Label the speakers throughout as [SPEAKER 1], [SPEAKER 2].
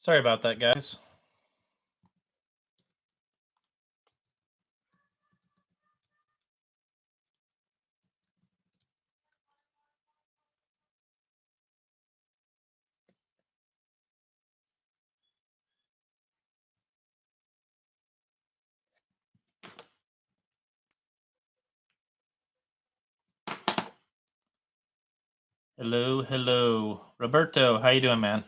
[SPEAKER 1] Sorry about that, guys. Hello, hello. Roberto, how you doing, man?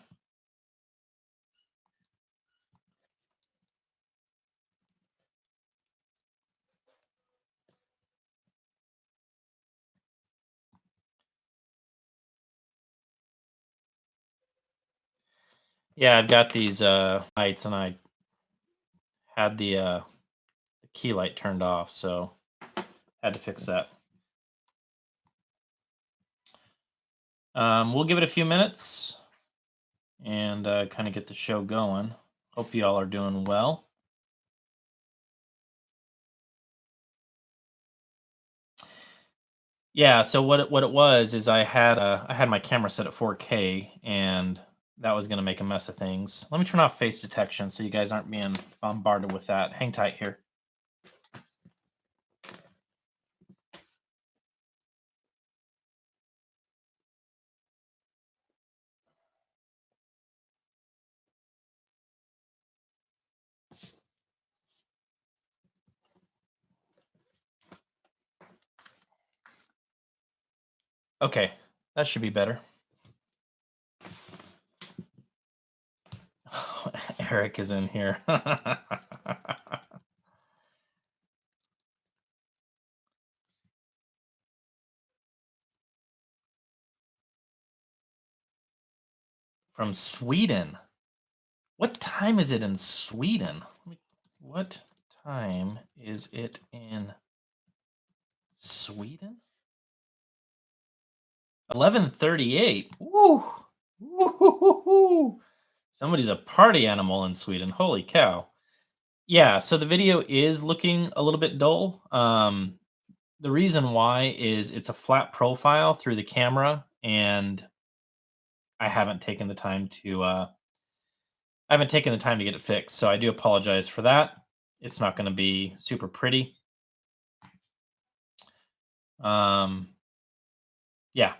[SPEAKER 1] Yeah, I've got these lights and I had the key light turned off, so had to fix that. We'll give it a few minutes and kind of get the show going. Hope you all are doing well. Yeah, so what it was is I had my camera set at 4K and that was going to make a mess of things. Let me turn off face detection so you guys aren't being bombarded with that. Hang tight here. Okay, that should be better. Eric is in here. From Sweden. What time is it in Sweden? What time is it in Sweden? 11:38. Woo! Woo! Somebody's a party animal in Sweden. Holy cow. Yeah, so the video is looking a little bit dull. The reason why is it's a flat profile through the camera, and I haven't taken the time to get it fixed. So I do apologize for that. It's not going to be super pretty. Um, yeah.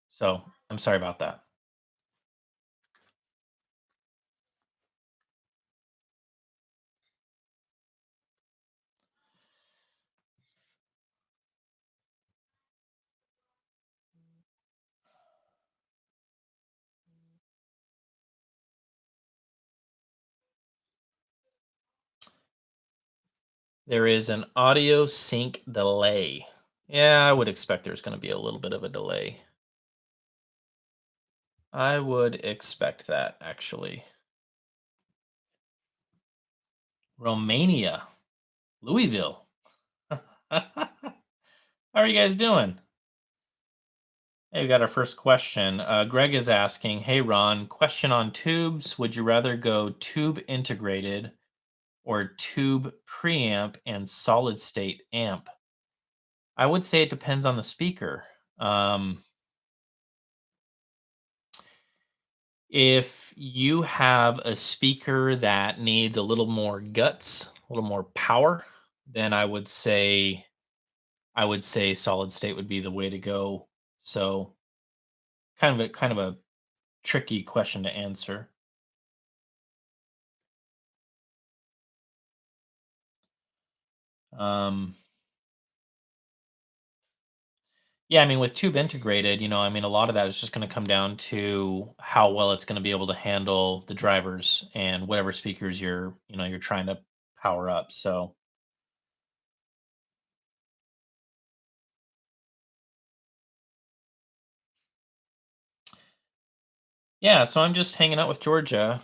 [SPEAKER 1] So I'm sorry about that. There is an audio sync delay. Yeah, I would expect there's going to be a little bit of a delay. I would expect that, actually. Romania, Louisville. How are you guys doing? Hey, we got our first question. Greg is asking, hey, Ron, question on tubes. Would you rather go tube integrated or tube preamp and solid state amp? I would say it depends on the speaker. If you have a speaker that needs a little more guts, a little more power, then I would say solid state would be the way to go. So kind of a tricky question to answer. Um, yeah, I mean, with tube integrated, I mean, a lot of that is just going to come down to how well it's going to be able to handle the drivers and whatever speakers you're trying to power up. So, yeah, so I'm just hanging out with Georgia.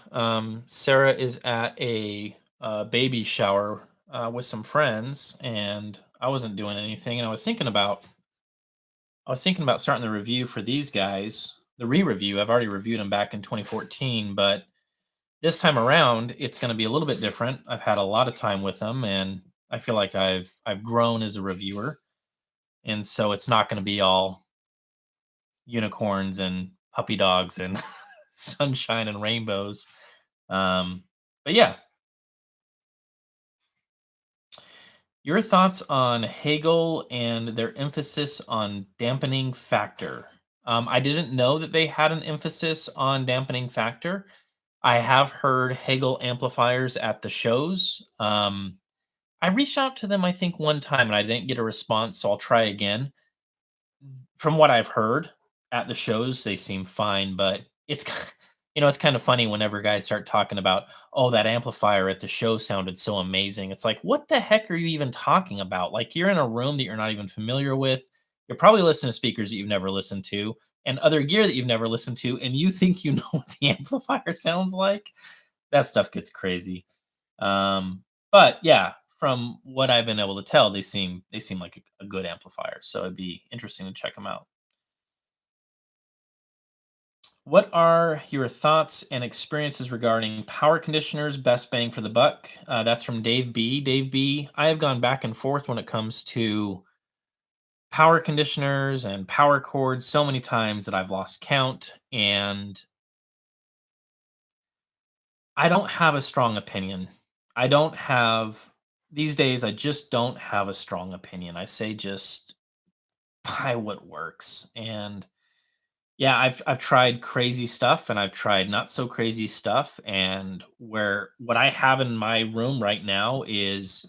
[SPEAKER 1] Sarah is at a baby shower with some friends, and I wasn't doing anything. And I was thinking about starting the review for these guys, the re-review. I've already reviewed them back in 2014, but this time around, it's going to be a little bit different. I've had a lot of time with them, and I feel like I've grown as a reviewer, and so it's not going to be all unicorns and puppy dogs and sunshine and rainbows. Um, but yeah, your thoughts on Hegel and their emphasis on dampening factor. I didn't know that they had an emphasis on dampening factor. I have heard Hegel amplifiers at the shows. I reached out to them, I think, one time and I didn't get a response, so I'll try again. From what I've heard at the shows, they seem fine, but it's it's kind of funny whenever guys start talking about, "Oh, that amplifier at the show sounded so amazing." It's like, "What the heck are you even talking about?" Like, you're in a room that you're not even familiar with. You're probably listening to speakers that you've never listened to and other gear that you've never listened to, and you think you know what the amplifier sounds like? That stuff gets crazy. But yeah, from what I've been able to tell, they seem like a good amplifier, so it'd be interesting to check them out. What are your thoughts and experiences regarding power conditioners, best bang for the buck? That's from Dave B. Dave B. I have gone back and forth when it comes to power conditioners and power cords so many times that I've lost count, and I don't have a strong opinion. I don't have these days. I just don't have a strong opinion. I say just buy what works, and yeah, I've tried crazy stuff and I've tried not so crazy stuff, and where what I have in my room right now is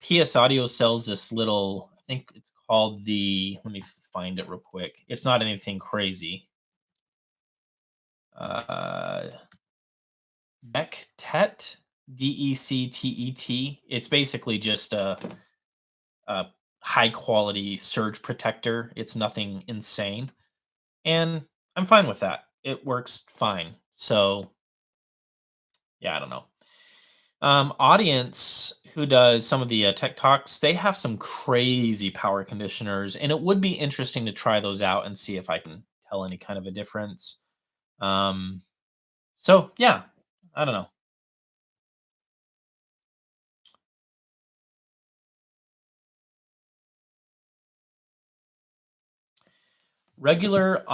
[SPEAKER 1] PS Audio sells this little, I think it's called the, let me find it real quick. It's not anything crazy. Uh Dectet, Dectet. It's basically just a high quality surge protector. It's nothing insane, and I'm fine with that. It works fine. So yeah, I don't know. Audience who does some of the tech talks, they have some crazy power conditioners, and it would be interesting to try those out and see if I can tell any kind of a difference. Um, so yeah, I don't know. Regular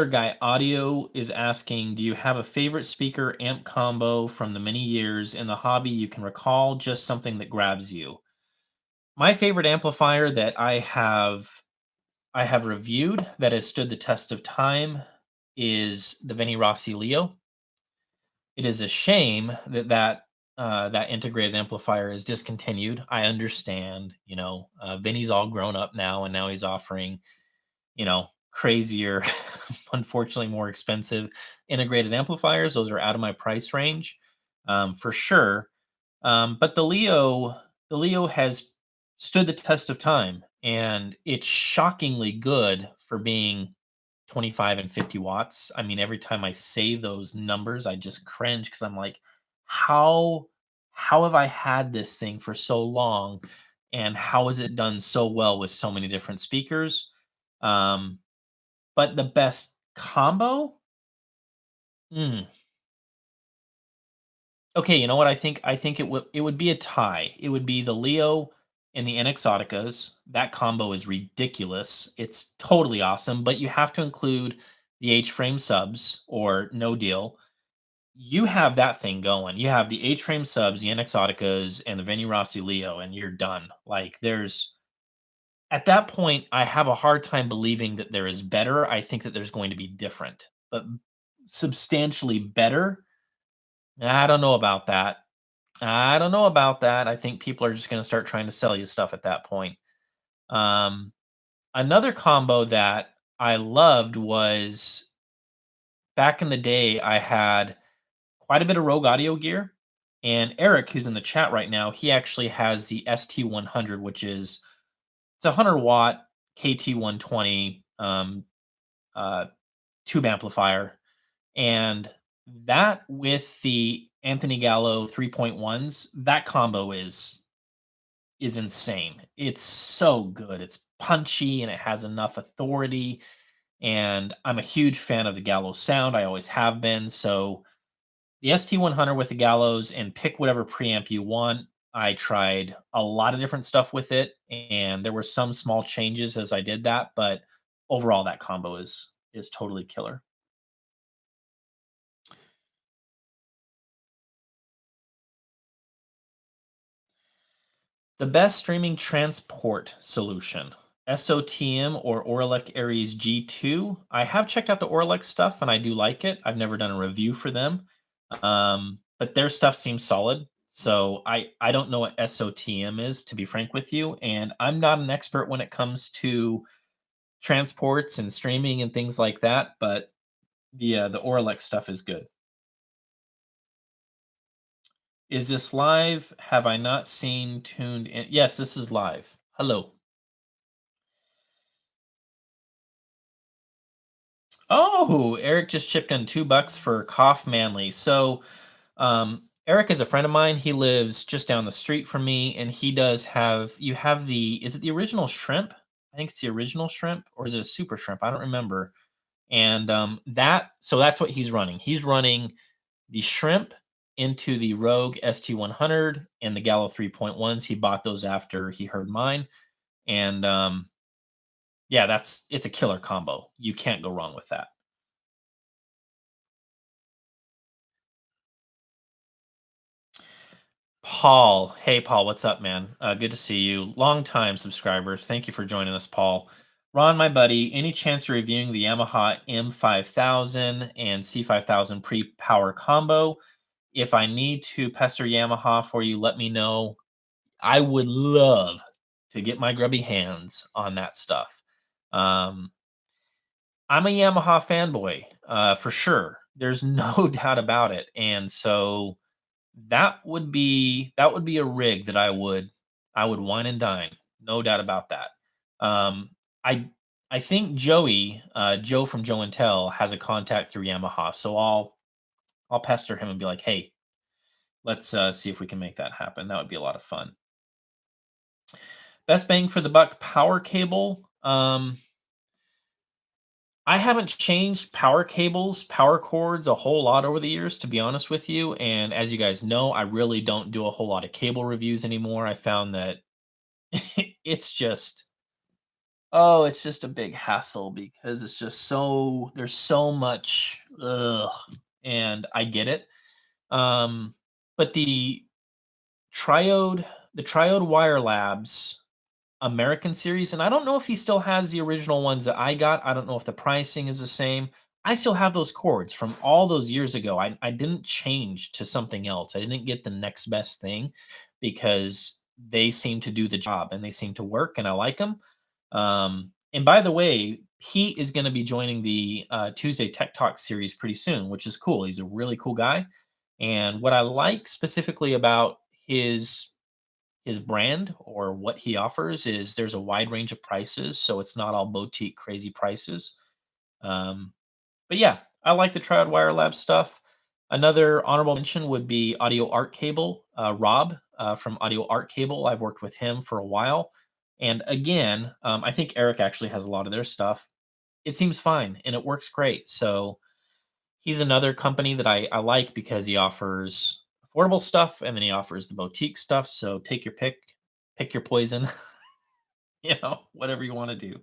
[SPEAKER 1] guy audio is asking, do you have a favorite speaker amp combo from the many years in the hobby you can recall? Just something that grabs you. My favorite amplifier that I have reviewed that has stood the test of time is the Vinny Rossi Leo. It is a shame that integrated amplifier is discontinued. I understand, Vinny's all grown up now, and now he's offering, crazier, unfortunately more expensive integrated amplifiers. Those are out of my price range, for sure. But the Leo has stood the test of time, and it's shockingly good for being 25 and 50 watts. I mean, every time I say those numbers, I just cringe because I'm like, how how have I had this thing for so long, and how has it done so well with so many different speakers? Um, but the best combo? Mm, okay, you know what I think it would be a tie. It would be the Leo and the NXoticas. That combo is ridiculous. It's totally awesome, but you have to include the H-frame subs or no deal. You have that thing going. You have the H-frame subs, the NXoticas, and the Veni Rossi Leo, and you're done. Like, there's at that point, I have a hard time believing that there is better. I think that there's going to be different, but substantially better. I don't know about that. I don't know about that. I think people are just going to start trying to sell you stuff at that point. Um, Another combo that I loved was back in the day. I had quite a bit of Rogue Audio gear, and Eric, who's in the chat right now, he actually has the ST100, which is it's a 100-watt KT120 uh, tube amplifier, and that with the Anthony Gallo 3.1s, that combo is insane. It's so good. It's punchy and it has enough authority. And I'm a huge fan of the Gallo sound. I always have been. So the ST100 with the Gallows, and pick whatever preamp you want. I tried a lot of different stuff with it, and there were some small changes as I did that, but overall that combo is totally killer. The best streaming transport solution, SOTM or Auralec Aries G2. I have checked out the Auralec stuff and I do like it. I've never done a review for them, but their stuff seems solid. So I don't know what SOTM is, to be frank with you, and I'm not an expert when it comes to transports and streaming and things like that. But the Auralec stuff is good. Is this live? Have I not seen tuned in? Yes, this is live. Hello. Oh, Eric just chipped in $2 for Cough Manly. So, Eric is a friend of mine. He lives just down the street from me, and he does have you have the is it the original shrimp? I think it's the original shrimp, or is it a super shrimp? I don't remember. And that's what he's running. He's running the shrimp into the Rogue ST100 and the Gallo 3.1s. He bought those after he heard mine, and yeah, it's a killer combo. You can't go wrong with that. Paul. Hey, Paul, what's up, man? Good to see you. Long time subscriber. Thank you for joining us, Paul. Ron, my buddy, any chance you're reviewing the Yamaha M5000 and C5000 pre-power combo? If I need to pester Yamaha for you, let me know. I would love to get my grubby hands on that stuff. Um, I'm a Yamaha fanboy, for sure. There's no doubt about it. And so that would be a rig that I would wine and dine, no doubt about that. Um, I I think Joe from Joe and Tell has a contact through Yamaha, so I'll pester him and be like, "Hey, let's see if we can make that happen." That would be a lot of fun. Best bang for the buck power cable. I haven't changed power cables, power cords a whole lot over the years, to be honest with you. And as you guys know, I really don't do a whole lot of cable reviews anymore. I found that it's just, oh, it's just a big hassle because it's just there's so much, and I get it. Um, but triode, the Triode Wire Labs American series, and I don't know if he still has the original ones that I got. I don't know if the pricing is the same. I still have those cords from all those years ago. I didn't change to something else. I didn't get the next best thing because they seem to do the job and they seem to work, and I like them. And by the way, he is going to be joining the Tuesday Tech Talk series pretty soon, which is cool. He's a really cool guy. And what I like specifically about his his brand or what he offers is there's a wide range of prices, so it's not all boutique crazy prices. Um, but yeah, I like the Triad Wire Lab stuff. Another honorable mention would be Audio Art Cable. Rob from Audio Art Cable. I've worked with him for a while, and again, I think Eric actually has a lot of their stuff. It seems fine and it works great. So he's another company that I like because he offers affordable stuff and then he offers the boutique stuff. So take your pick your poison, whatever you want to do.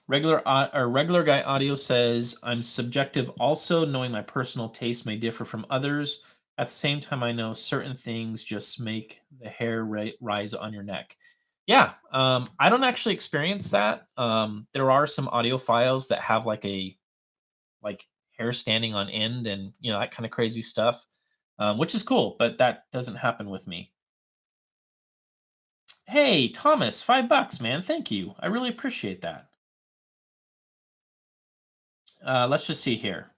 [SPEAKER 1] Regular guy audio says I'm subjective also knowing my personal taste may differ from others. At the same time, I know certain things just make the hair rise on your neck. Yeah, I don't actually experience that. There are some audiophiles that have like hair standing on end and that kind of crazy stuff, which is cool, but that doesn't happen with me. Hey, Thomas, $5, man. Thank you. I really appreciate that. Let's just see here.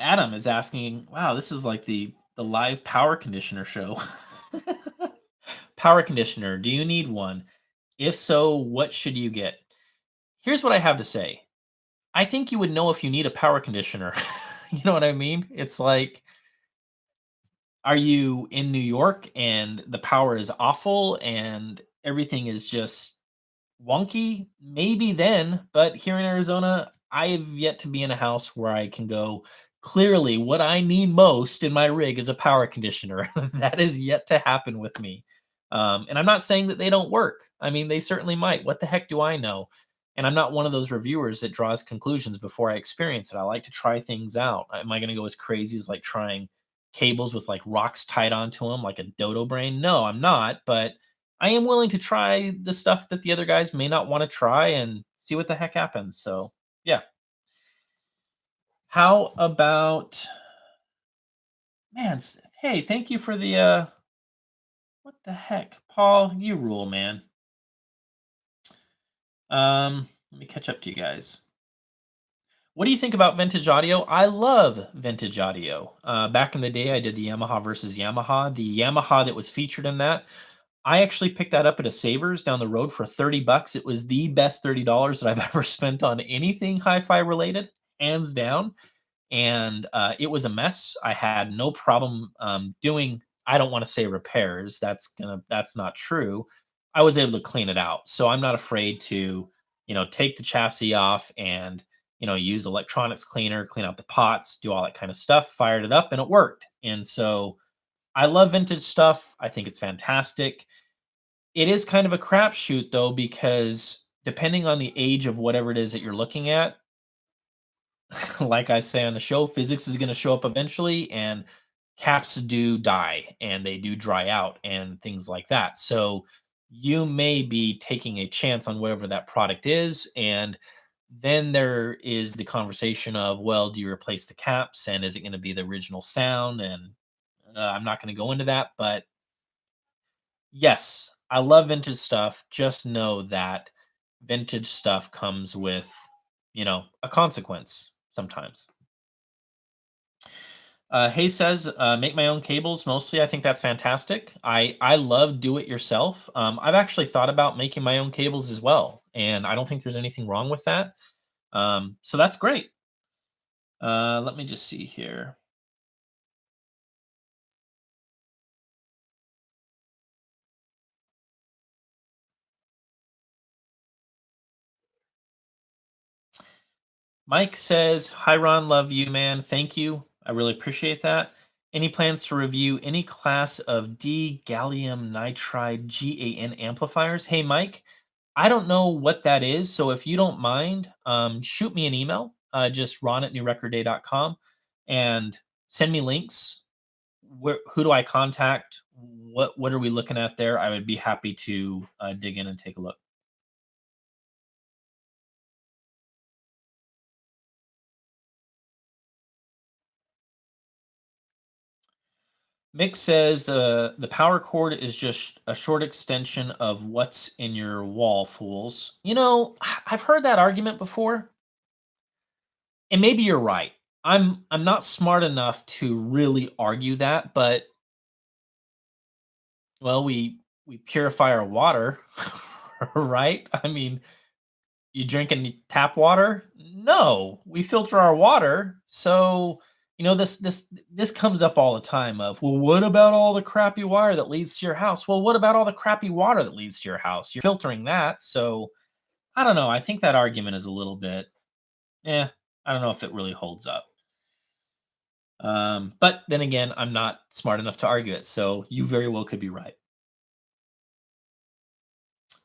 [SPEAKER 1] Adam is asking, wow, this is like the live power conditioner show. Power conditioner, do you need one? If so, what should you get? Here's what I have to say. I think you would know if you need a power conditioner. You know what I mean? It's like, are you in New York and the power is awful and everything is just wonky? Maybe then, but here in Arizona, I have yet to be in a house where I can go, clearly what I need most in my rig is a power conditioner. That is yet to happen with me. And I'm not saying that they don't work. I mean, they certainly might. What the heck do I know? And I'm not one of those reviewers that draws conclusions before I experience it. I like to try things out. Am I going to go as crazy as like trying cables with like rocks tied onto them like a dodo brain? No, I'm not, but I am willing to try the stuff that the other guys may not want to try and see what the heck happens. So, yeah. How about man, hey, thank you for the what the heck? Paul, you rule, man. Let me catch up to you guys. What do you think about vintage audio? I love vintage audio. Back in the day, I did the Yamaha versus Yamaha. The Yamaha that was featured in that, I actually picked that up at a Savers down the road for 30 bucks. It was the best $30 that I've ever spent on anything hi-fi related, hands down. And it was a mess. I had no problem doing. I don't want to say repairs. That's not true. I was able to clean it out, so I'm not afraid to take the chassis off and use electronics cleaner, clean out the pots, do all that kind of stuff. Fired it up and it worked. And so I love vintage stuff. I think it's fantastic. It is kind of a crapshoot though, because depending on the age of whatever it is that you're looking at, like I say on the show, physics is going to show up eventually, and caps do die and they do dry out and things like that. So you may be taking a chance on whatever that product is. And then there is the conversation of, well, do you replace the caps and is it going to be the original sound? And I'm not going to go into that, but yes, I love vintage stuff. Just know that vintage stuff comes with, a consequence sometimes. Hay says, make my own cables mostly. I think that's fantastic. I love do it yourself. I've actually thought about making my own cables as well, and I don't think there's anything wrong with that. So that's great. Let me just see here. Mike says, "Hi Ron, love you, man. Thank you. I really appreciate that. Any plans to review any class of D gallium nitride GAN amplifiers?" Hey Mike, I don't know what that is, so if you don't mind, shoot me an email, just ron@newrecordday.com, and send me links. Who do I contact? What are we looking at there? I would be happy to dig in and take a look. Mick says the power cord is just a short extension of what's in your wall, fools. I've heard that argument before, and maybe you're right. I'm not smart enough to really argue that, but well, we purify our water, right? I mean, you drinking tap water? No, we filter our water. So, this comes up all the time of, well, what about all the crappy wire that leads to your house? Well, what about all the crappy water that leads to your house? You're filtering that. So, I don't know. I think that argument is a little bit, I don't know if it really holds up. But then again, I'm not smart enough to argue it. So, you very well could be right.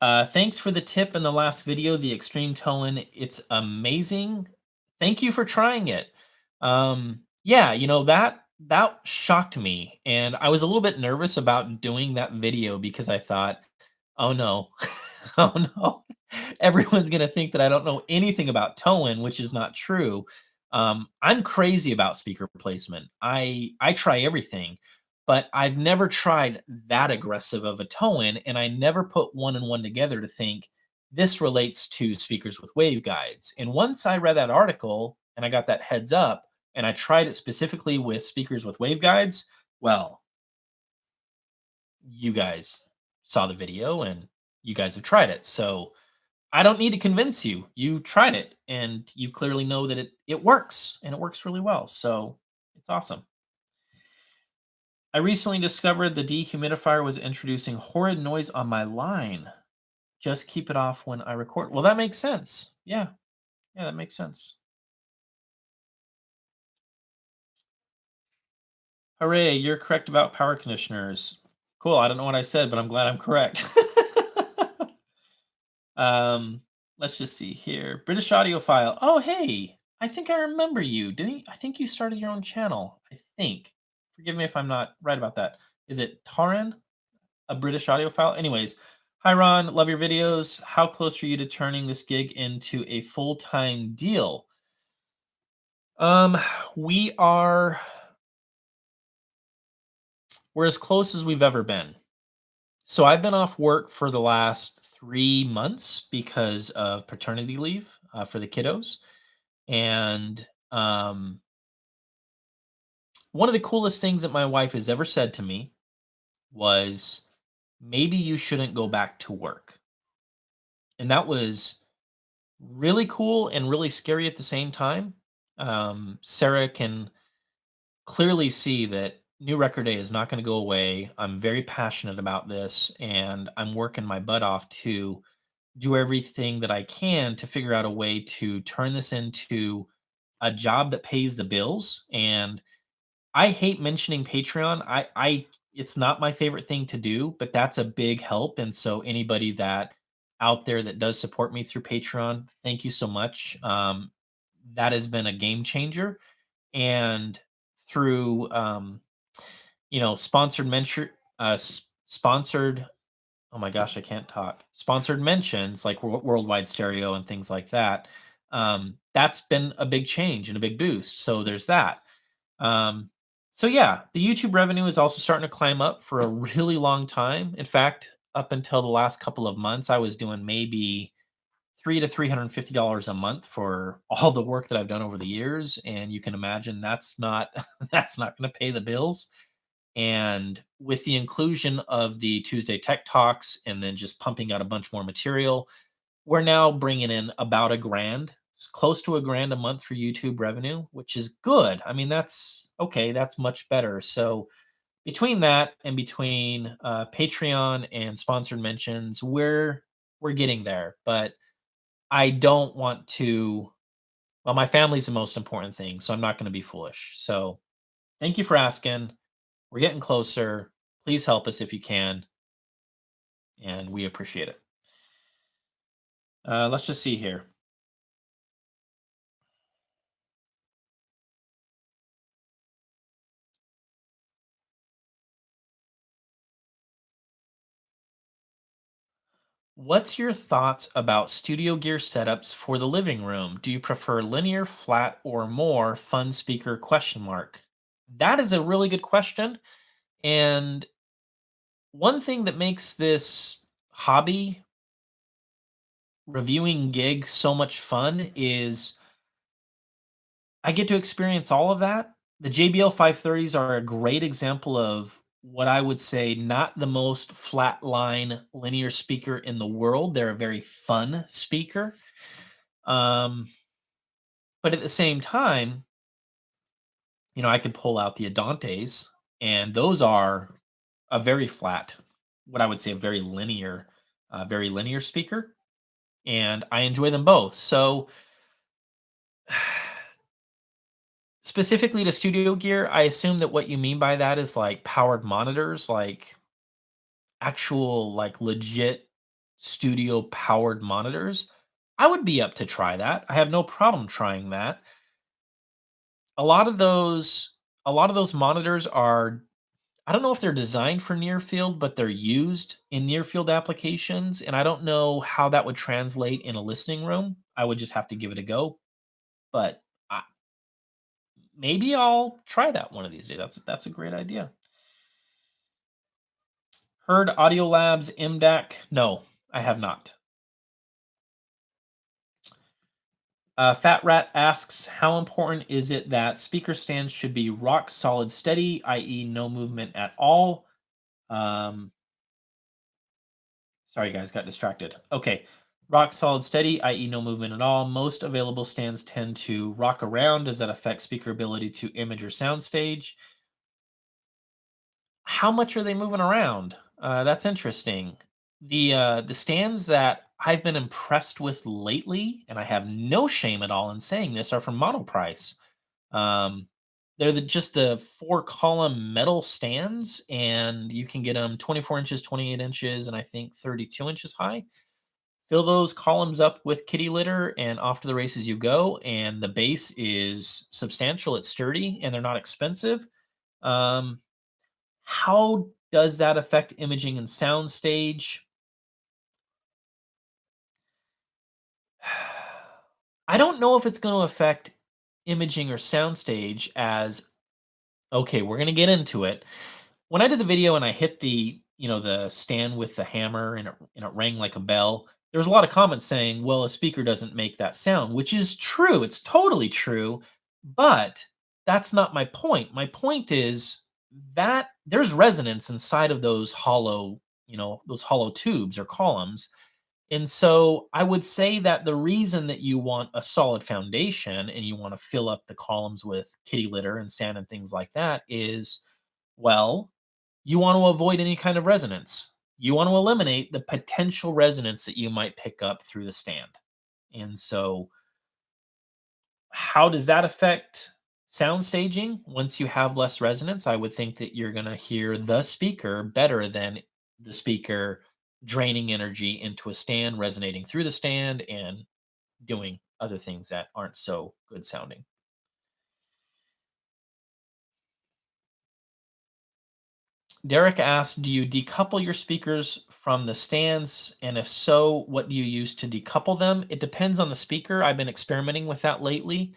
[SPEAKER 1] Thanks for the tip in the last video, the extreme tone. It's amazing. Thank you for trying it. Yeah, that shocked me, and I was a little bit nervous about doing that video because I thought, oh no, oh no, everyone's gonna think that I don't know anything about towing, which is not true. I'm crazy about speaker placement. I try everything, but I've never tried that aggressive of a tone, and I never put one and one together to think this relates to speakers with waveguides. And once I read that article and I got that heads up, and I tried it specifically with speakers with waveguides, well, you guys saw the video and you guys have tried it. So I don't need to convince you. You tried it and you clearly know that it works and it works really well. So it's awesome. I recently discovered the dehumidifier was introducing horrid noise on my line. Just keep it off when I record. Well, that makes sense. Yeah. Yeah, that makes sense. Hooray, you're correct about power conditioners. Cool. I don't know what I said, but I'm glad I'm correct. um Let's just see here. British audiophile. Oh, hey, I think I remember you. Didn't you? I think you started your own channel. I think. Forgive me if I'm not right about that. Is it Taran, a British audiophile? Anyways, hi Ron, love your videos. How close are you to turning this gig into a full-time deal? Um, we are we're as close as we've ever been. So I've been off work for the last 3 months because of paternity leave for the kiddos. And one of the coolest things that my wife has ever said to me was, maybe you shouldn't go back to work. And that was really cool and really scary at the same time. Sarah can clearly see that New Record Day is not going to go away. I'm very passionate about this, and I'm working my butt off to do everything that I can to figure out a way to turn this into a job that pays the bills. And I hate mentioning Patreon. I it's not my favorite thing to do, but that's a big help. And so anybody that out there that does support me through Patreon, thank you so much. That has been a game changer. And through sponsored mention, sponsored. Oh my gosh, I can't talk. Sponsored mentions like Worldwide Stereo and things like that. That's been a big change and a big boost. So there's that. Um, so yeah, the YouTube revenue is also starting to climb up for a really long time. In fact, up until the last couple of months, I was doing maybe $350 a month for all the work that I've done over the years, and you can imagine that's not that's not going to pay the bills. And with the inclusion of the Tuesday Tech Talks and then just pumping out a bunch more material, we're now bringing in about a grand, close to a grand a month for YouTube revenue, which is good. I mean, that's okay. That's much better. So between that and between Patreon and sponsored mentions, we're getting there. But I don't want to. Well, my family's the most important thing, so I'm not going to be foolish. So thank you for asking. We're getting closer. Please help us if you can, and we appreciate it. Let's just see here. What's your thoughts about studio gear setups for the living room? Do you prefer linear, flat, or more fun speaker question mark? That is a really good question. And one thing that makes this hobby reviewing gig so much fun is I get to experience all of that. The JBL 530s are a great example of what I would say not the most flatline linear speaker in the world. They're a very fun speaker. Um, but at the same time, I could pull out the Adantes, and those are a very flat, what I would say a very linear speaker, and I enjoy them both. So specifically to studio gear, I assume that what you mean by that is like powered monitors, like actual, like legit studio powered monitors. I would be up to try that. I have no problem trying that. A lot of those, a lot of those monitors are, I don't know if they're designed for near field, but they're used in near field applications. And I don't know how that would translate in a listening room. I would just have to give it a go. But I, maybe I'll try that one of these days. That's a great idea. Heard Audio Labs MDAC? No, I have not. Fat Rat asks, how important is it that speaker stands should be rock solid steady, i.e., no movement at all? Um, Sorry, guys, got distracted. Okay, rock solid steady, i.e., no movement at all. Most available stands tend to rock around. Does that affect speaker ability to image or soundstage? How much are they moving around? That's interesting. The stands that I've been impressed with lately, and I have no shame at all in saying this, are from Monoprice. Um, they're just the 4 column metal stands, and you can get them 24 inches, 28 inches, and I think 32 inches high. fill those columns up with kitty litter and off to the races you go. And the base is substantial, it's sturdy, and they're not expensive. Um, how does that affect imaging and soundstage? I don't know if it's going to affect imaging or soundstage as okay, we're going to get into it. When I did the video and I hit the stand with the hammer and it rang like a bell, there was a lot of comments saying, "Well, a speaker doesn't make that sound," which is true. It's totally true, but that's not my point. My point is that there's resonance inside of those hollow tubes or columns, and so I would say that the reason that you want a solid foundation and you want to fill up the columns with kitty litter and sand and things like that is, well, you want to avoid any kind of resonance. You want to eliminate the potential resonance that you might pick up through the stand. And so, how does that affect sound staging? Once you have less resonance, I would think that you're going to hear the speaker better than the speaker draining energy into a stand, resonating through the stand, and doing other things that aren't so good sounding. Derek asks, do you decouple your speakers from the stands? And if so, what do you use to decouple them? It depends on the speaker. I've been experimenting with that lately.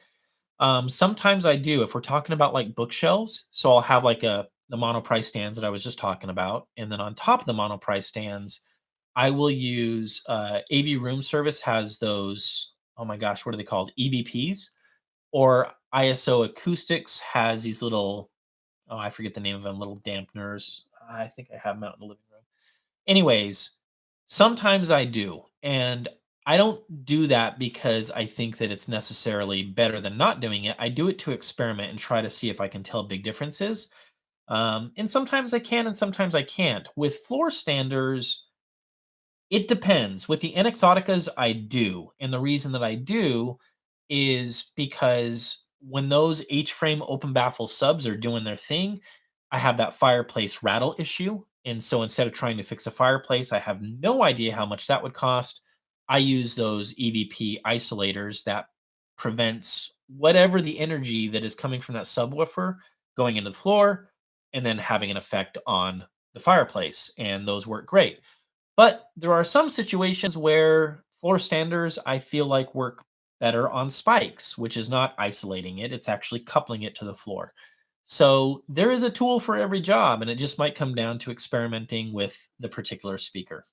[SPEAKER 1] Sometimes I do. If we're talking about like bookshelves, so I'll have like the monoprice stands that I was just talking about, and then on top of the monoprice stands, I will use AV Room Service has those. Oh my gosh, what are they called? EVPs or ISO Acoustics has these little. Oh, I forget the name of them. Little dampeners. I think I have them out in the living room. Anyways, sometimes I do. And I don't do that because I think that it's necessarily better than not doing it. I do it to experiment and try to see if I can tell big differences. And sometimes I can, and sometimes I can't. With floor standers, it depends. With the NXoticas, I do. And the reason that I do is because when those H-frame open baffle subs are doing their thing, I have that fireplace rattle issue. And so instead of trying to fix a fireplace, I have no idea how much that would cost. I use those EVP isolators that prevents whatever the energy that is coming from that subwoofer going into the floor and then having an effect on the fireplace. And those work great. But there are some situations where floor standers I feel like work better on spikes, which is not isolating it, it's actually coupling it to the floor. So there is a tool for every job, and it just might come down to experimenting with the particular speaker.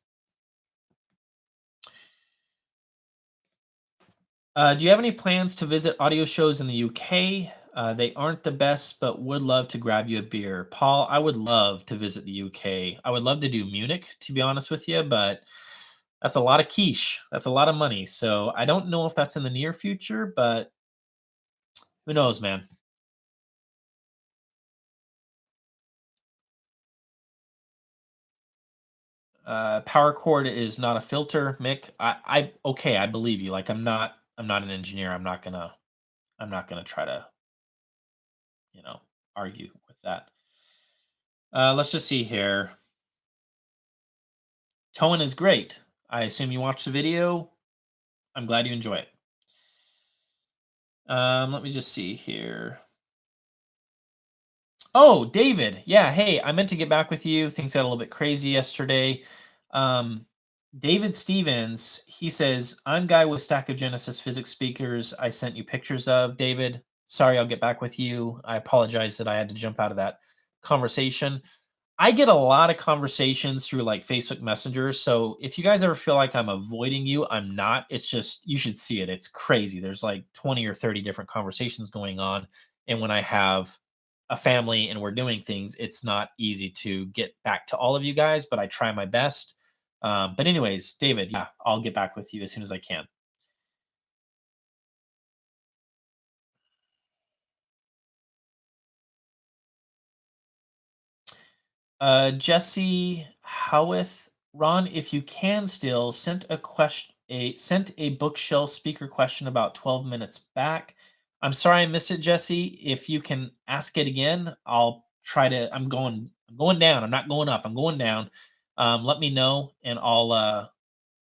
[SPEAKER 1] Do you have any plans to visit audio shows in the UK? They aren't the best, but would love to grab you a beer. Paul, I would love to visit the UK. I would love to do Munich, to be honest with you, but that's a lot of quiche. That's a lot of money. So I don't know if that's in the near future, but who knows, man? Power cord is not a filter, Mick. I okay, I believe you. Like I'm not an engineer. I'm not gonna try to, you know, argue with that. Let's just see here. Tone is great. I assume you watched the video. I'm glad you enjoy it. Let me just see here. Oh, David. Yeah, hey, I meant to get back with you. Things got a little bit crazy yesterday. Um, David Stevens, he says, I'm guy with stack of Genesis physics speakers I sent you pictures of. David, sorry, I'll get back with you. I apologize that I had to jump out of that conversation. I get a lot of conversations through like Facebook Messenger. So if you guys ever feel like I'm avoiding you, I'm not. It's just, you should see it. It's crazy. There's like 20 or 30 different conversations going on. And when I have a family and we're doing things, it's not easy to get back to all of you guys, but I try my best. But anyways, David, yeah, I'll get back with you as soon as I can. Jesse Howarth, Ron, if you can still sent a bookshelf speaker question about 12 minutes back. I'm sorry I missed it, Jesse. If you can ask it again, I'll try to. I'm going down. I'm not going up. I'm going down. Let me know, and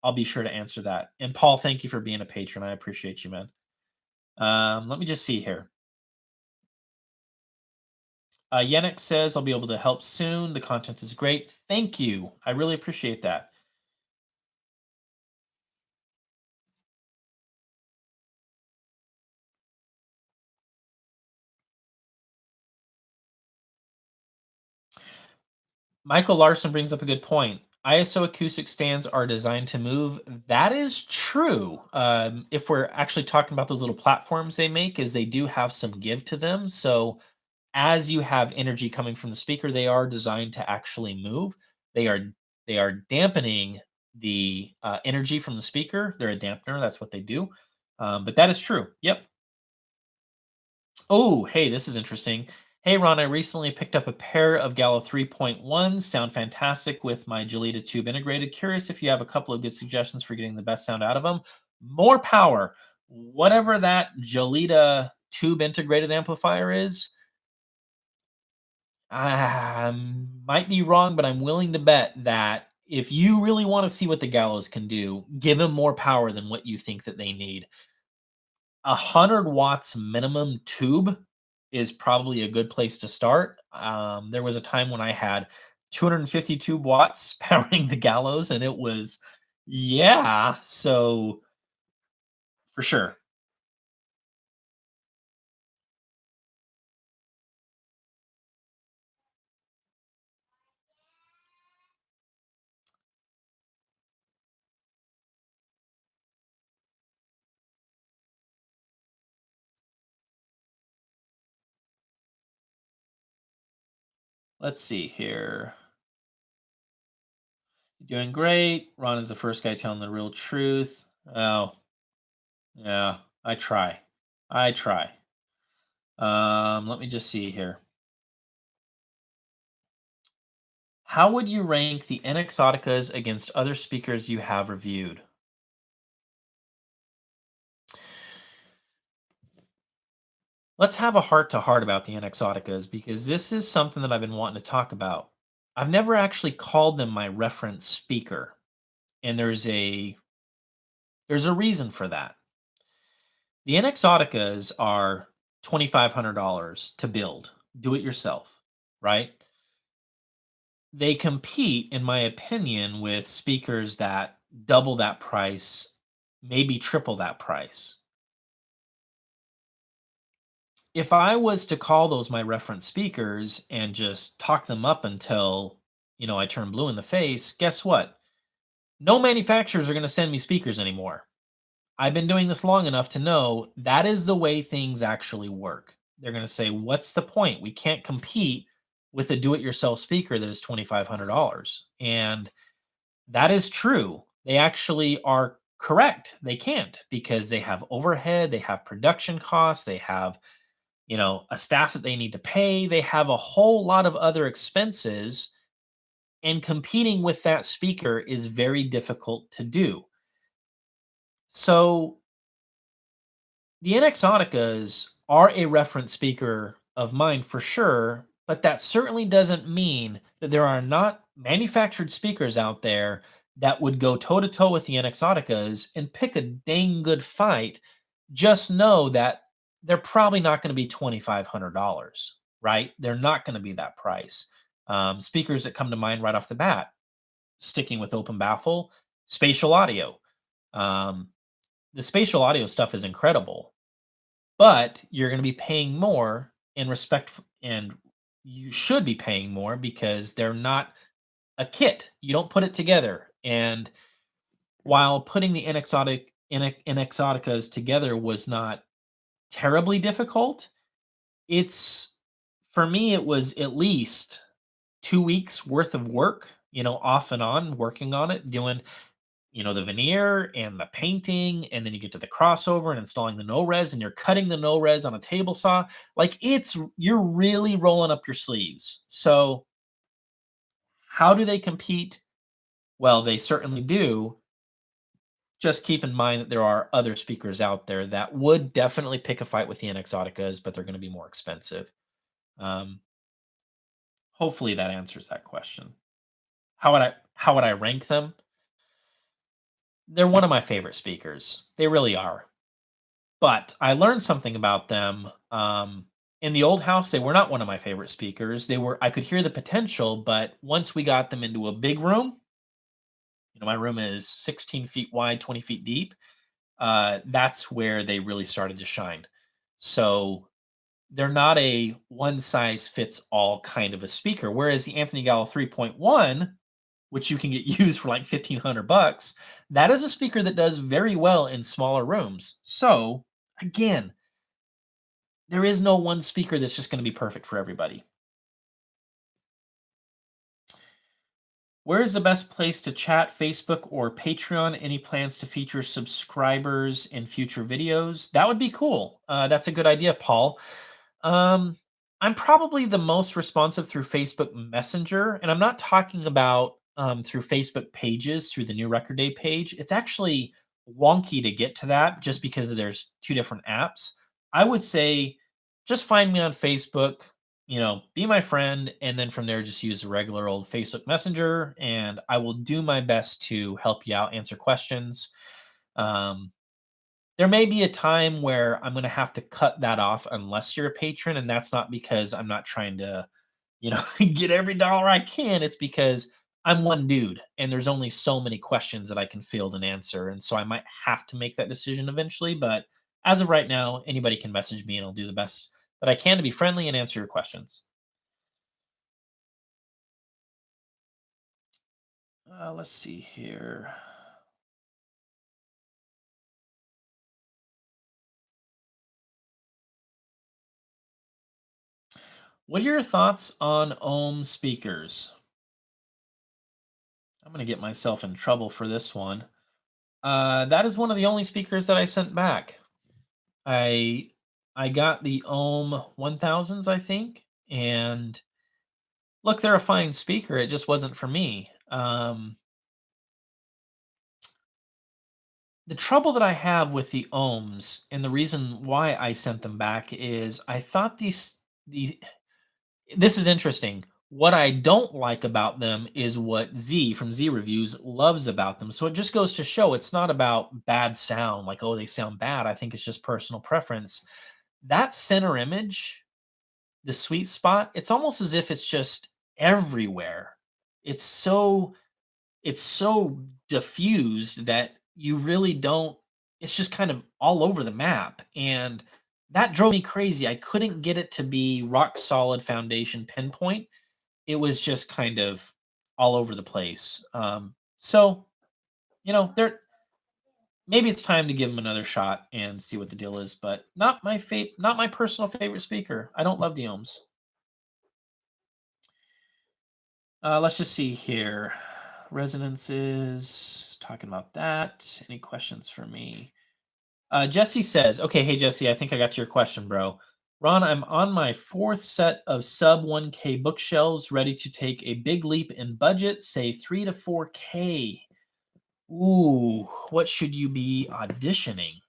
[SPEAKER 1] I'll be sure to answer that. And Paul, thank you for being a patron. I appreciate you, man. Let me just see here. Yannick says, I'll be able to help soon. The content is great. Thank you. I really appreciate that. Michael Larson brings up a good point. ISO acoustic stands are designed to move. That is true. If we're actually talking about those little platforms they make, is they do have some give to them. So as you have energy coming from the speaker, they are designed to actually move. They are they are dampening the energy from the speaker. They're a dampener. That's what they do. But that is true. Yep. Oh, hey, this is interesting. Hey, Ron, I recently picked up a pair of Gallo 3.1s. Sound fantastic with my Gelita tube integrated. Curious if you have a couple of good suggestions for getting the best sound out of them. More power. Whatever that Gelita tube integrated amplifier is, I might be wrong, but I'm willing to bet that if you really want to see what the Gallows can do, give them more power than what you think that they need. 100 watts minimum tube is probably a good place to start. There was a time when I had 252 watts powering the Gallows, and it was, yeah. So for sure. Let's see here. Doing great. Ron is the first guy telling the real truth. Oh, yeah. I try. I try. Let me just see here. How would you rank the Exoticas against other speakers you have reviewed? Let's have a heart to heart about the Exoticas because this is something that I've been wanting to talk about. I've never actually called them my reference speaker, and there's a reason for that. The Exoticas are $2,500 to build, do it yourself, right? They compete, in my opinion, with speakers that double that price, maybe triple that price. If I was to call those my reference speakers and just talk them up until, I turn blue in the face, guess what? No manufacturers are going to send me speakers anymore. I've been doing this long enough to know that is the way things actually work. They're going to say, what's the point? We can't compete with a do it yourself speaker that is $2,500. And that is true. They actually are correct. They can't because they have overhead, they have production costs, they have a staff that they need to pay. They have a whole lot of other expenses, and competing with that speaker is very difficult to do. So the NXoticas are a reference speaker of mine for sure, but that certainly doesn't mean that there are not manufactured speakers out there that would go toe to toe with the NXoticas and pick a dang good fight. Just know that they're probably not going to be $2,500, right? They're not going to be that price. Speakers that come to mind right off the bat, sticking with open baffle, spatial audio. Um, the spatial audio stuff is incredible, but you're going to be paying more in and you should be paying more because they're not a kit. You don't put it together. And while putting the NXoticas together was not terribly difficult, it's for me, it was at least 2 weeks worth of work, off and on working on it, doing, the veneer and the painting, and then you get to the crossover and installing the no-res, and you're cutting the no-res on a table saw. Like, you're really rolling up your sleeves. So, how do they compete? Well, they certainly do. Just keep in mind that there are other speakers out there that would definitely pick a fight with the NXoticas, but they're gonna be more expensive. Um, Hopefully that answers that question. How would I rank them? They're one of my favorite speakers. They really are. But I learned something about them. In the old house, they were not one of my favorite speakers. They were I could hear the potential, but once we got them into a big room, my room is 16 feet wide, 20 feet deep. That's where they really started to shine. So they're not a one size fits all kind of a speaker. Whereas the Anthony Gallo 3.1, which you can get used for like 1500 bucks, that is a speaker that does very well in smaller rooms. So again, there is no one speaker that's just going to be perfect for everybody. Where is the best place to chat, Facebook or Patreon? Any plans to feature subscribers in future videos? That would be cool. That's a good idea, Paul. Um, I'm probably the most responsive through Facebook Messenger, and I'm not talking about through Facebook pages through the new record day page. It's actually wonky to get to that just because there's two different apps. I would say just find me on Facebook, be my friend, and then from there just use the regular old Facebook Messenger, and I will do my best to help you out, answer questions. Um, there may be a time where I'm gonna have to cut that off unless you're a patron, and that's not because I'm not trying to, get every dollar I can. It's because I'm one dude, and there's only so many questions that I can field and answer, and so I might have to make that decision eventually. But as of right now, anybody can message me, and I'll do the best that I can to be friendly and answer your questions. Let's see here. What are your thoughts on ohm speakers? I'm gonna get myself in trouble for this one. That is one of the only speakers that I sent back. I I got the Ohm 1000s, I think, and look, they're a fine speaker. It just wasn't for me. The trouble that I have with the ohms, and the reason why I sent them back is I thought the this is interesting. What I don't like about them is what Z from Z Reviews loves about them. So it just goes to show it's not about bad sound, like, oh, they sound bad. I think it's just personal preference. That center image, the sweet spot, it's almost as if it's just everywhere. It's so it's so diffused that you really don't it's just kind of all over the map, and that drove me crazy. I couldn't get it to be rock solid foundation pinpoint. It was just kind of all over the place. So, there maybe it's time to give him another shot and see what the deal is, but not my personal favorite speaker. I don't love the ohms. Let's just see here. Resonances, talking about that. Any questions for me? Jesse says, okay, hey, Jesse, I think I got to your question, bro. Ron, I'm on my fourth set of sub 1K bookshelves, ready to take a big leap in budget, say 3 to 4K. Ooh, what should you be auditioning?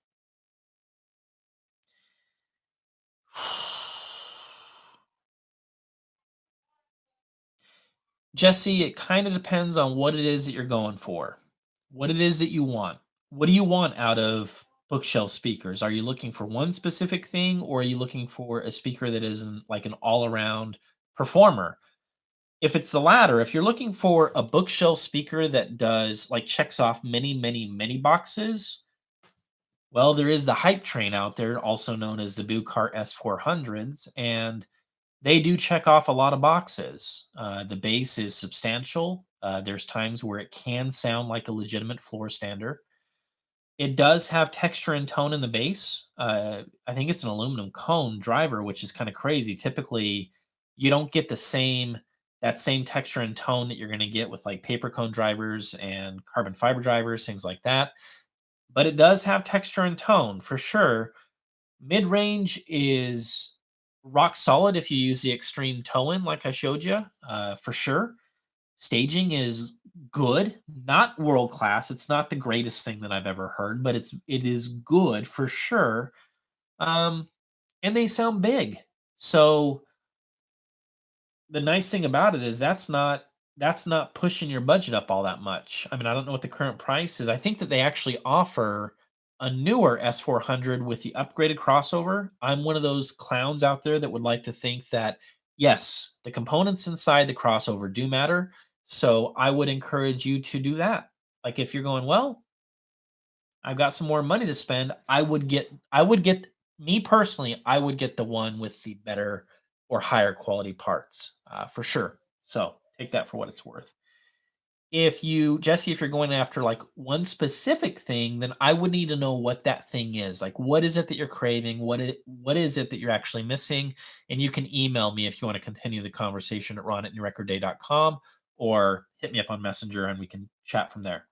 [SPEAKER 1] Jesse, it kind of depends on what it is that you're going for, what it is that you want. What do you want out of bookshelf speakers? Are you looking for one specific thing, or are you looking for a speaker that isn't like an all around performer? If it's the latter, if you're looking for a bookshelf speaker that does like checks off many, many, many boxes, well, there is the hype train out there, also known as the Bucart S400s, and they do check off a lot of boxes. The bass is substantial. There's times where it can sound like a legitimate floor stander. It does have texture and tone in the bass. I think it's an aluminum cone driver, which is kind of crazy. Typically, you don't get that same texture and tone that you're going to get with like paper cone drivers and carbon fiber drivers, things like that. But it does have texture and tone for sure. Mid range is rock solid if you use the extreme toe in, like I showed you, for sure. Staging is good, not world class. It's not the greatest thing that I've ever heard, but it is good for sure. Um, and they sound big. So the nice thing about it is that's not. that's not pushing your budget up all that much. I mean, I don't know what the current price is. I think that they actually offer a newer S400 with the upgraded crossover. I'm one of those clowns out there that would like to think that, yes, the components inside the crossover do matter. So I would encourage you to do that. Like if you're going, well, I've got some more money to spend, I would get me personally, I would get the one with the better or higher quality parts, for sure. So take that for what it's worth. If you Jesse, if you're going after, like, one specific thing, then I would need to know what that thing is. Like, what is it that you're craving? What is it that you're actually missing? And you can email me if you wanna continue the conversation at ron@newrecordday.com, or hit me up on Messenger, and we can chat from there.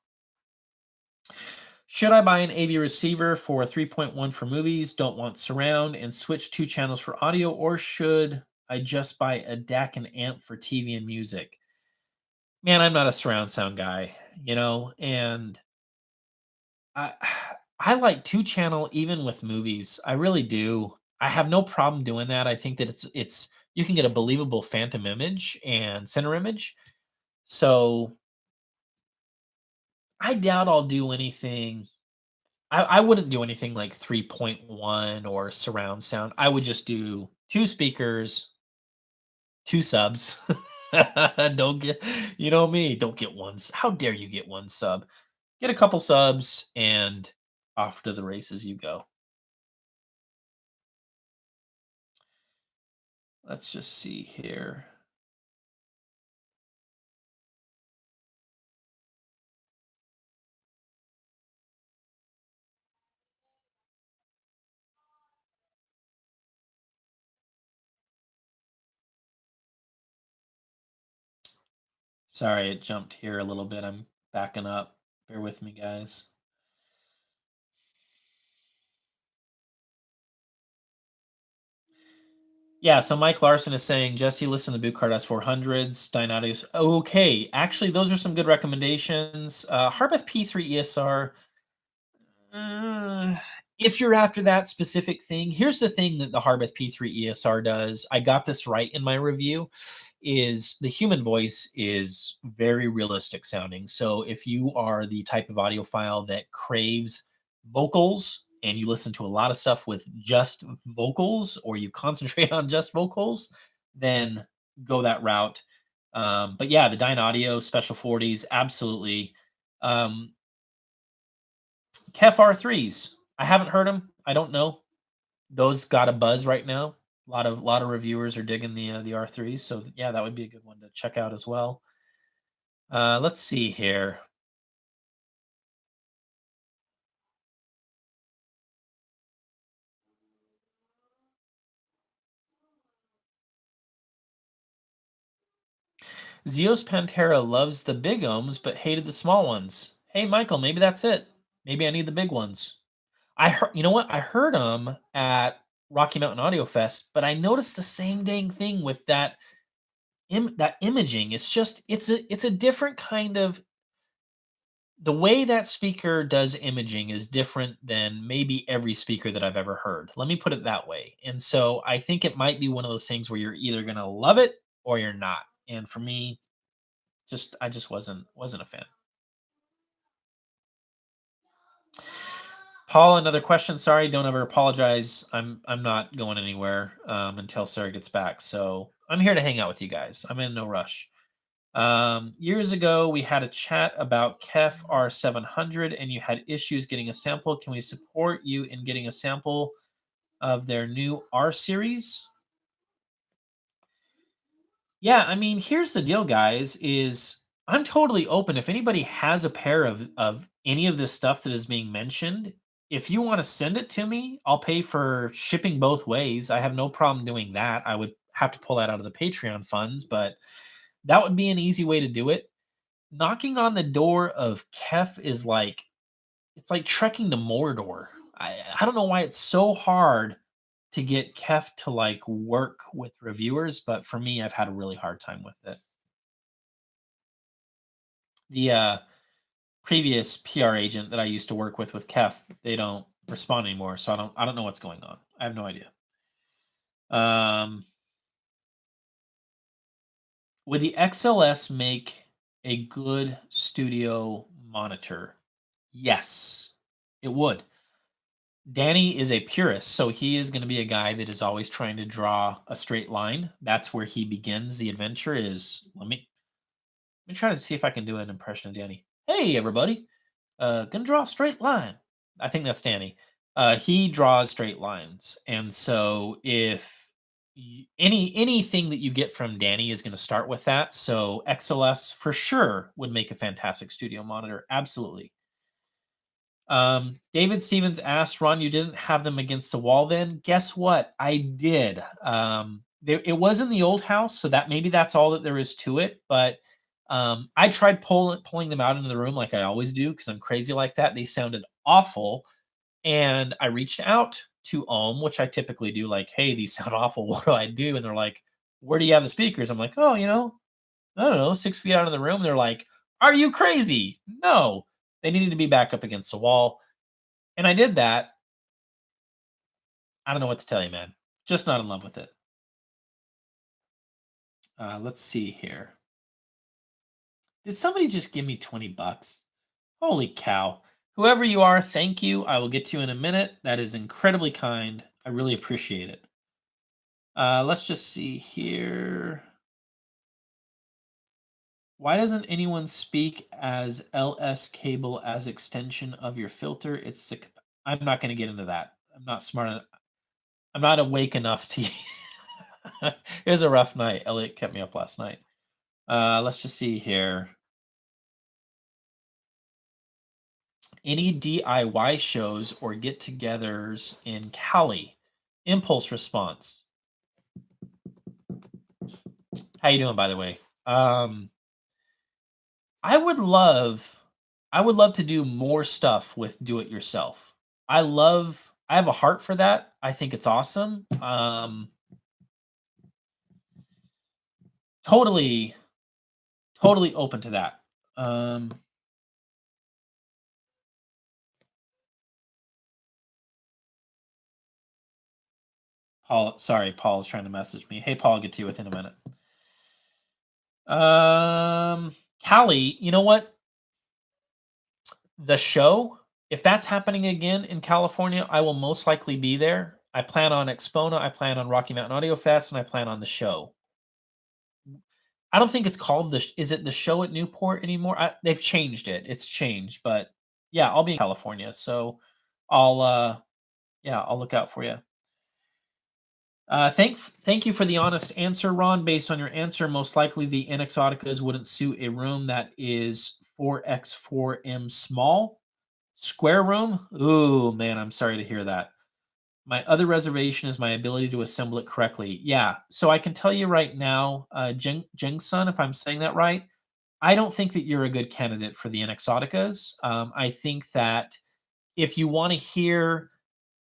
[SPEAKER 1] Should I buy an AV receiver for a 3.1 for movies, don't want surround, and switch 2 channels for audio, or should I just buy a DAC and amp for TV and music? Man, I'm not a surround sound guy, and I I like 2 channel even with movies. I really do. I have no problem doing that. I think that it's you can get a believable phantom image and center image. So, I doubt I'll do anything. I wouldn't do anything like 3.1 or surround sound. I would just do 2 speakers, 2 subs. Don't get you know me, don't get one s how dare you get 1 sub? Get a couple subs and off to the races you go. Let's just see here. Sorry, it jumped here a little bit. I'm backing up. Bear with me, guys. Yeah, so Mike Larson is saying, Jesse, listen to Boot Card S400s, Dynaudios. Okay, actually, those are some good recommendations. Harbeth P3 ESR. Uh, if you're after that specific thing, here's the thing that the Harbeth P3 ESR does. I got this right in my review. Is the human voice is very realistic sounding. So if you are the type of audiophile that craves vocals and you listen to a lot of stuff with just vocals, or you concentrate on just vocals, then go that route. But yeah, the Dyne Audio Special 40s, absolutely. Um, Kef R3s, I haven't heard them. I don't know. Those got a buzz right now. A lot of reviewers are digging the R3s, so yeah, that would be a good one to check out as well. Let's see here. Zeus Pantera loves the big ohms but hated the small ones. Hey, Michael, maybe that's it. Maybe I need the big ones. I heard, you know what? I heard them at Rocky Mountain Audio Fest, but I noticed the same dang thing with that imaging. It's a different kind of the way that speaker does imaging is different than maybe every speaker that I've ever heard. Let me put it that way. And so I think it might be one of those things where you're either going to love it or you're not. And for me, I just wasn't a fan. Paul, another question. Sorry, don't ever apologize. I'm not going anywhere until Sarah gets back. So I'm here to hang out with you guys. I'm in no rush. Years ago, we had a chat about Kef R700 and you had issues getting a sample. Can we support you in getting a sample of their new R series? Yeah, I mean, here's the deal, guys, is I'm totally open. If anybody has a pair of any of this stuff that is being mentioned, if you want to send it to me, I'll pay for shipping both ways. I have no problem doing that. I would have to pull that out of the Patreon funds, but that would be an easy way to do it. Knocking on the door of Kef is like it's like trekking to Mordor. I don't know why it's so hard to get Kef to like work with reviewers, but for me, I've had a really hard time with it. The previous PR agent that I used to work with Kef, they don't respond anymore, so I don't know what's going on. I have no idea. Um, Would the XLS make a good studio monitor? Yes, it would. Danny is a purist, so he is gonna be a guy that is always trying to draw a straight line. That's where he begins the adventure is let me try to see if I can do an impression of Danny. "Hey, everybody, gonna draw a straight line." I think that's Danny. He draws straight lines, and so if anything that you get from Danny is gonna start with that, so XLS for sure would make a fantastic studio monitor, absolutely. David Stevens asked, Ron, you didn't have them against the wall then? Guess what? I did. It was in the old house, so that maybe that's all that there is to it. But I tried pulling them out into the room like I always do because I'm crazy like that. They sounded awful. And I reached out to Ohm, which I typically do, like, hey, these sound awful. What do I do? And they're like, where do you have the speakers? I'm like, oh, I don't know, 6 feet out of the room. They're like, are you crazy? No, they needed to be back up against the wall. And I did that. I don't know what to tell you, man. Just not in love with it. Let's see here. Did somebody just give me 20 bucks? Holy cow. Whoever you are, thank you. I will get to you in a minute. That is incredibly kind. I really appreciate it. Let's just see here. Why doesn't anyone speak as LS cable as extension of your filter? It's sick. I'm not going to get into that. I'm not smart enough. I'm not awake enough to. It was a rough night. Elliot kept me up last night. Let's just see here. Any DIY shows or get-togethers in Cali? Impulse response. How you doing, by the way? I would love, I would love to do more stuff with do it yourself. I have a heart for that. I think it's awesome. Totally, totally open to that. Paul, sorry, Paul's trying to message me. Hey, Paul, I'll get to you within a minute. Callie, you know what? The show, if that's happening again in California, I will most likely be there. I plan on Expona, I plan on Rocky Mountain Audio Fest, and I plan on the show. I don't think it's called is it the show at Newport anymore? They've changed it. It's changed, but yeah, I'll be in California, so I'll yeah, I'll look out for you. Thank you for the honest answer, Ron. Based on your answer, most likely the NX Exoticas wouldn't suit a room that is 4x4M small. Square room? Ooh, man, I'm sorry to hear that. My other reservation is my ability to assemble it correctly. Yeah, so I can tell you right now, Jengsun, if I'm saying that right, I don't think that you're a good candidate for the NX Exoticas. I think that if you want to hear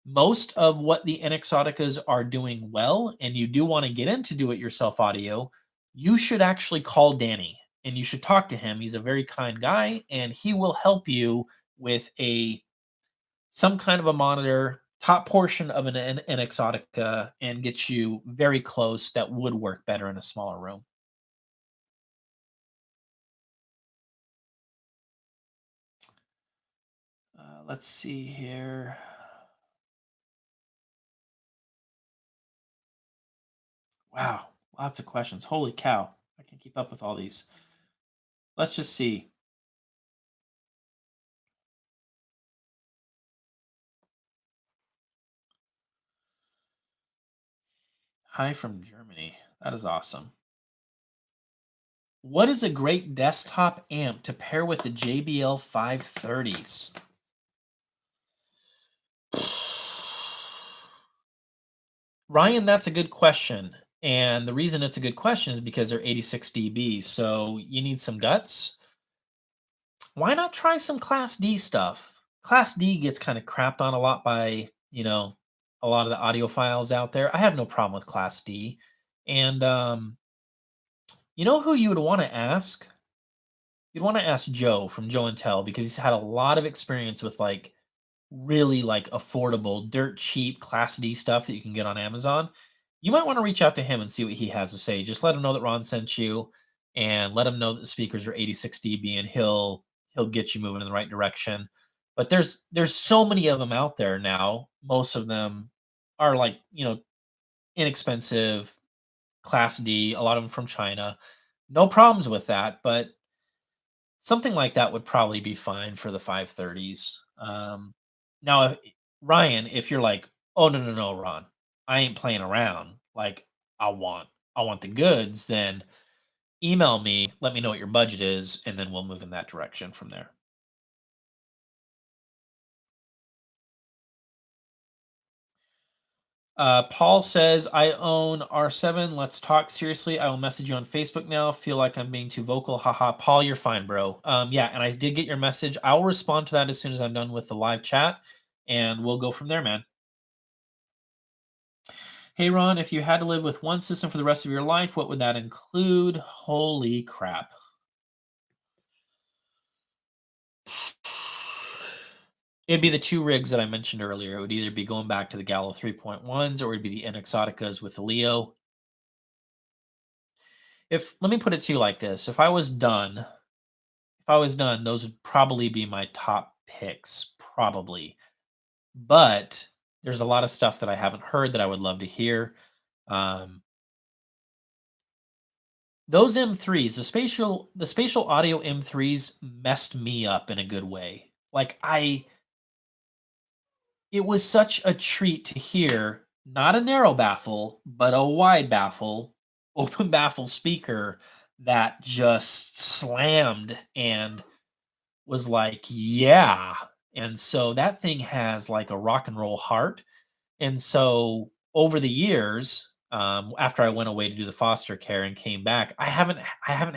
[SPEAKER 1] most of what the Exoticas are doing well, and you do want to get into do-it-yourself audio, you should actually call Danny and you should talk to him. He's a very kind guy, and he will help you with some kind of a monitor, top portion of an Exotica, and get you very close that would work better in a smaller room. Let's see here. Wow, lots of questions. Holy cow. I can keep up with all these. Let's just see. Hi from Germany. That is awesome. What is a great desktop amp to pair with the JBL 530s? Ryan, that's a good question. And the reason it's a good question is because they're 86 dB. So you need some guts. Why not try some Class D stuff? Class D gets kind of crapped on a lot by, a lot of the audiophiles out there. I have no problem with Class D. And you know who you would want to ask? You'd want to ask Joe from Joe and Tell because he's had a lot of experience with like really like affordable, dirt cheap Class D stuff that you can get on Amazon. You might want to reach out to him and see what he has to say. Just let him know that Ron sent you. and let him know that the speakers are 86 dB, and he'll get you moving in the right direction. But there's so many of them out there now. Most of them are like, inexpensive, class D, a lot of them from China. No problems with that, but something like that would probably be fine for the 530s. Now, Ryan, if you're like, oh no, Ron, I ain't playing around. Like, I want I want the goods. Then email me, let me know what your budget is, and then we'll move in that direction from there. Paul says, I own R7. Let's talk seriously. I will message you on Facebook now. Feel like I'm being too vocal. Haha. Paul, you're fine, bro. Yeah, and I did get your message. I'll respond to that as soon as I'm done with the live chat, and we'll go from there, man. Hey, Ron, if you had to live with one system for the rest of your life, what would that include? Holy crap. It'd be the two rigs that I mentioned earlier. It would either be going back to the Gallo 3.1s or it'd be the NXoticas with the Leo. If let me put it to you like this, if I was done, those would probably be my top picks, probably. But there's a lot of stuff that I haven't heard that I would love to hear. Um, those M3s, the spatial audio M3s messed me up in a good way. Like it was such a treat to hear not a narrow baffle, but a wide baffle, open baffle speaker that just slammed and was like, yeah. And so that thing has like a rock and roll heart. And so over the years, after I went away to do the foster care and came back, I haven't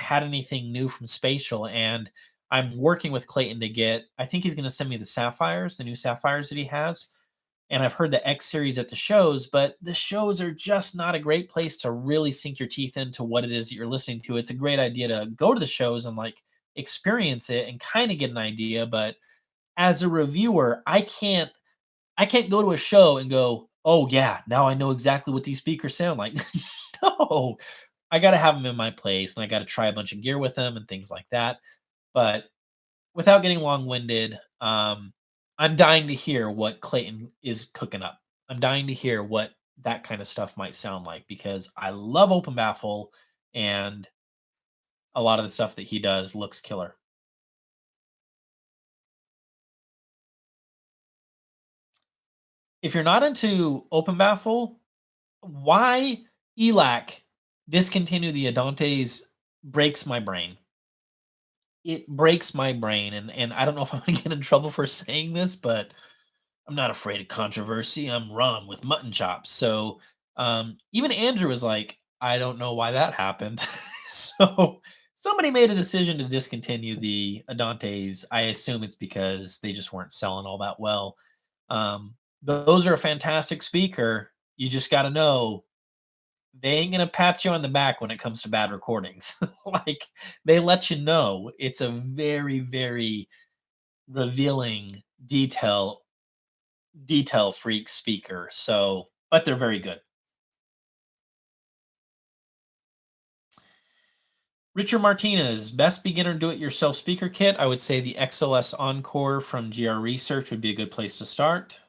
[SPEAKER 1] had anything new from Spatial, and I'm working with Clayton to get. I think he's going to send me the sapphires, the new sapphires that he has, and I've heard the X series at the shows, but the shows are just not a great place to really sink your teeth into what it is that you're listening to. It's a great idea to go to the shows and like experience it and kind of get an idea, but as a reviewer, I can't go to a show and go, "Oh yeah, now I know exactly what these speakers sound like." No. I got to have them in my place and I got to try a bunch of gear with them and things like that. But without getting long-winded, I'm dying to hear what Clayton is cooking up. I'm dying to hear what that kind of stuff might sound like because I love Open Baffle and a lot of the stuff that he does looks killer. If you're not into Open Baffle, why ELAC discontinue the Adantes breaks my brain. It breaks my brain, and I don't know if I'm gonna get in trouble for saying this, but I'm not afraid of controversy. I'm Ron with mutton chops. So even Andrew was like, I don't know why that happened. So somebody made a decision to discontinue the Adantes. I assume it's because they just weren't selling all that well. Those are a fantastic speaker. You just got to know they ain't gonna pat you on the back when it comes to bad recordings. Like they let you know it's a very, very revealing detail freak speaker. So, but they're very good. Richard Martinez, best beginner do-it-yourself speaker kit. I would say the XLS Encore from GR Research would be a good place to start.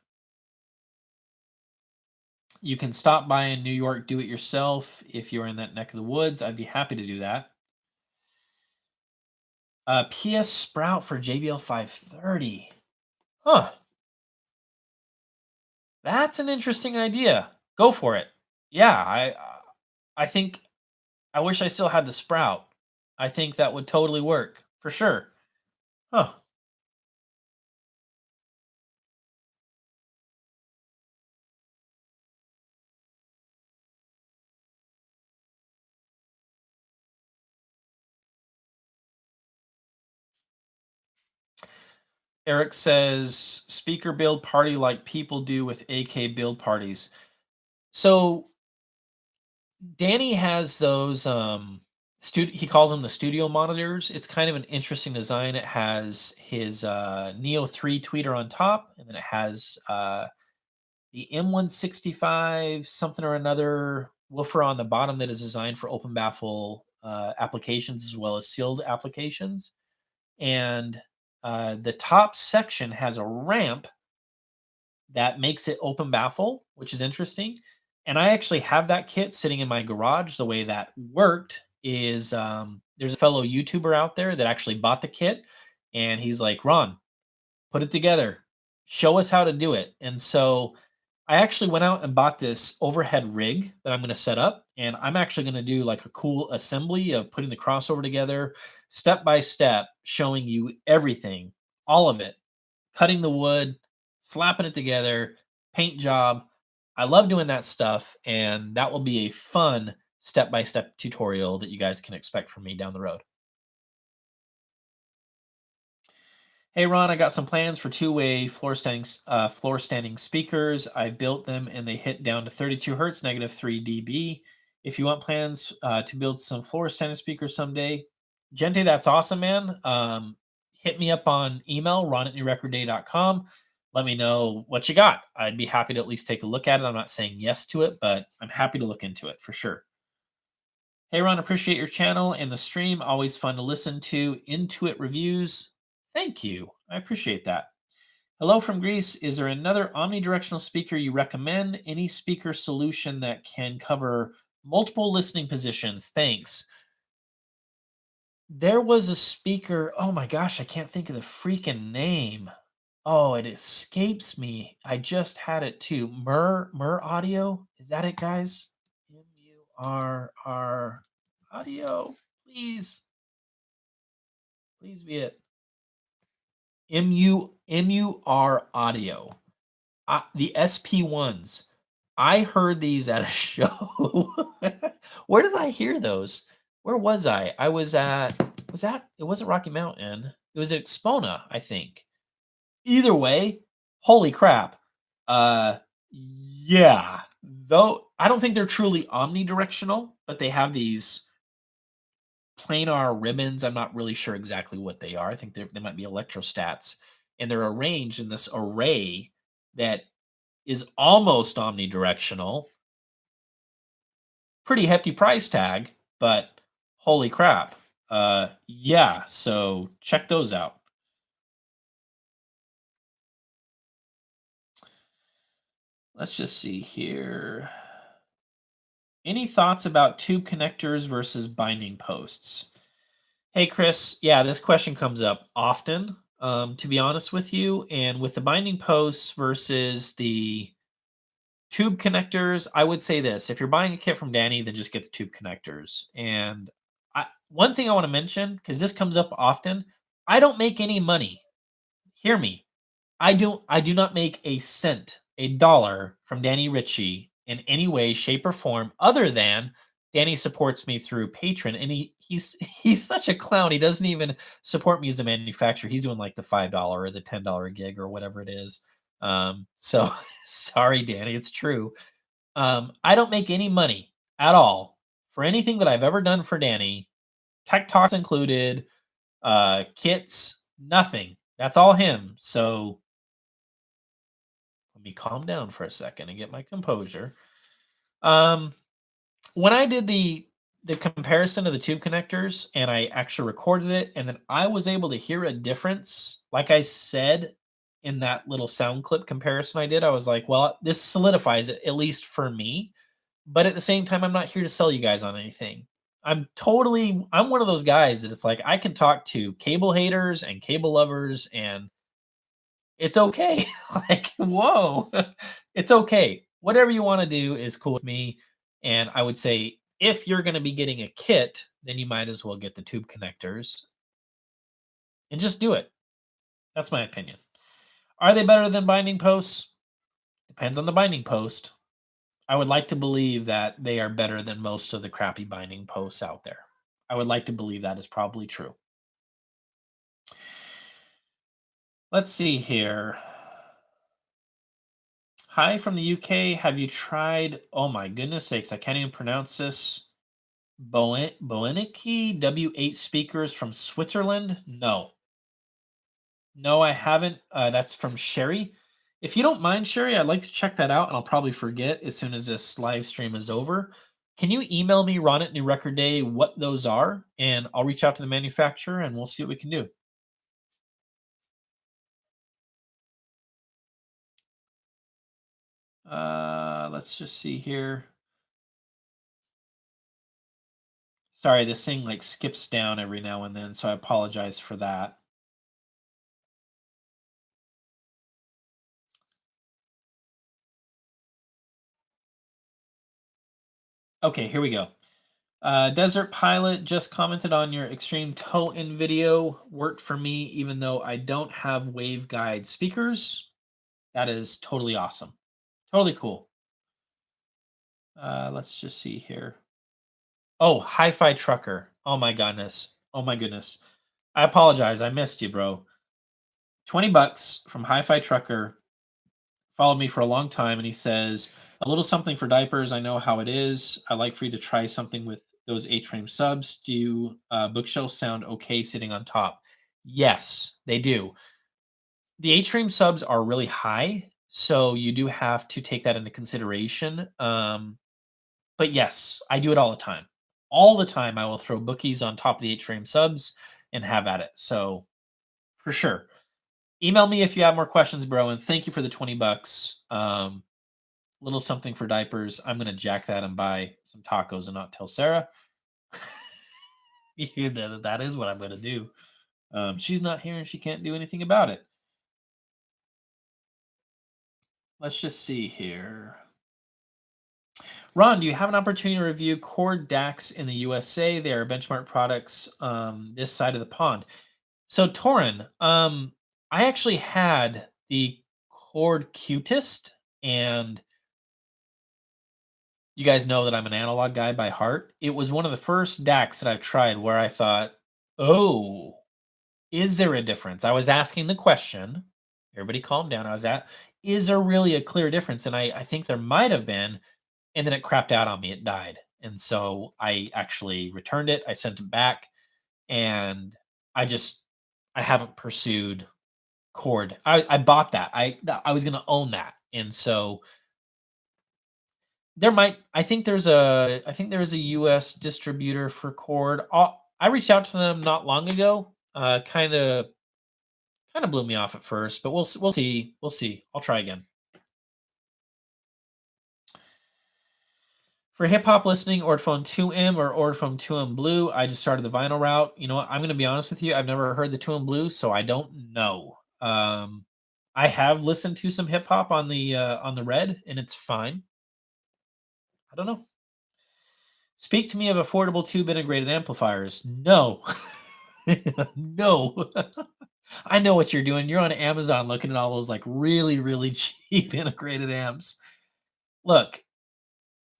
[SPEAKER 1] You can stop by in New York, do it yourself. If you're in that neck of the woods, I'd be happy to do that. PS Sprout for JBL 530. Huh. That's an interesting idea. Go for it. Yeah, I think I wish I still had the Sprout. I think that would totally work for sure. Huh. Eric says speaker build party like people do with AK build parties. So Danny has those he calls them the studio monitors. It's kind of an interesting design. It has his Neo 3 tweeter on top, and then it has the M165 something or another woofer on the bottom that is designed for open baffle applications as well as sealed applications. And the top section has a ramp that makes it open baffle, which is interesting. And I actually have that kit sitting in my garage. The way that worked is there's a fellow YouTuber out there that actually bought the kit, and he's like, Ron, put it together, show us how to do it. And so I actually went out and bought this overhead rig that I'm going to set up, and I'm actually going to do like a cool assembly of putting the crossover together step by step, showing you everything, all of it, cutting the wood, slapping it together, paint job. I love doing that stuff, and that will be a fun step by step tutorial that you guys can expect from me down the road. Hey Ron, I got some plans for two-way floor standing speakers. I built them and they hit down to 32 hertz, negative 3 dB. If you want plans to build some floor standing speakers someday, Gente, that's awesome, man. Hit me up on email, ron@newrecordday.com. Let me know what you got. I'd be happy to at least take a look at it. I'm not saying yes to it, but I'm happy to look into it for sure. Hey Ron, appreciate your channel and the stream. Always fun to listen to. Intuit reviews. Thank you. I appreciate that. Hello from Greece. Is there another omnidirectional speaker you recommend? Any speaker solution that can cover multiple listening positions? Thanks. There was a speaker. Oh my gosh, I can't think of the freaking name. Oh, it escapes me. I just had it too. Mur Audio. Is that it, guys? MURR Audio. Please. Please be it. MUR Audio. The SP1s. I heard these at a show. Where did I hear those? Where was I? I was that it wasn't Rocky Mountain. It was at Xpona, I think. Either way, holy crap. Yeah. Though I don't think they're truly omnidirectional, but they have these planar ribbons. I'm not really sure exactly what they are. I think they might be electrostats, and they're arranged in this array that is almost omnidirectional. Pretty hefty price tag, but holy crap. Yeah, so check those out. Let's just see here. Any thoughts about tube connectors versus binding posts? Hey, Chris. Yeah, this question comes up often, to be honest with you. And with the binding posts versus the tube connectors, I would say this. If you're buying a kit from Danny, then just get the tube connectors. And one thing I want to mention, because this comes up often, I don't make any money. Hear me. I do not make a cent, a dollar from Danny Ritchie in any way, shape, or form other than Danny supports me through Patreon, and he's he's such a clown. He doesn't even support me as a manufacturer. He's doing like the $5 or the $10 gig or whatever it is. So sorry, Danny, it's true. I don't make any money at all for anything that I've ever done for Danny, tech talks included, kits, nothing. That's all him. So let me calm down for a second and get my composure. Um, when I did the comparison of the tube connectors and I actually recorded it, and then I was able to hear a difference, like I said in that little sound clip comparison I did, I was like, well, this solidifies it, at least for me. But at the same time, I'm not here to sell you guys on anything. I'm one of those guys that it's like I can talk to cable haters and cable lovers, and it's okay. Like, whoa, it's okay. Whatever you want to do is cool with me. And I would say if you're going to be getting a kit, then you might as well get the tube connectors and just do it. That's my opinion. Are they better than binding posts? Depends on the binding post. I would like to believe that they are better than most of the crappy binding posts out there. I would like to believe that is probably true. Let's see here. Hi from the UK. Have you tried? Oh my goodness sakes, I can't even pronounce this. Boeniki W8 speakers from Switzerland? No. No, I haven't. That's from Sherry. If you don't mind, Sherry, I'd like to check that out, and I'll probably forget as soon as this live stream is over. Can you email me, Ron at New Record Day, what those are? And I'll reach out to the manufacturer and we'll see what we can do. Let's just see here. Sorry, this thing like skips down every now and then, so I apologize for that. Okay, here we go. Desert Pilot just commented on your extreme toe in video. Worked for me, even though I don't have waveguide speakers. That is totally awesome. Totally cool. Let's just see here. Oh, Hi-Fi Trucker. Oh my goodness. Oh my goodness. I apologize. I missed you, bro. 20 bucks from Hi-Fi Trucker. Followed me for a long time, and he says, "A little something for diapers. I know how it is. I'd like for you to try something with those H-frame subs. Do bookshelves sound okay sitting on top?" Yes, they do. The H-frame subs are really high, so you do have to take that into consideration. But yes, I do it all the time. All the time, I will throw bookies on top of the H-frame subs and have at it. So for sure. Email me if you have more questions, bro. And thank you for the 20 bucks. Little something for diapers. I'm gonna jack that and buy some tacos and not tell Sarah. Yeah, that is what I'm gonna do. She's not here and she can't do anything about it. Let's just see here. Ron, do you have an opportunity to review Cord DACs in the USA? They are benchmark products this side of the pond. So, Torin, I actually had the Cord Cutest, and you guys know that I'm an analog guy by heart. It was one of the first DACs that I've tried where I thought, oh, is there a difference? I was asking the question. Everybody calm down. I was at, is there really a clear difference? And I think there might have been. And then it crapped out on me. It died. And so I actually returned it. I sent it back. And I just, I haven't pursued Cord. I bought that. I was going to own that. And so there might I think there is a US distributor for Cord. I reached out to them not long ago. Kind of blew me off at first, but we'll see. We'll see. I'll try again. For hip hop listening, Ordphone 2M or Ordphone 2M Blue, I just started the vinyl route. You know what? I'm going to be honest with you. I've never heard the 2M Blue, so I don't know. I have listened to some hip hop on the red, and it's fine. I don't know. Speak to me of affordable tube integrated amplifiers. No. No. I know what you're doing. You're on Amazon looking at all those like really, really cheap integrated amps. Look,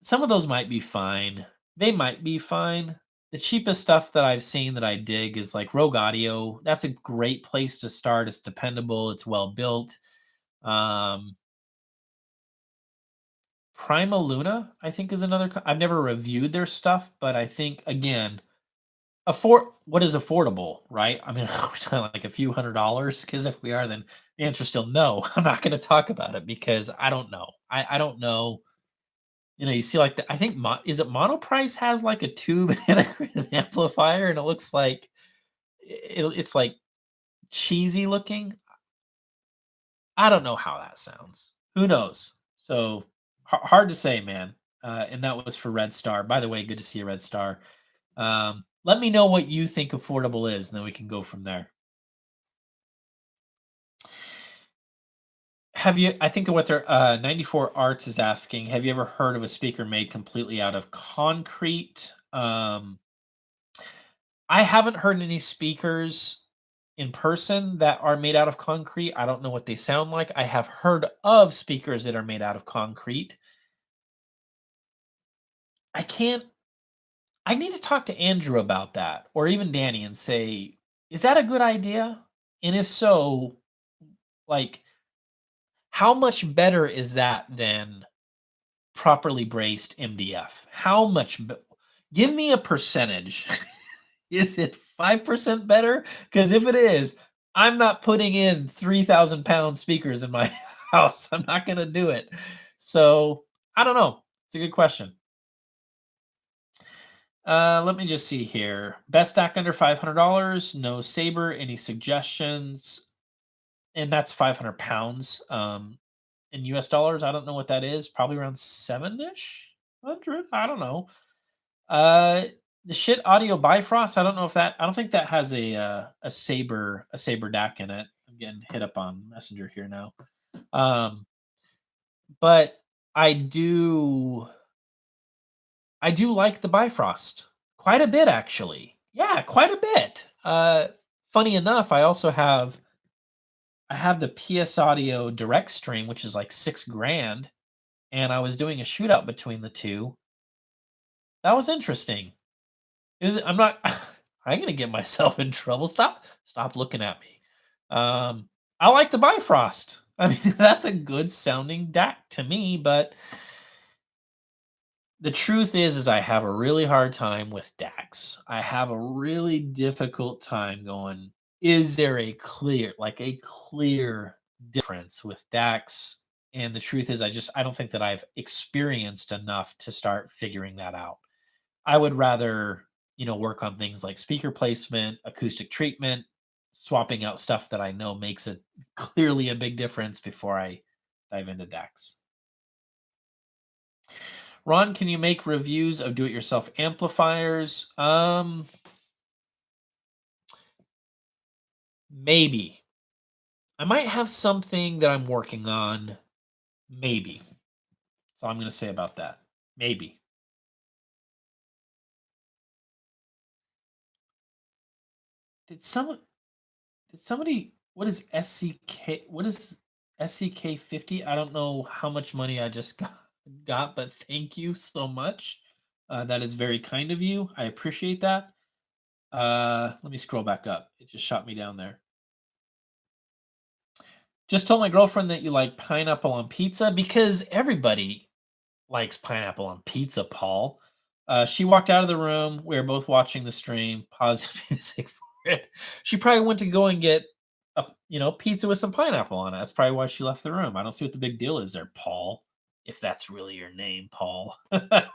[SPEAKER 1] some of those might be fine. They might be fine. The cheapest stuff that I've seen that I dig is like Rogue Audio. That's a great place to start. It's dependable, it's well built. Um, Prima Luna, I think, is another. I've never reviewed their stuff, but I think again, what is affordable, right? I mean, are we talking like a few $100s? Because if we are, then the answer is still no. I'm not going to talk about it because I don't know. I don't know. You know, you see like the, I think is it Monoprice has like a tube integrated amplifier, and it looks like it's like cheesy looking. I don't know how that sounds. Who knows? So hard to say, man. And that was for Red Star. By the way, good to see you, Red Star. Let me know what you think affordable is, and then we can go from there. Have you? I think what their 94 Arts is asking. Have you ever heard of a speaker made completely out of concrete? I haven't heard any speakers in person that are made out of concrete. I don't know what they sound like. I have heard of speakers that are made out of concrete. I can't. I need to talk to Andrew about that, or even Danny, and say, is that a good idea? And if so, like, how much better is that than properly braced MDF? How much? Give me a percentage. Is it 5% better? Because if it is, I'm not putting in 3,000-pound speakers in my house. I'm not going to do it. So I don't know. It's a good question. Let me just see here. Best stack under $500. No Saber. Any suggestions? And that's 500 pounds. In US dollars, I don't know what that is. Probably around seven ish hundred. I don't know. Uh, the shit audio Bifrost. I don't know if that. I don't think that has a Saber DAC in it. I'm getting hit up on Messenger here now. Um, but I do. I do like the Bifrost quite a bit, actually. Yeah, quite a bit. Funny enough, I have the PS Audio Direct Stream, which is like 6 grand, and I was doing a shootout between the two. That was interesting. I'm not. I'm gonna get myself in trouble. Stop looking at me. I like the Bifrost. I mean, that's a good sounding DAC to me, but the truth is I have a really hard time with DACs. I have a really difficult time going, is there a clear difference with DACs? And the truth is I don't think that I've experienced enough to start figuring that out. I would rather, work on things like speaker placement, acoustic treatment, swapping out stuff that I know makes it clearly a big difference before I dive into DACs. Ron, can you make reviews of do-it-yourself amplifiers? Maybe. I might have something that I'm working on. Maybe. That's all I'm going to say about that. Maybe. Did someone? Did somebody? What is SCK? What is SCK 50? I don't know how much money I just got, but thank you so much. That is very kind of you. I appreciate that. Let me scroll back up. It just shot me down there. Just told my girlfriend that you like pineapple on pizza because everybody likes pineapple on pizza, Paul. She walked out of the room. We were both watching the stream. Pause the music for it. She probably went to go and get pizza with some pineapple on it. That's probably why she left the room. I don't see what the big deal is there, Paul. If that's really your name, Paul. I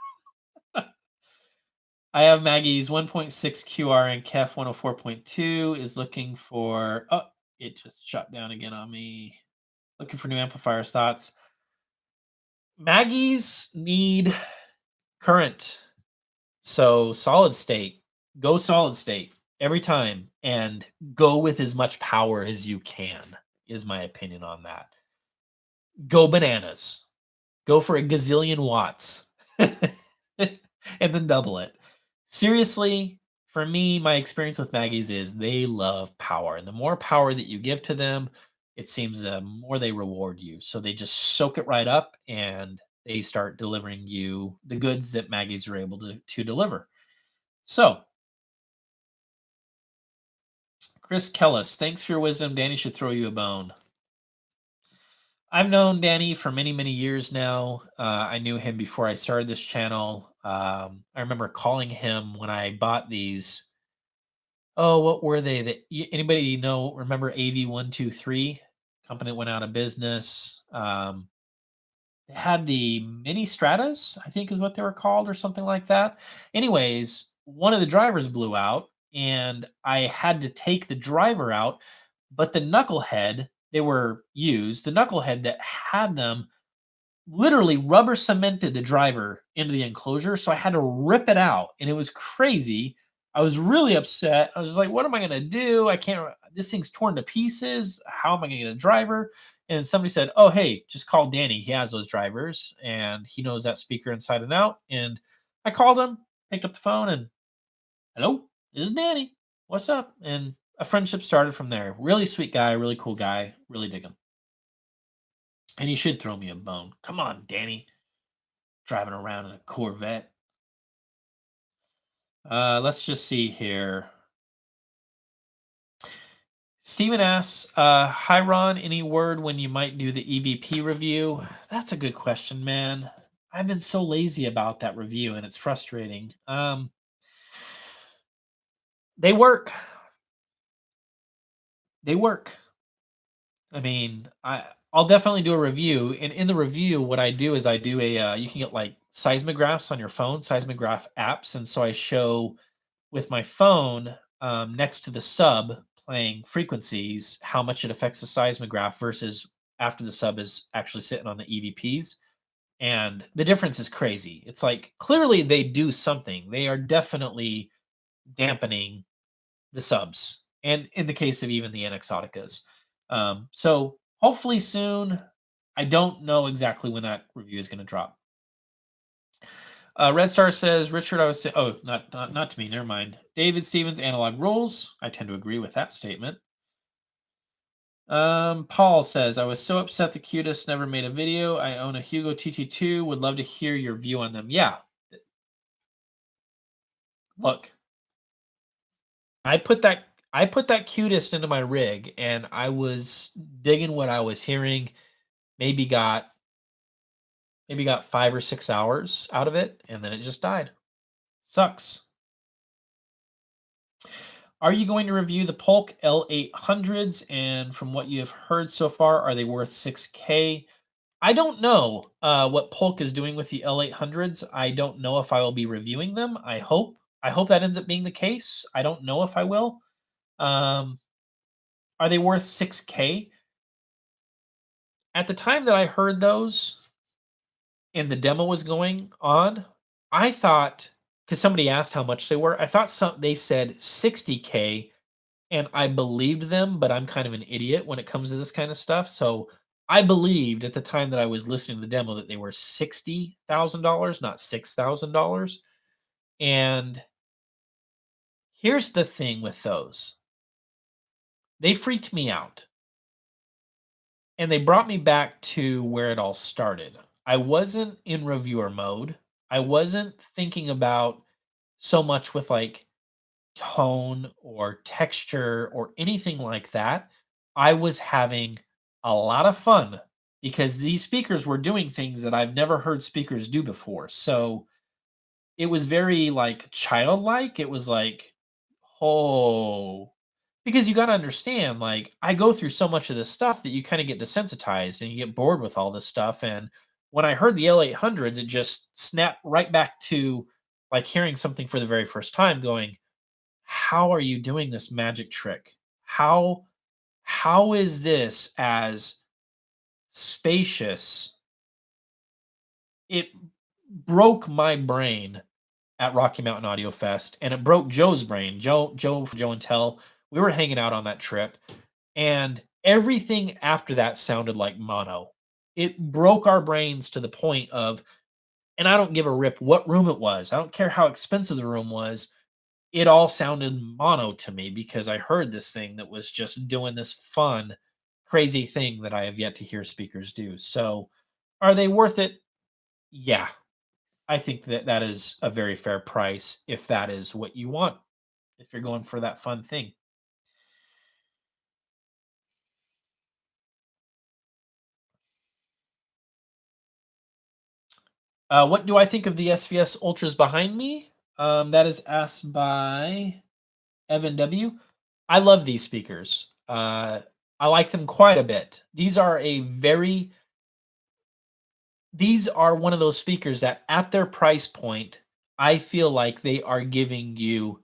[SPEAKER 1] have Maggie's 1.6 QR and KEF 104.2 is looking for. Oh, it just shut down again on me. Looking for new amplifier thoughts. Maggie's need current. So solid state. Go solid state every time and go with as much power as you can, is my opinion on that. Go bananas. Go for a gazillion watts. And then double it. Seriously, for me, my experience with Maggie's is they love power. And the more power that you give to them, it seems the more they reward you. So they just soak it right up and they start delivering you the goods that Maggie's are able to deliver. So, Chris Kellis, thanks for your wisdom. Danny should throw you a bone. I've known Danny for many, many years now. I knew him before I started this channel. I remember calling him when I bought these. Oh, what were they? Anybody know? Remember AV123? Company that went out of business. They had the mini stratas, I think is what they were called, or something like that. Anyways, one of the drivers blew out, and I had to take the driver out. But the knucklehead they were used, the knucklehead that had them literally rubber cemented the driver into the enclosure. So I had to rip it out and it was crazy. I was really upset. I was just like, what am I going to do? I can't, this thing's torn to pieces. How am I going to get a driver? And somebody said, oh, hey, just call Danny. He has those drivers and he knows that speaker inside and out. And I called him, picked up the phone and hello, this is Danny. What's up? And a friendship started from there. Really sweet guy, really cool guy, really dig him. And he should throw me a bone. Come on, Danny. Driving around in a Corvette. Let's just see here. Steven asks, hi Ron, any word when you might do the EVP review? That's a good question, man. I've been so lazy about that review and it's frustrating. They work. They work. I mean, I'll definitely do a review, and in the review, what I do is I do a, you can get, like, seismographs on your phone, seismograph apps, and so I show with my phone, next to the sub playing frequencies, how much it affects the seismograph versus after the sub is actually sitting on the EVPs, and the difference is crazy. It's like, clearly they do something. They are definitely dampening the subs, and in the case of even the Exoticas. So hopefully soon. I don't know exactly when that review is going to drop. Red Star says, Richard, I was saying, oh, not to me, never mind. David Stevens, analog rules. I tend to agree with that statement. Paul says, I was so upset the Cutest never made a video. I own a Hugo TT2. Would love to hear your view on them. Yeah. Look, I put that Cutest into my rig and I was digging what I was hearing. Maybe got 5 or 6 hours out of it, and then it just died. Sucks. Are you going to review the Polk L800s? And from what you have heard so far, are they worth 6K? I don't know what Polk is doing with the L800s. I don't know if I will be reviewing them. I hope. I hope that ends up being the case. I don't know if I will. Um, are they worth 6K? At the time that I heard those and the demo was going on, I thought, because somebody asked how much they were, I thought they said 60K, and I believed them, but I'm kind of an idiot when it comes to this kind of stuff. So I believed at the time that I was listening to the demo that they were $60,000, not $6,000. And here's the thing with those, they freaked me out and they brought me back to where it all started. I wasn't in reviewer mode. I wasn't thinking about so much with like tone or texture or anything like that. I was having a lot of fun because these speakers were doing things that I've never heard speakers do before. So it was very like childlike. It was like, oh, because you got to understand, like, I go through so much of this stuff that you kind of get desensitized and you get bored with all this stuff. And when I heard the L800s, it just snapped right back to like hearing something for the very first time, going, how are you doing this magic trick? How is this as spacious? It broke my brain at Rocky Mountain Audio Fest, and it broke Joe's brain. Joe and Tell. We were hanging out on that trip, and everything after that sounded like mono. It broke our brains to the point of, and I don't give a rip what room it was. I don't care how expensive the room was. It all sounded mono to me because I heard this thing that was just doing this fun, crazy thing that I have yet to hear speakers do. So, are they worth it? Yeah, I think that that is a very fair price if that is what you want, if you're going for that fun thing. What do I think of the SVS Ultras behind me? That is asked by Evan W. I love these speakers. I like them quite a bit. These are one of those speakers that at their price point, I feel like they are giving you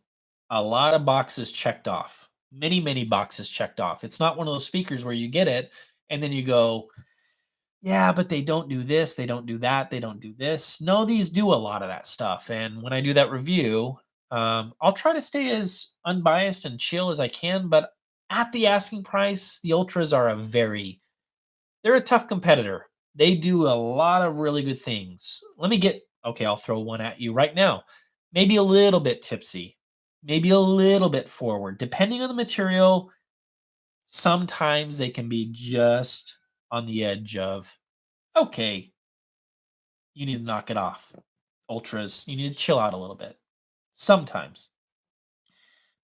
[SPEAKER 1] a lot of boxes checked off. Many, many boxes checked off. It's not one of those speakers where you get it and then you go, yeah, but they don't do this, they don't do that, they don't do this. No, these do a lot of that stuff. And when I do that review, I'll try to stay as unbiased and chill as I can. But at the asking price, the Ultras are they're a tough competitor. They do a lot of really good things. Okay, I'll throw one at you right now. Maybe a little bit tipsy, maybe a little bit forward, depending on the material. Sometimes they can be just on the edge of, okay, you need to knock it off. Ultras, you need to chill out a little bit. Sometimes,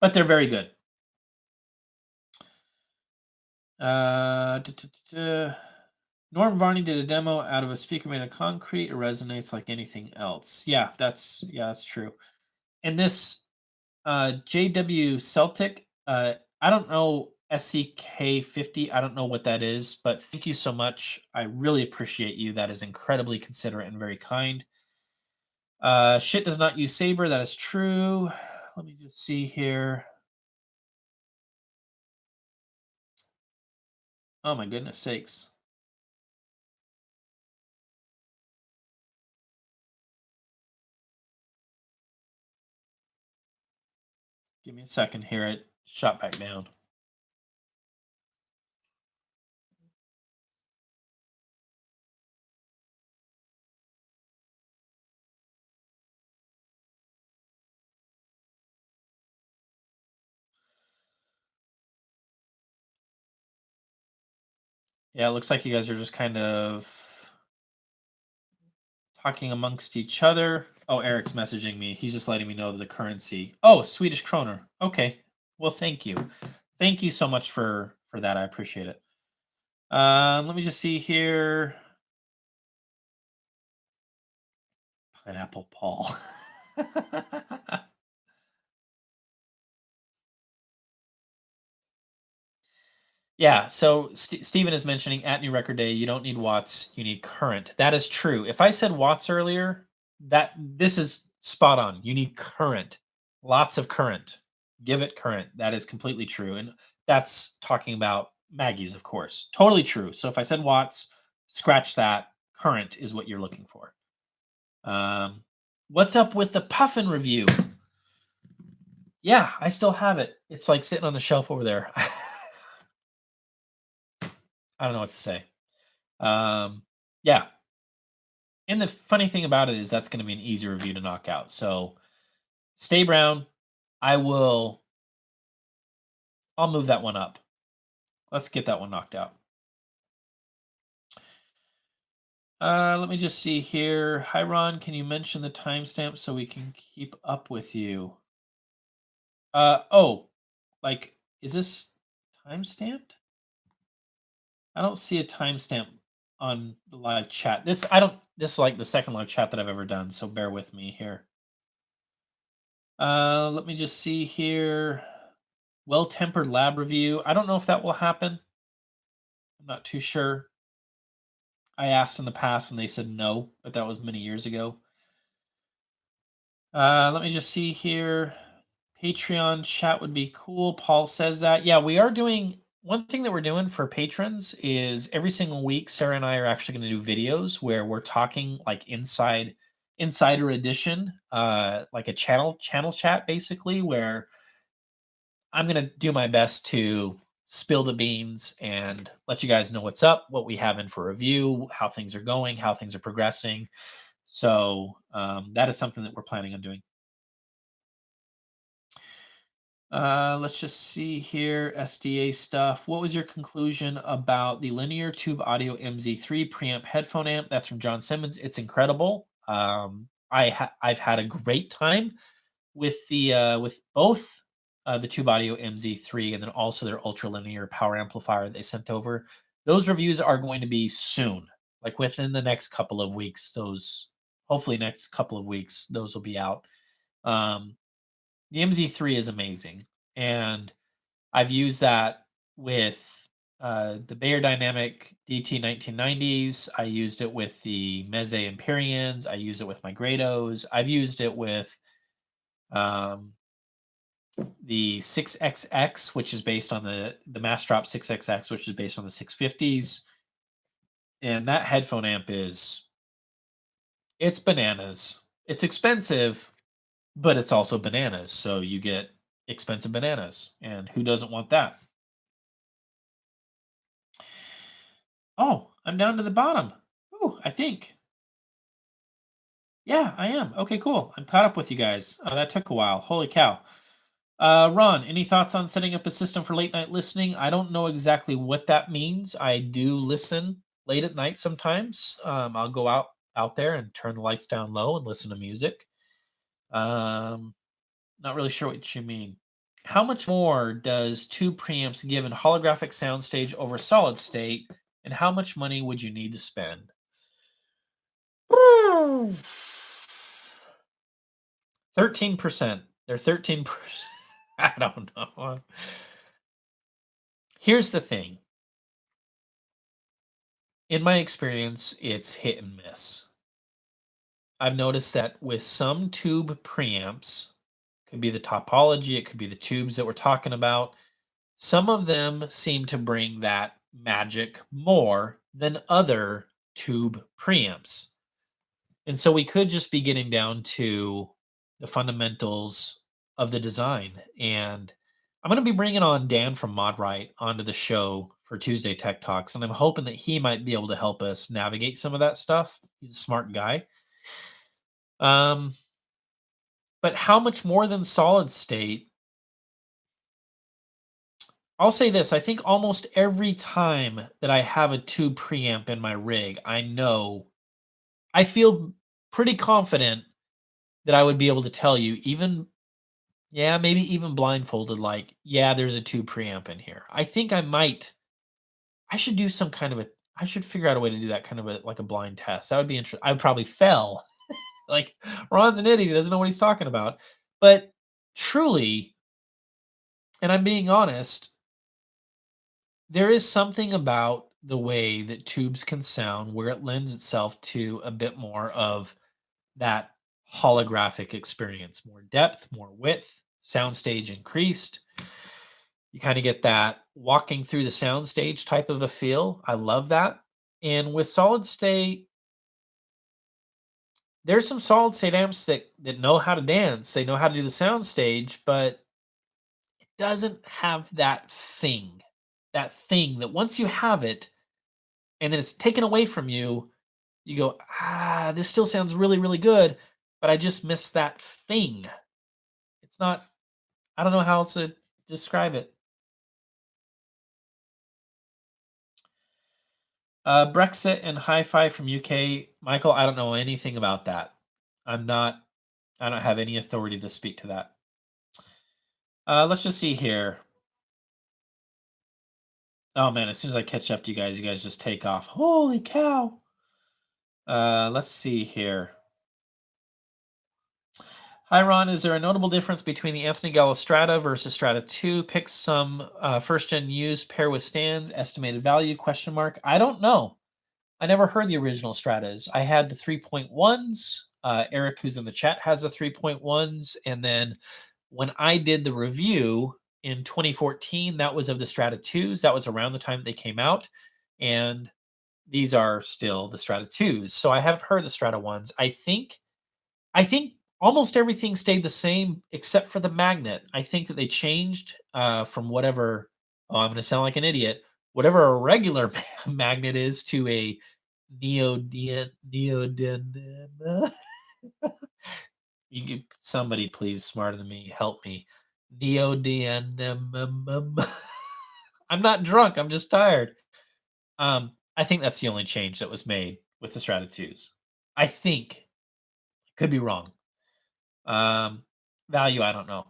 [SPEAKER 1] but they're very good. Norm Varney did a demo out of a speaker made of concrete. It resonates like anything else. Yeah, that's true. And this JW Celtic, I don't know SCK50. I don't know what that is, but thank you so much. I really appreciate you. That is incredibly considerate and very kind. Shit does not use Saber. That is true. Let me just see here. Oh my goodness sakes. Give me a second here. It shot back down. Yeah, it looks like you guys are just kind of talking amongst each other. Oh, Eric's messaging me. He's just letting me know the currency. Oh, Swedish kroner. Okay. Well, thank you. Thank you so much for that. I appreciate it. Let me just see here. Pineapple Paul. Yeah, so Steven is mentioning at New Record Day, you don't need watts, you need current. That is true. If I said watts earlier, that this is spot on. You need current. Lots of current. Give it current. That is completely true. And that's talking about Maggie's, of course. Totally true. So if I said watts, scratch that. Current is what you're looking for. What's up with the Puffin review? Yeah, I still have it. It's like sitting on the shelf over there. I don't know what to say. Yeah. And the funny thing about it is that's going to be an easy review to knock out. So stay brown. I'll move that one up. Let's get that one knocked out. Let me just see here. Hi, Ron. Can you mention the timestamp so we can keep up with you? Oh, like, is this timestamped? I don't see a timestamp on the live chat. This is like the second live chat that I've ever done, so bear with me here. Let me just see here. Well-tempered lab review. I don't know if that will happen. I'm not too sure. I asked in the past and they said no, but that was many years ago. Let me just see here. Patreon chat would be cool. Paul says that. Yeah, we are doing one thing that we're doing for patrons is every single week, Sarah and I are actually going to do videos where we're talking like insider edition, like a channel chat basically, where I'm going to do my best to spill the beans and let you guys know what's up, what we have in for review, how things are going, how things are progressing. So that is something that we're planning on doing. Let's just see here. SDA stuff. What was your conclusion about the linear tube audio MZ3 preamp headphone amp? That's from John Simmons. It's incredible. I've had a great time with the with both the Tube Audio MZ3 and then also their ultra linear power amplifier they sent over. Those reviews are going to be soon, like within the next couple of weeks. Those hopefully next couple of weeks, those will be out. Um, the MZ3 is amazing, and I've used that with the Bayer Dynamic DT 1990s. I used it with the Meze Empyreans. I use it with my Grados. I've used it with um, the 6XX, which is based on the Massdrop 6XX, which is based on the 650s. And that headphone amp it's bananas. It's expensive, but it's also bananas. So you get expensive bananas. And who doesn't want that? Oh, I'm down to the bottom. Oh, I think. Yeah, I am. Okay, cool. I'm caught up with you guys. That took a while. Holy cow. Ron, any thoughts on setting up a system for late night listening? I don't know exactly what that means. I do listen late at night sometimes. I'll go out there and turn the lights down low and listen to music. Not really sure what you mean. How much more does two preamps give in holographic soundstage over solid state, and how much money would you need to spend? 13%. They're 13%. I don't know. Here's the thing. In my experience, it's hit and miss. I've noticed that with some tube preamps, could be the topology, it could be the tubes that we're talking about. Some of them seem to bring that magic more than other tube preamps. And so we could just be getting down to the fundamentals of the design. And I'm going to be bringing on Dan from ModRite onto the show for Tuesday Tech Talks. And I'm hoping that he might be able to help us navigate some of that stuff. He's a smart guy. Um, but how much more than solid state? I'll say this, I think almost every time that I have a tube preamp in my rig, I feel pretty confident that I would be able to tell you, even yeah, maybe even blindfolded, like, yeah, there's a tube preamp in here. I should do some kind of a I should figure out a way to do that kind of a like a blind test. That would be interesting. I would probably fail. Like, Ron's an idiot, he doesn't know what he's talking about. But truly, and I'm being honest, there is something about the way that tubes can sound where it lends itself to a bit more of that holographic experience, more depth, more width, soundstage increased. You kind of get that walking through the soundstage type of a feel. I love that. And with solid state, there's some solid state amps that know how to dance. They know how to do the soundstage, but it doesn't have that thing. That thing that once you have it and then it's taken away from you, you go, ah, this still sounds really, really good, but I just miss that thing. It's not, I don't know how else to describe it. Brexit and hi-fi from UK. Michael, I don't know anything about that. I'm not, I don't have any authority to speak to that. Let's just see here. Oh man, as soon as I catch up to you guys just take off. Holy cow. Let's see here. Hi, Ron. Is there a notable difference between the Anthony Gallo Strata versus Strata 2? Pick some first-gen used, pair with stands, estimated value, question mark. I don't know. I never heard the original Stratas. I had the 3.1s. Eric, who's in the chat, has the 3.1s. And then when I did the review in 2014, that was of the Strata 2s. That was around the time they came out. And these are still the Strata 2s. So I haven't heard the Strata 1s. I think almost everything stayed the same except for the magnet. I think that they changed from whatever. Oh, I'm going to sound like an idiot. Whatever a regular magnet is to a neodymium. Somebody please smarter than me help me. Neodymium. I'm not drunk. I'm just tired. I think that's the only change that was made with the Strata 2s. I think. Could be wrong. Um, Value, I don't know.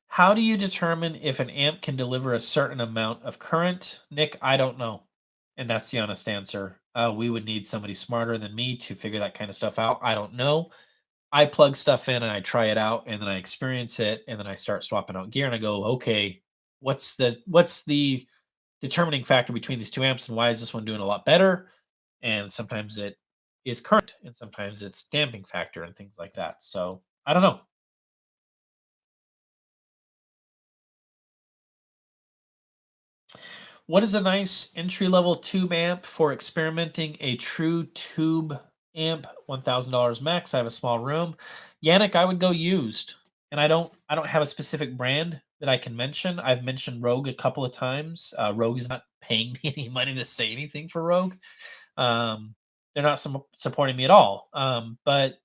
[SPEAKER 1] How do you determine if an amp can deliver a certain amount of current? Nick, I don't know. And that's the honest answer. We would need somebody smarter than me to figure that kind of stuff out. I don't know. I plug stuff in and I try it out and then I experience it and then I start swapping out gear and I go, okay, what's the determining factor between these two amps and why is this one doing a lot better? And sometimes it is current and sometimes it's damping factor and things like that. So I don't know. What is a nice entry level tube amp for experimenting? A true tube amp, $1,000 max. I have a small room. Yannick, I would go used. And I don't have a specific brand that I can mention. I've mentioned Rogue a couple of times. Rogue is not paying me any money to say anything for Rogue. Um, they're not supporting me at all. But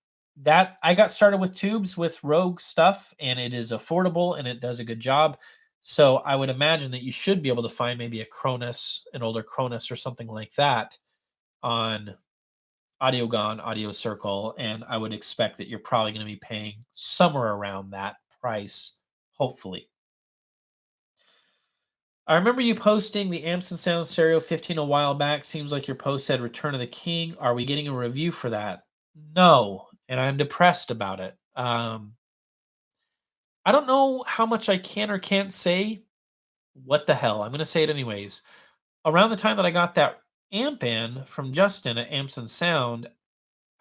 [SPEAKER 1] that I got started with tubes with Rogue stuff, and it is affordable and it does a good job. So I would imagine that you should be able to find maybe a Cronus, an older Cronus or something like that on AudioGone, Audio Circle, and I would expect that you're probably going to be paying somewhere around that price, hopefully. I remember you posting the Amps and Sound Stereo 15 a while back. Seems like your post said Return of the King. Are we getting a review for that? No, and I'm depressed about it. I don't know how much I can or can't say. What the hell? I'm gonna say it anyways. Around the time that I got that amp in from Justin at Amps and Sound,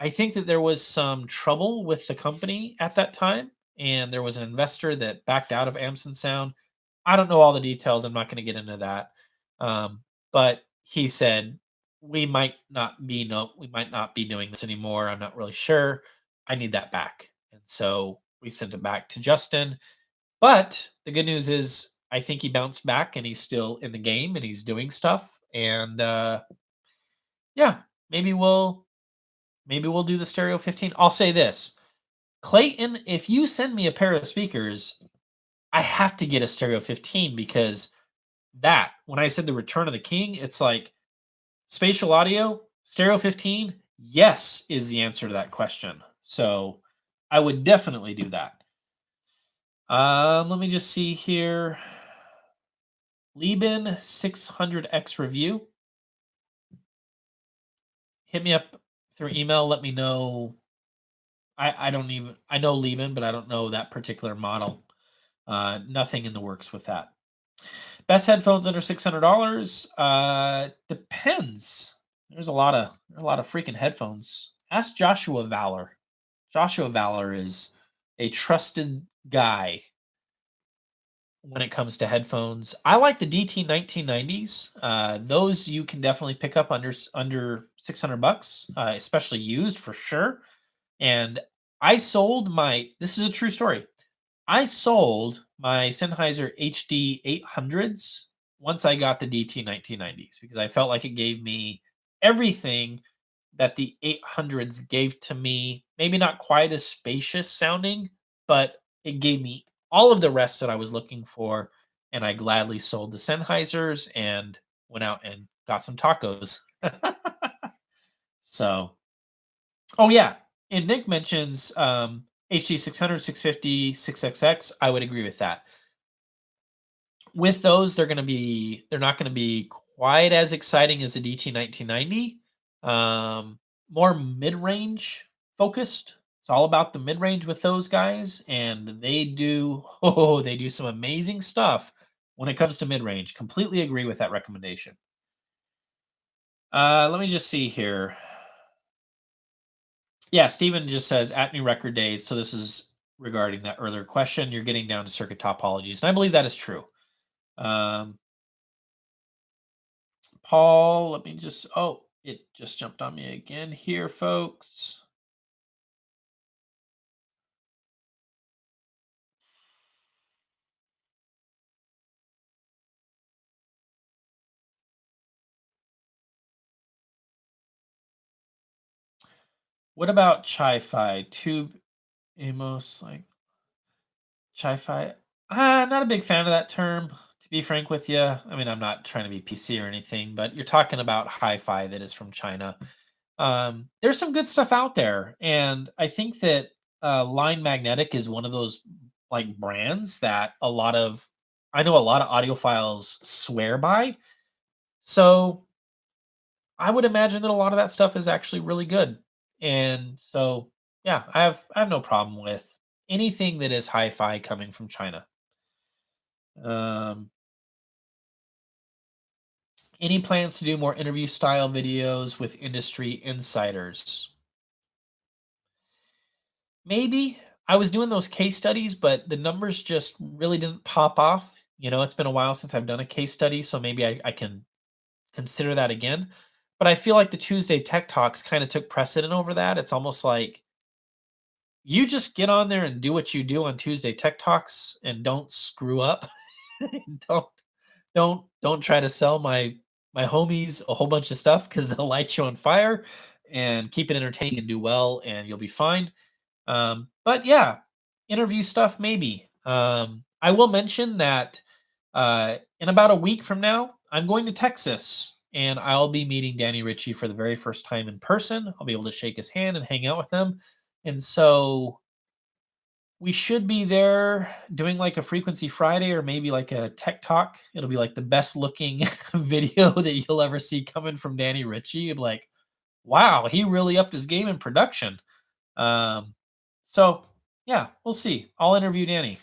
[SPEAKER 1] I think that there was some trouble with the company at that time, and there was an investor that backed out of Amps and Sound. I don't know all the details. I'm not going to get into that. But he said we might not be doing this anymore. I'm not really sure. I need that back, and so we sent it back to Justin. But the good news is, I think he bounced back, and he's still in the game, and he's doing stuff. And yeah, maybe we'll do the Stereo 15. I'll say this, Clayton, if you send me a pair of speakers, I have to get a Stereo 15 because that, when I said the Return of the King, it's like spatial audio, Stereo 15, yes, is the answer to that question. So I would definitely do that. Let me just see here. Lieben 600X review. Hit me up through email. Let me know. I don't even, I know Lieben, but I don't know that particular model. Nothing in the works with that. Best headphones under $600. Depends. There's a lot of freaking headphones. Ask Joshua Valor. Joshua Valor is a trusted guy when it comes to headphones. I like the DT 1990s. Those you can definitely pick up under $600, especially used for sure. And I sold my. This is a true story. I sold my Sennheiser HD 800s once I got the DT 1990s because I felt like it gave me everything that the 800s gave to me. Maybe not quite as spacious sounding, but it gave me all of the rest that I was looking for. And I gladly sold the Sennheisers and went out and got some tacos. So, oh yeah, and Nick mentions HD 600, 650, 6XX. I would agree with that. With those, they're not going to be quite as exciting as the DT 1990. More mid-range focused. It's all about the mid-range with those guys, and they do some amazing stuff when it comes to mid-range. Completely agree with that recommendation. Let me just see here. Yeah, Steven just says at new record days. So this is regarding that earlier question. You're getting down to circuit topologies, and I believe that is true. Um, Paul, let me just. Oh, it just jumped on me again here, folks. What about Chi-Fi? Tube Amos, like Chi-Fi? Not a big fan of that term, to be frank with you. I mean, I'm not trying to be PC or anything, but you're talking about hi-fi that is from China. There's some good stuff out there, and I think that Line Magnetic is one of those like brands that I know a lot of audiophiles swear by. So I would imagine that a lot of that stuff is actually really good. And so, yeah, I have no problem with anything that is hi-fi coming from China. Um, any plans to do more interview style videos with industry insiders? Maybe. I was doing those case studies, but the numbers just really didn't pop off. It's been a while since I've done a case study, so maybe I can consider that again. But I feel like the Tuesday Tech Talks kind of took precedent over that. It's almost like you just get on there and do what you do on Tuesday Tech Talks and don't screw up. don't don't try to sell my homies a whole bunch of stuff because they'll light you on fire, and keep it entertaining and do well, and you'll be fine. But yeah, interview stuff maybe. I will mention that in about a week from now, I'm going to Texas, and I'll be meeting Danny Ritchie for the very first time in person. I'll be able to shake his hand and hang out with him, and so we should be there doing like a Frequency Friday or maybe like a Tech Talk. It'll be like the best looking video that you'll ever see coming from Danny Ritchie. You'll be like, wow, he really upped his game in production. Um, so yeah, we'll see. I'll interview Danny.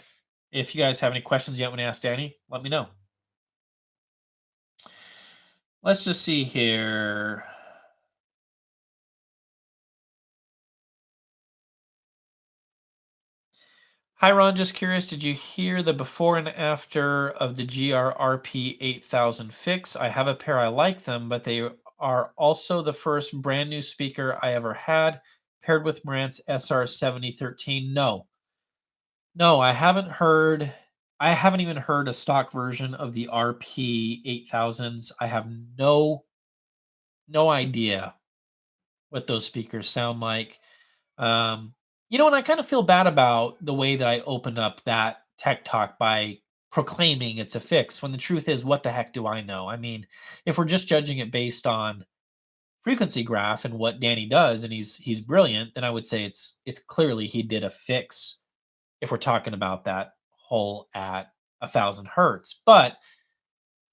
[SPEAKER 1] If you guys have any questions you want me to ask Danny, let me know. Let's just see here. Hi, Ron. Just curious, did you hear the before and after of the GRRP 8000 fix? I have a pair. I like them, but they are also the first brand new speaker I ever had paired with Marantz SR 7013. No, no, I haven't heard. I haven't even heard a stock version of the RP 8000s. I have no idea what those speakers sound like. Um, and I kind of feel bad about the way that I opened up that tech talk by proclaiming it's a fix when the truth is, what the heck do I know? I mean, if we're just judging it based on frequency graph and what Danny does, and he's brilliant, then I would say it's clearly he did a fix if we're talking about that hole at 1,000 hertz. But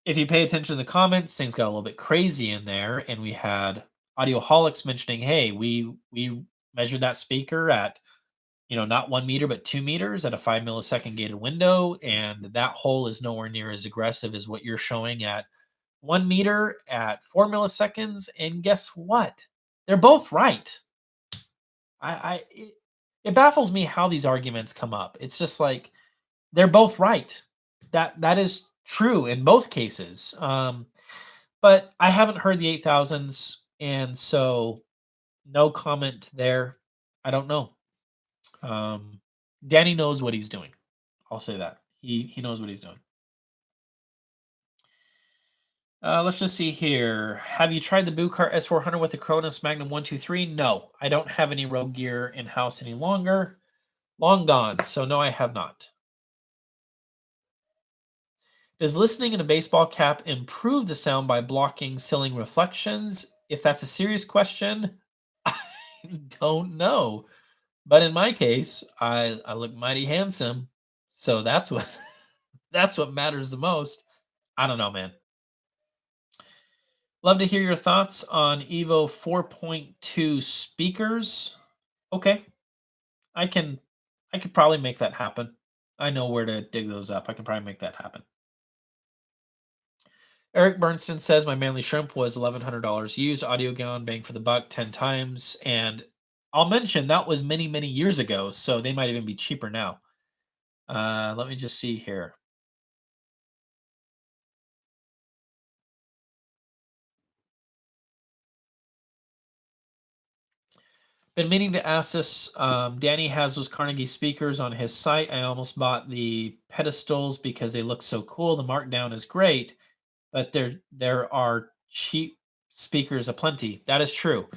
[SPEAKER 1] if you pay attention to the comments, things got a little bit crazy in there, and we had Audioholics mentioning, "Hey, we measured that speaker at not 1 meter but 2 meters at a 5 millisecond gated window, and that hole is nowhere near as aggressive as what you're showing at 1 meter at 4 milliseconds." And guess what? They're both right. It baffles me how these arguments come up. It's just like they're both right. That is true in both cases. But I haven't heard the 8000s, and so no comment there. I don't know. Danny knows what he's doing. I'll say that. He knows what he's doing. Let's just see here. Have you tried the Bucar S400 with the Cronus Magnum 123? No, I don't have any Rogue gear in house any longer. Long gone. So no, I have not. Does listening in a baseball cap improve the sound by blocking ceiling reflections? If that's a serious question, I don't know. But in my case, I look mighty handsome, so that's what that's what matters the most. I don't know, man. Love to hear your thoughts on Evo 4.2 speakers. Okay, I can I could probably make that happen. I know where to dig those up. I can probably make that happen. Eric Bernstein says my manly shrimp was $1,100 used. Audio gone, bang for the buck 10 times. And I'll mention that was many years ago, so they might even be cheaper now. Let me just see here. Been meaning to ask this. Danny has those Carnegie speakers on his site. I almost bought the pedestals because they look so cool. The markdown is great, but there are cheap speakers aplenty. That is true.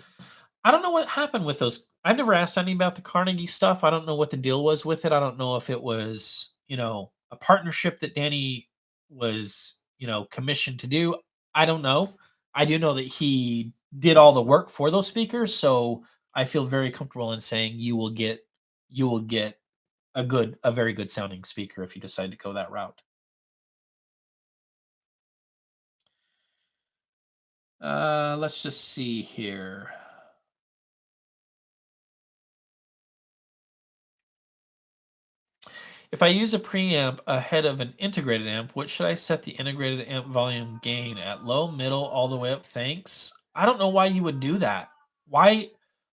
[SPEAKER 1] I don't know what happened with those. I never asked any about the Carnegie stuff. I don't know what the deal was with it. I don't know if it was, a partnership that Danny was, commissioned to do. I don't know. I do know that he did all the work for those speakers, so I feel very comfortable in saying you will get a very good sounding speaker if you decide to go that route. Let's just see here. If I use a preamp ahead of an integrated amp, what should I set the integrated amp volume gain at? Low, middle, all the way up? Thanks. I don't know why you would do that. Why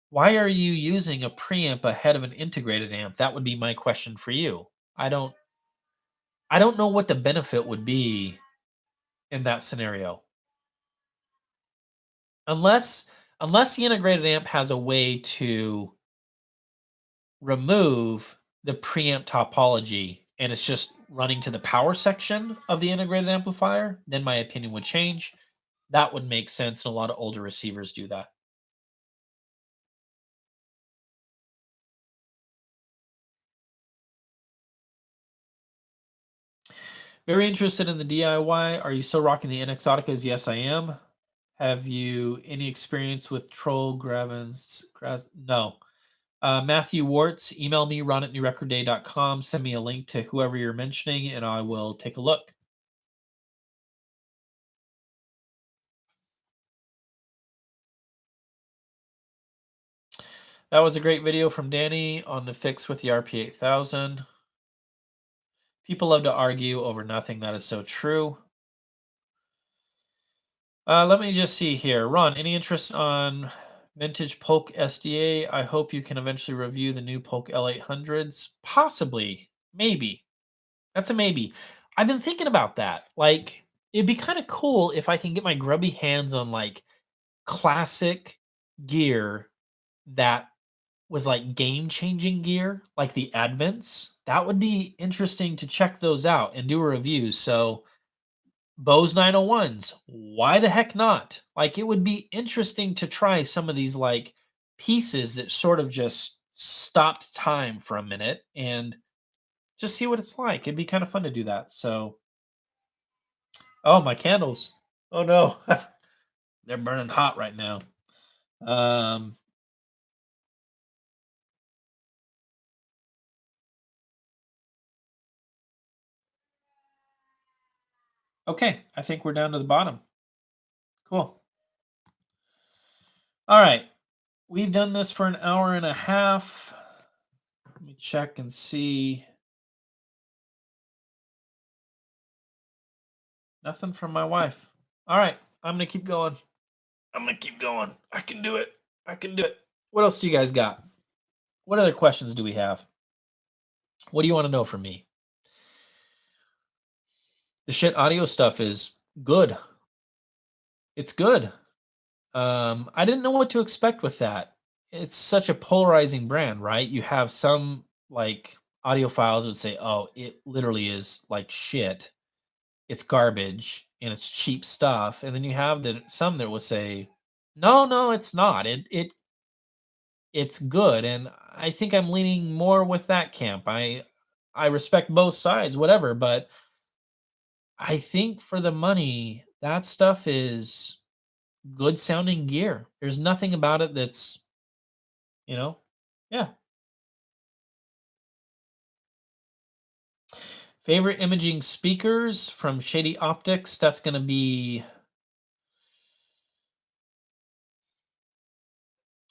[SPEAKER 1] why are you using a preamp ahead of an integrated amp? That would be my question for you. I don't know what the benefit would be in that scenario. Unless unless the integrated amp has a way to remove the preamp topology and it's just running to the power section of the integrated amplifier, then my opinion would change. That would make sense, and a lot of older receivers do that. Very interested in the DIY. Are you still rocking the NX Auticas? Yes, I am. Have you any experience with Troll Gravins? No. Matthew Warts, email me, ron at newrecordday.com. Send me a link to whoever you're mentioning, and I will take a look. That was a great video from Danny on the fix with the RP8000. People love to argue over nothing. That is so true. Let me just see here. Ron, any interest on vintage Polk SDA? I hope you can eventually review the new Polk L800s. Possibly. Maybe. That's a maybe. I've been thinking about that. Like, it'd be kind of cool if I can get my grubby hands on like classic gear that was like game changing gear, like the Advents. That would be interesting to check those out and do a review. So, Bose 901s, why the heck not? Like, it would be interesting to try some of these like pieces that sort of just stopped time for a minute and just see what it's like. It'd be kind of fun to do that. So, oh, my candles. Oh no, they're burning hot right now. Um, okay, I think we're down to the bottom. Cool. All right, we've done this for an hour and a half. Let me check and see. Nothing from my wife. All right, I'm gonna keep going. I'm gonna keep going. I can do it. I can do it. What else do you guys got? What other questions do we have? What do you want to know from me? The shit audio stuff is good. It's good. I didn't know what to expect with that. It's such a polarizing brand, right? You have some like audiophiles would say, "Oh, it literally is like shit. It's garbage and it's cheap stuff." And then you have some that will say, "No, no, it's not. It's good." And I think I'm leaning more with that camp. I respect both sides, whatever, but I think for the money, that stuff is good sounding gear. There's nothing about it that's, you know, yeah. Favorite imaging speakers from Shady Optics. That's going to be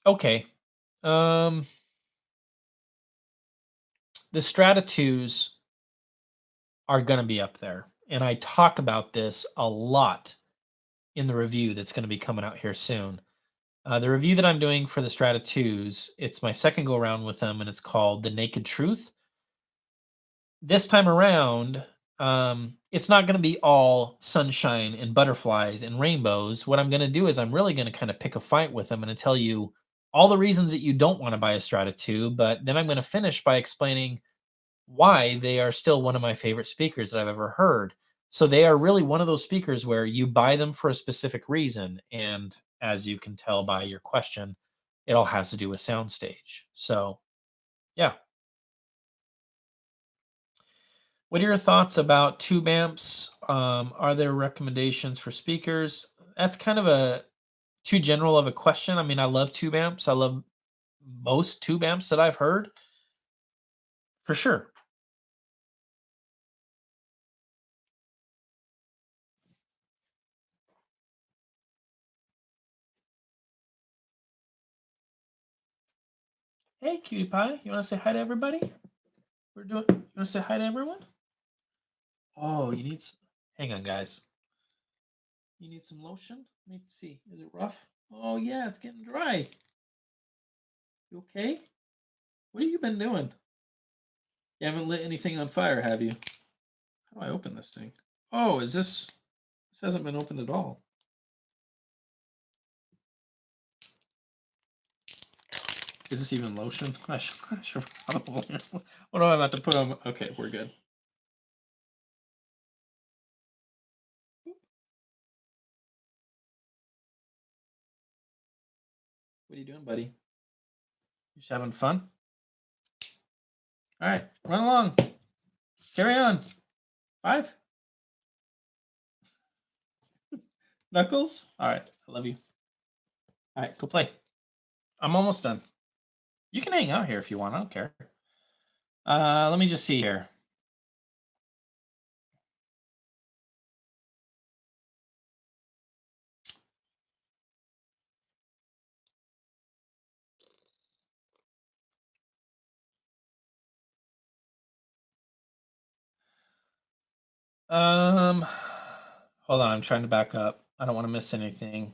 [SPEAKER 1] okay. Um, the Strata 2s are going to be up there. And I talk about this a lot in the review that's going to be coming out here soon. The review that I'm doing for the Strata 2s, it's my second go around with them, and it's called The Naked Truth. This time around, it's not going to be all sunshine and butterflies and rainbows. What I'm going to do is I'm really going to kind of pick a fight with them and tell you all the reasons that you don't want to buy a Strata 2, but then I'm going to finish by explaining why they are still one of my favorite speakers that I've ever heard. So they are really one of those speakers where you buy them for a specific reason. And as you can tell by your question, it all has to do with soundstage. So, yeah. What are your thoughts about tube amps? Are there recommendations for speakers? That's kind of a too general of a question. I mean, I love tube amps. I love most tube amps that I've heard for sure. Hey, cutie pie, you want to say hi to everybody? We're doing. You want to say hi to everyone? Oh, you need. Hang on, guys. You need some lotion. Let me see. Is it rough? Oh yeah, it's getting dry. You okay? What have you been doing? You haven't lit anything on fire, have you? How do I open this thing? Oh, is this? This hasn't been opened at all. Is this even lotion? I should probably. What do I have to put on? Okay, we're good. What are you doing, buddy? You just having fun? All right, run along. Carry on. 5 knuckles. All right, I love you. All right, go play. I'm almost done. You can hang out here if you want. I don't care. Let me just see here. Um, hold on, I'm trying to back up. I don't want to miss anything.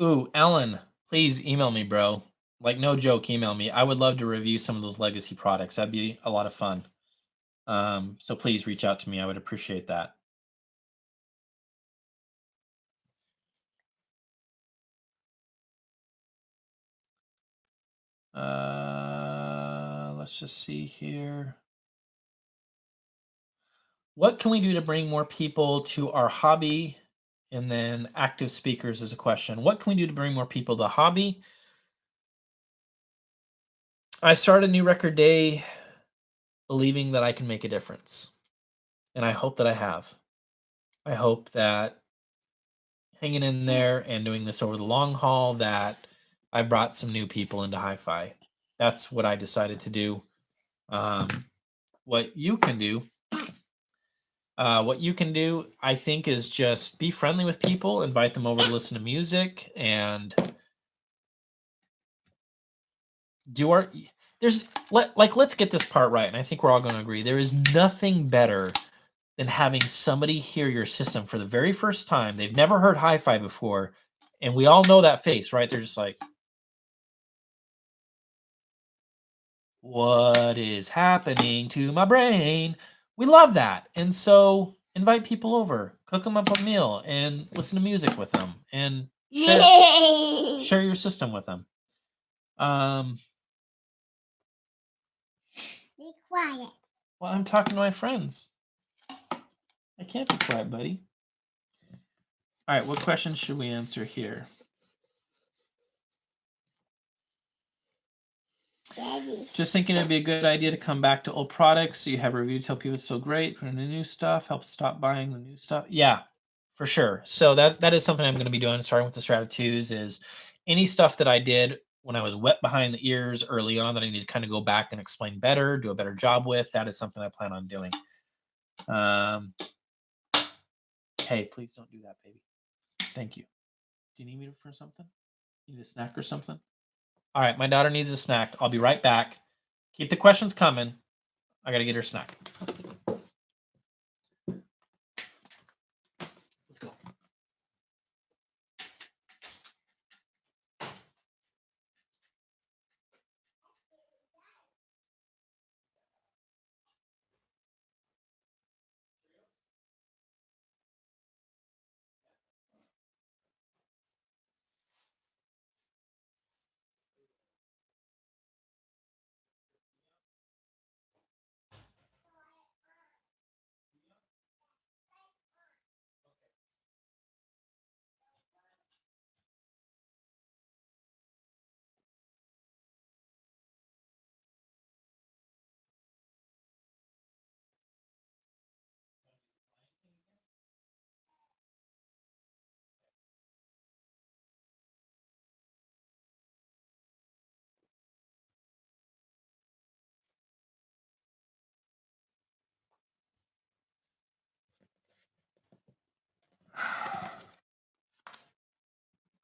[SPEAKER 1] Ooh, Ellen, please email me, bro. Like, no joke, email me. I would love to review some of those legacy products. That'd be a lot of fun. So please reach out to me. I would appreciate that. Let's just see here. What can we do to bring more people to our hobby? And then active speakers is a question. What can we do to bring more people to hobby? I start a new record day believing that I can make a difference. And I hope that I have. I hope that hanging in there and doing this over the long haul, that I brought some new people into hi-fi. That's what I decided to do. Um, what you can do, I think, is just be friendly with people, invite them over to listen to music, and do our. Let's get this part right, and I think we're all going to agree. There is nothing better than having somebody hear your system for the very first time. They've never heard hi-fi before, and we all know that face, right? They're just like, what is happening to my brain? We love that. And so invite people over, cook them up a meal, and listen to music with them, and share your system with them. Be quiet. Well, I'm talking to my friends. I can't be quiet, buddy. All right, what questions should we answer here? Daddy. Just thinking it'd be a good idea to come back to old products so you have a review, tell people it's so great, put in the new stuff, help stop buying the new stuff. Yeah, for sure. So that is something I'm going to be doing, starting with the Strata 2s, is any stuff that I did when I was wet behind the ears early on that I need to kind of go back and explain better, do a better job with. That is something I plan on doing. Hey, please don't do that, baby. Thank you. Do you need me for something? You need a snack or something? All right, my daughter needs a snack. I'll be right back. Keep the questions coming. I got to get her snack. Let's go.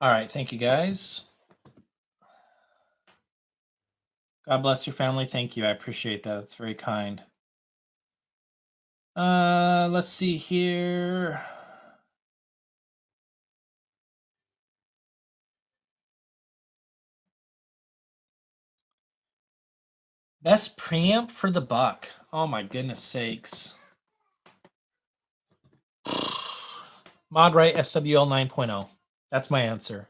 [SPEAKER 1] All right, thank you guys. God bless your family. Thank you. I appreciate that. It's very kind. Let's see here. Best preamp for the buck. Oh my goodness sakes. Modrite SWL 9.0. That's my answer.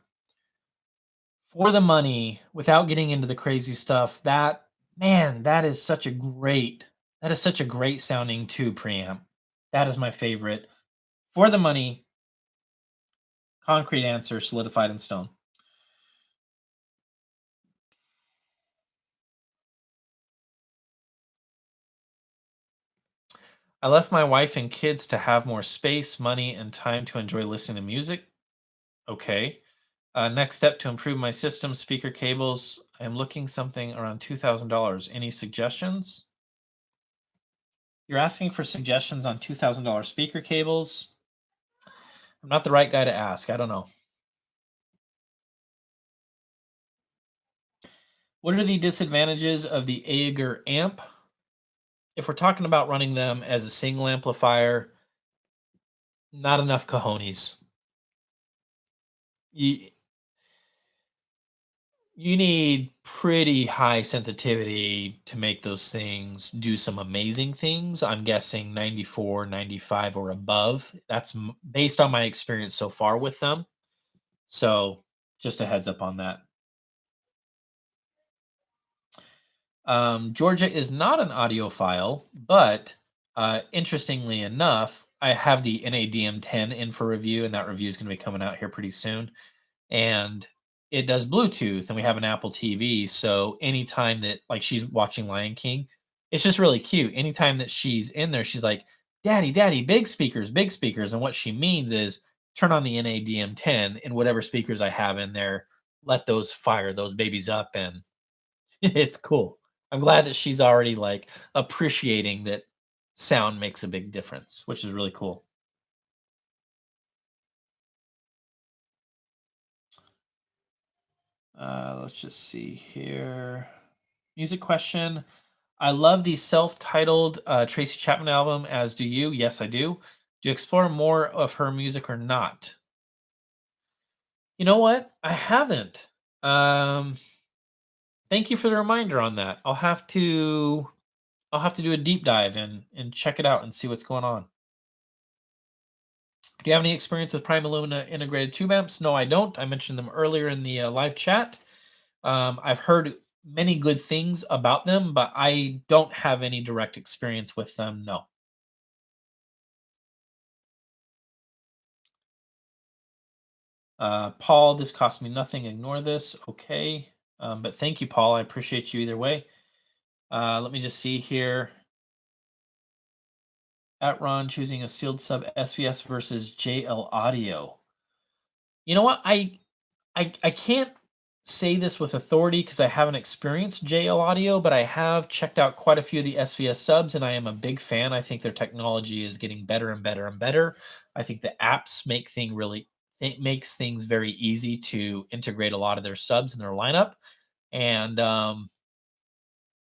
[SPEAKER 1] For the money, without getting into the crazy stuff, that is such a great sounding tube preamp. That is my favorite. For the money, concrete answer, solidified in stone. I left my wife and kids to have more space, money, and time to enjoy listening to music. Okay. Next step to improve my system, speaker cables. I am looking something around $2,000. Any suggestions? You're asking for suggestions on $2,000 speaker cables. I'm not the right guy to ask. I don't know. What are the disadvantages of the Aeger amp? If we're talking about running them as a single amplifier, not enough cojones. You, you need pretty high sensitivity to make those things do some amazing things. I'm guessing 94, 95, or above. That's based on my experience so far with them. So just a heads up on that. Georgia is not an audiophile, but interestingly enough, I have the NADM10 in for review, and that review is going to be coming out here pretty soon. And it does Bluetooth, and we have an Apple TV. So anytime that like she's watching Lion King, it's just really cute. Anytime that she's in there, she's like, "Daddy, Daddy, big speakers, big speakers." And what she means is turn on the NADM10 and whatever speakers I have in there, let those fire those babies up, and it's cool. I'm glad that she's already like appreciating that sound makes a big difference, which is really cool. Let's just see here. Music question. I love the self-titled Tracy Chapman album, as do you. Yes, I do. Do you explore more of her music or not? You know what? I haven't. Um, Thank you for the reminder on that. I'll have to do a deep dive and check it out and see what's going on. Do you have any experience with Prime Illumina integrated tube amps? No, I don't. I mentioned them earlier in the live chat. I've heard many good things about them, but I don't have any direct experience with them. No. Paul, this cost me nothing. Ignore this. Okay. But thank you, Paul. I appreciate you either way. Let me just see here. At Ron choosing a sealed sub SVS versus JL Audio. You know what? I can't say this with authority because I haven't experienced JL Audio, but I have checked out quite a few of the SVS subs, and I am a big fan. I think their technology is getting better and better and better. I think the apps make thing really it makes things very easy to integrate a lot of their subs in their lineup, and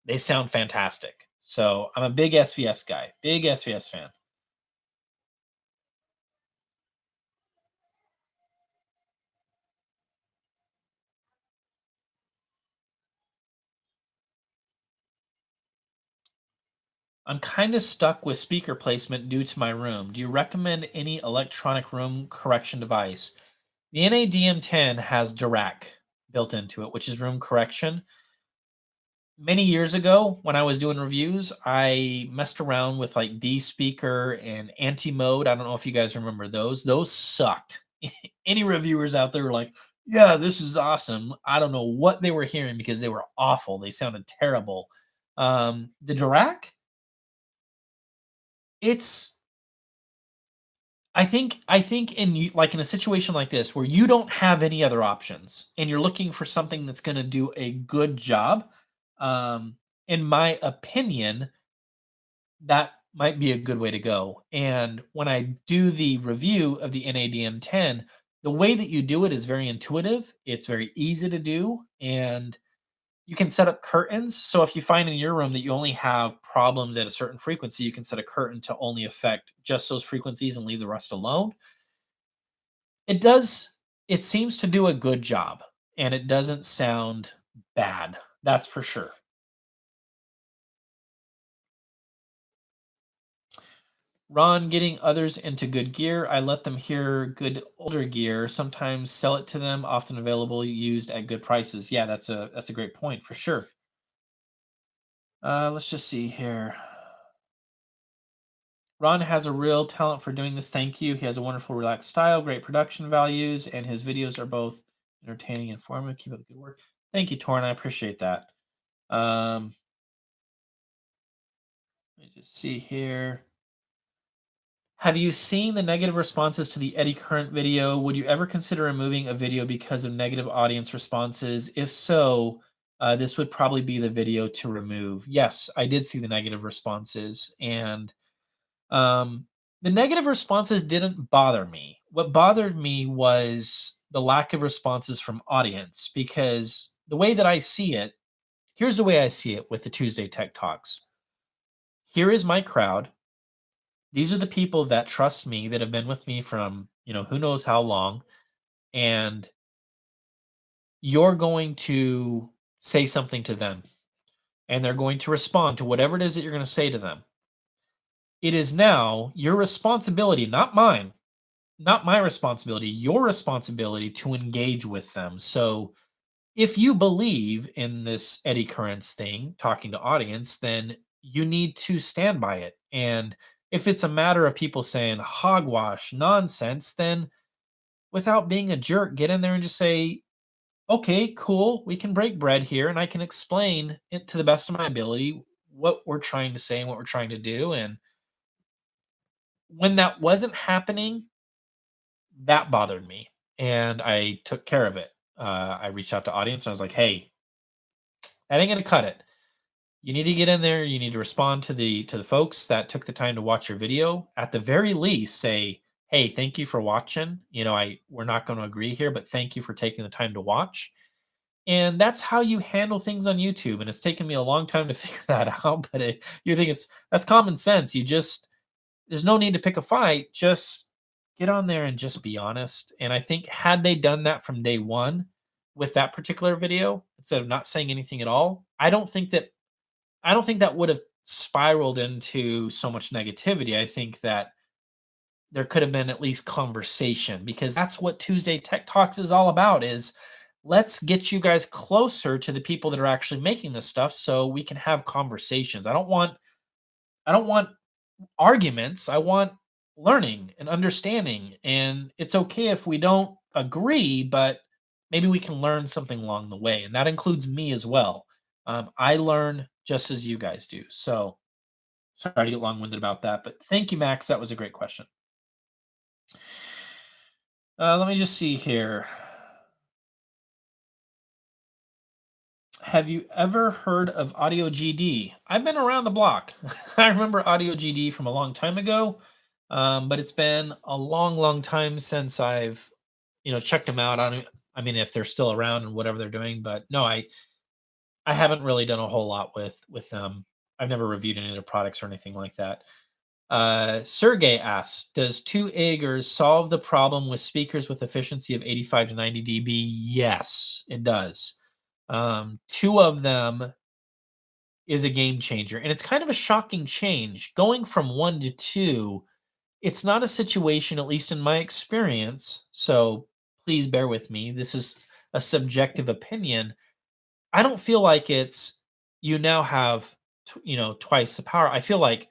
[SPEAKER 1] they sound fantastic. So I'm a big SVS guy, big SVS fan. I'm kind of stuck with speaker placement due to my room. Do you recommend any electronic room correction device? The NADM10 has DIRAC built into it, which is room correction. Many years ago, when I was doing reviews, I messed around with like D speaker and anti mode. I don't know if you guys remember those. Those sucked. Any reviewers out there were like, yeah, this is awesome. I don't know what they were hearing because they were awful. They sounded terrible. The DIRAC, it's I think like in a situation like this where you don't have any other options and you're looking for something that's going to do a good job, um, in my opinion, that might be a good way to go. And when I do the review of the NADM10, the way that you do it is very intuitive. It's very easy to do, and you can set up curtains. So if you find in your room that you only have problems at a certain frequency, you can set a curtain to only affect just those frequencies and leave the rest alone. It does it seems to do a good job, and it doesn't sound bad, that's for sure. Ron, getting others into good gear. I let them hear good older gear, sometimes sell it to them, often available, used at good prices. Yeah, that's a great point for sure. Let's just see here. Ron has a real talent for doing this. Thank you. He has a wonderful, relaxed style, great production values, and his videos are both entertaining and informative. Keep up the good work. Thank you, Torn. I appreciate that. Um, Let me just see here. Have you seen the negative responses to the Eddie Current video? Would you ever consider removing a video because of negative audience responses? If so, this would probably be the video to remove. Yes, I did see the negative responses, and um, the negative responses didn't bother me. What bothered me was the lack of responses from audience because the way that I see it, here's the way I see it with the Tuesday Tech Talks. Here is my crowd. These are the people that trust me, that have been with me from, who knows how long. And you're going to say something to them, and they're going to respond to whatever it is that you're going to say to them. It is now your responsibility, not mine, not my responsibility, your responsibility to engage with them. So if you believe in this eddy currents thing, talking to audience, then you need to stand by it. And if it's a matter of people saying hogwash, nonsense, then without being a jerk, get in there and just say, okay, cool, we can break bread here, and I can explain it to the best of my ability what we're trying to say and what we're trying to do. And when that wasn't happening, that bothered me, and I took care of it. I reached out to audience and I was like, "Hey, that ain't gonna cut it. You need to get in there. You need to respond to the folks that took the time to watch your video. At the very least, say, hey, thank you for watching. We're not going to agree here, but thank you for taking the time to watch." And that's how you handle things on YouTube. And it's taken me a long time to figure that out. But you think that's common sense. There's no need to pick a fight. Just get on there and just be honest. And I think had they done that from day one with that particular video, instead of not saying anything at all, I don't think that would have spiraled into so much negativity. I think that there could have been at least conversation, because that's what Tuesday Tech Talks is all about, is let's get you guys closer to the people that are actually making this stuff so we can have conversations. I don't want arguments. I want learning and understanding. And it's okay if we don't agree, but maybe we can learn something along the way. And that includes me as well. I learn just as you guys do. So sorry to get long winded about that, but thank you, Max. That was a great question. Let me just see here. Have you ever heard of Audio GD? I've been around the block. I remember Audio GD from a long time ago, but it's been a long, long time since I've, checked them out. I mean, if they're still around and whatever they're doing, but no, I haven't really done a whole lot with them. I've never reviewed any of their products or anything like that. Sergey asks, does 2 Agers solve the problem with speakers with efficiency of 85 to 90 dB? Yes, it does. 2 of them is a game changer, and it's kind of a shocking change. Going from 1 to 2, it's not a situation, at least in my experience, so please bear with me. This is a subjective opinion. I don't feel like it's you now have twice the power. I feel like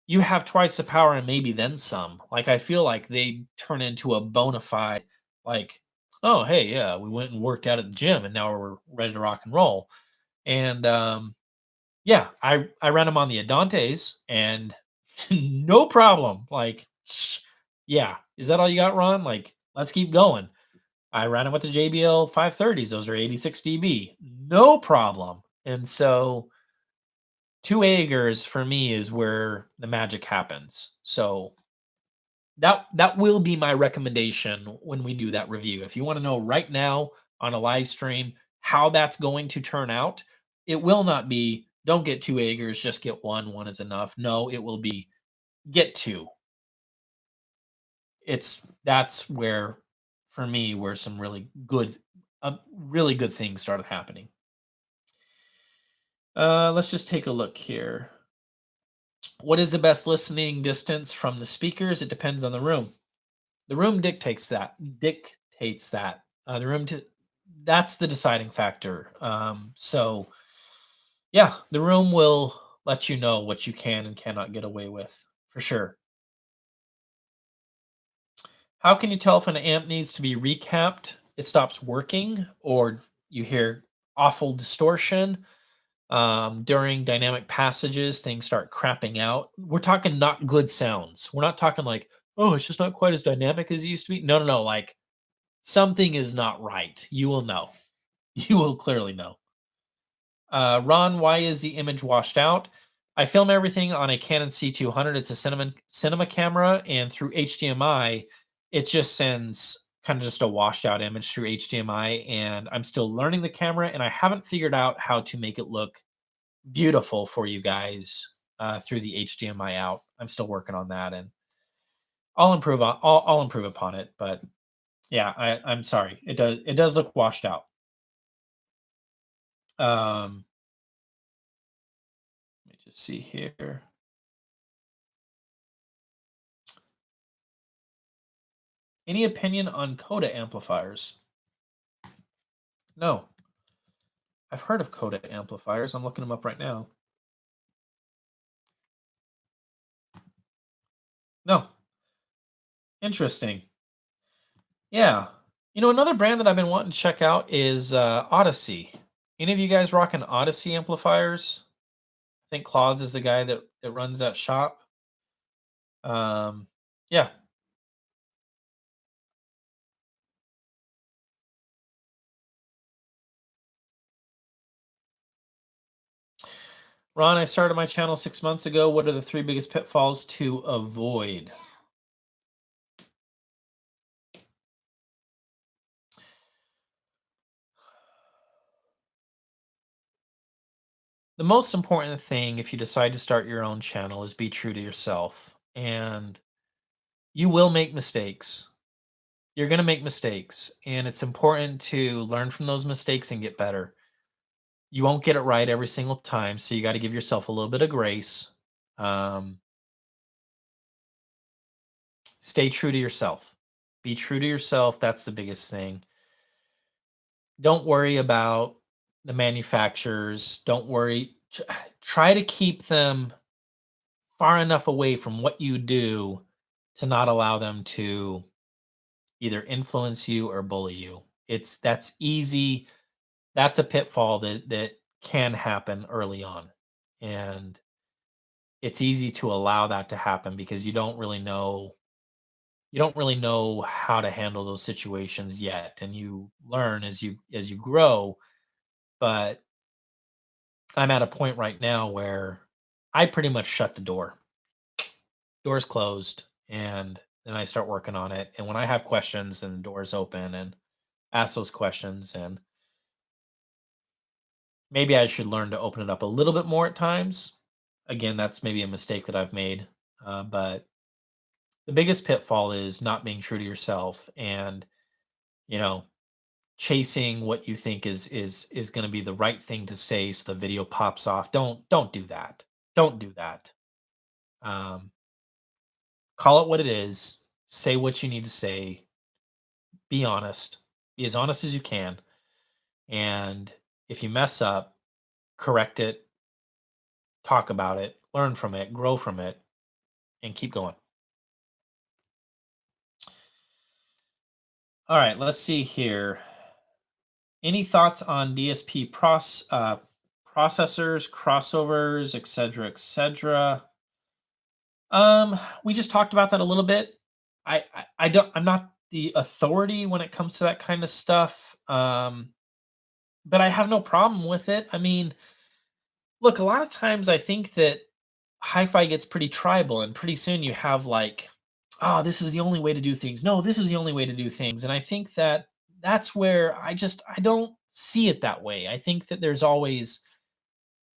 [SPEAKER 1] you have twice the power and maybe then some. Like, I feel like they turn into a bona fide, like, oh hey, yeah, we went and worked out at the gym and now we're ready to rock and roll. And yeah, I ran them on the Adantes and no problem. Like, yeah, is that all you got, Ron? Like, let's keep going. I ran it with the JBL 530s. Those are 86 dB. No problem. And so 2 Agers for me is where the magic happens. So that will be my recommendation when we do that review. If you want to know right now on a live stream how that's going to turn out, it will not be don't get 2 Agers, just get one. One is enough. No, it will be get two. That's where, for me, where some really good things started happening. Let's just take a look here. What is the best listening distance from the speakers? It depends on the room. The room dictates that. The room that's the deciding factor. So yeah, the room will let you know what you can and cannot get away with, for sure. How can you tell if an amp needs to be recapped, it stops working, or you hear awful distortion? During dynamic passages, things start crapping out. We're talking not good sounds. We're not talking like, oh, it's just not quite as dynamic as it used to be. No, no, no. Like, something is not right. You will know. You will clearly know. Ron, why is the image washed out? I film everything on a Canon C200. It's a cinema camera, and through HDMI, it just sends kind of just a washed out image through HDMI, and I'm still learning the camera, and I haven't figured out how to make it look beautiful for you guys through the HDMI out. I'm still working on that, and I'll improve upon it. But yeah, I'm sorry. It does look washed out. Um, Let me just see here. Any opinion on Coda amplifiers? No, I've heard of Coda amplifiers. I'm looking them up right now. No, interesting. Yeah. Another brand that I've been wanting to check out is Odyssey. Any of you guys rocking Odyssey amplifiers? I think Claus is the guy that runs that shop. Yeah. Ron, I started my channel 6 months ago. What are the three biggest pitfalls to avoid? The most important thing if you decide to start your own channel is be true to yourself. And you will make mistakes. You're going to make mistakes. And it's important to learn from those mistakes and get better. You won't get it right every single time. So you got to give yourself a little bit of grace. Um, Stay true to yourself. Be true to yourself. That's the biggest thing. Don't worry about the manufacturers. Don't worry. Try to keep them far enough away from what you do to not allow them to either influence you or bully you. That's easy. That's a pitfall that can happen early on. And it's easy to allow that to happen because you don't really know how to handle those situations yet, and you learn as you grow. But I'm at a point right now where I pretty much shut the doors closed, and then I start working on it, and when I have questions, then the doors open and ask those questions. And maybe I should learn to open it up a little bit more at times. Again, that's maybe a mistake that I've made. But the biggest pitfall is not being true to yourself, and you know chasing what you think is going to be the right thing to say so the video pops off. Don't do that. Don't do that. um, Call it what it is. Say what you need to say. Be honest. Be as honest as you can. And if you mess up, correct it, talk about it, learn from it, grow from it, and keep going. All right, let's see here. Any thoughts on DSP processors, crossovers, etc., etc.? We just talked about that a little bit. I'm not the authority when it comes to that kind of stuff. But I have no problem with it. I mean, look, a lot of times I think that hi-fi gets pretty tribal, and pretty soon you have like, oh, this is the only way to do things. No, this is the only way to do things. And I think that that's where I don't see it that way. I think that there's always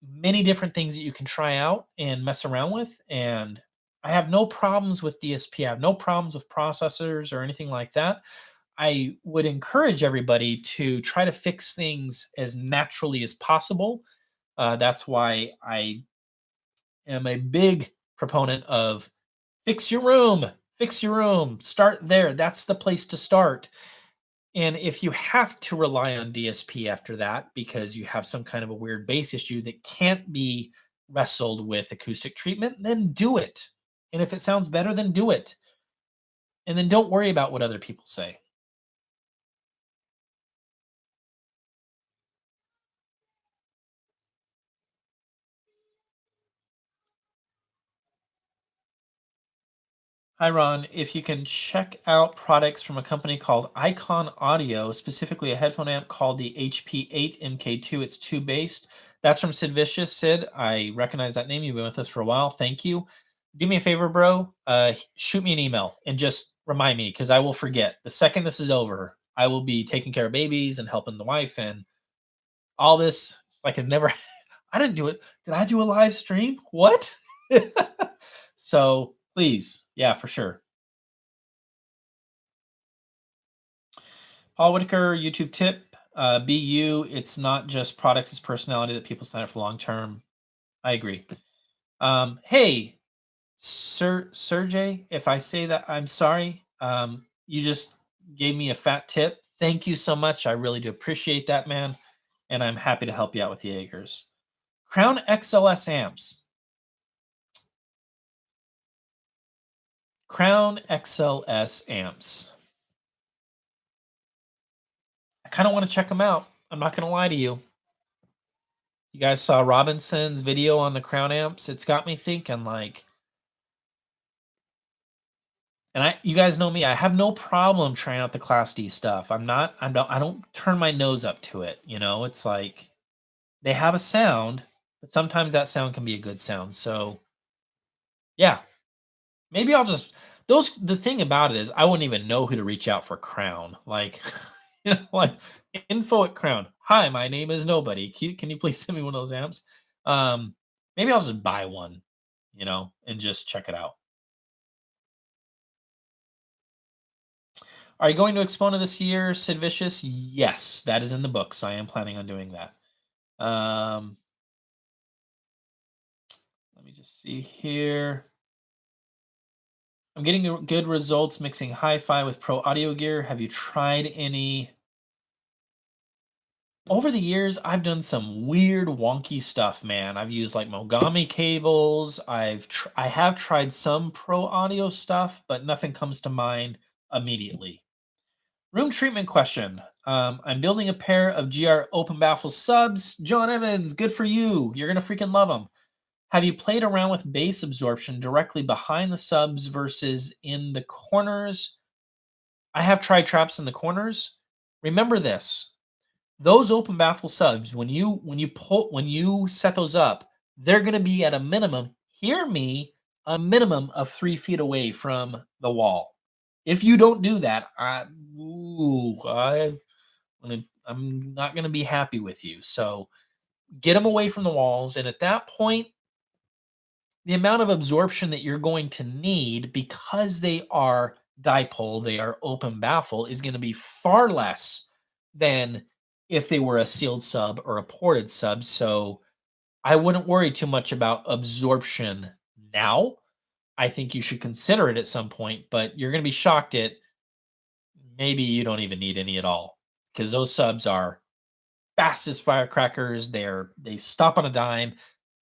[SPEAKER 1] many different things that you can try out and mess around with. And I have no problems with DSP. I have no problems with processors or anything like that. I would encourage everybody to try to fix things as naturally as possible. That's why I am a big proponent of fix your room, start there. That's the place to start. And if you have to rely on DSP after that because you have some kind of a weird bass issue that can't be wrestled with acoustic treatment, then do it. And if it sounds better, then do it. And then don't worry about what other people say. Hi, Ron. If you can check out products from a company called Icon Audio, specifically a headphone amp called the HP8 MK2, it's 2 based. That's from Sid Vicious. Sid, I recognize that name. You've been with us for a while. Thank you. Do me a favor, bro. Shoot me an email and just remind me because I will forget. The second this is over, I will be taking care of babies and helping the wife and all this. It's like I've never. I didn't do it. Did I do a live stream? What? So please, yeah, for sure. Paul Whitaker, YouTube tip. Be you. It's not just products, it's personality that people sign up for long term. I agree. Hey, Sir Sergey, if I say that, I'm sorry. You just gave me a fat tip. Thank you so much. I really do appreciate that, man. And I'm happy to help you out with the Jaegers. Crown XLS amps. Crown XLS amps. I kind of want to check them out. I'm not going to lie to you. You guys saw Robinson's video on the Crown amps. It's got me thinking like, and you guys know me, I have no problem trying out the Class D stuff. I don't turn my nose up to it. You know, it's like they have a sound, but sometimes that sound can be a good sound. So yeah, maybe I'll just the thing about it is I wouldn't even know who to reach out for Crown. Like, like info at Crown. Hi, my name is nobody. Can you please send me one of those amps? Um, maybe I'll just buy one, and just check it out. Are you going to Expona this year, Sid Vicious? Yes, that is in the books. I am planning on doing that. Let me just see here. I'm getting good results mixing hi-fi with pro audio gear. Have you tried any? Over the years, I've done some weird, wonky stuff, man. I've used like Mogami cables. I have tried some pro audio stuff, but nothing comes to mind immediately. Room treatment question. I'm building a pair of GR open baffle subs. John Evans, good for you. You're gonna freaking love them. Have you played around with bass absorption directly behind the subs versus in the corners? I have tried traps in the corners. Remember this. Those open baffle subs, when you set those up, they're gonna be at a minimum, hear me, a minimum of 3 feet away from the wall. If you don't do that, I'm not gonna be happy with you. So get them away from the walls, and at that point, the amount of absorption that you're going to need because they are dipole, they are open baffle, is going to be far less than if they were a sealed sub or a ported sub. So I wouldn't worry too much about absorption now. I think you should consider it at some point, but you're going to be shocked at maybe you don't even need any at all because those subs are fast as firecrackers. They stop on a dime.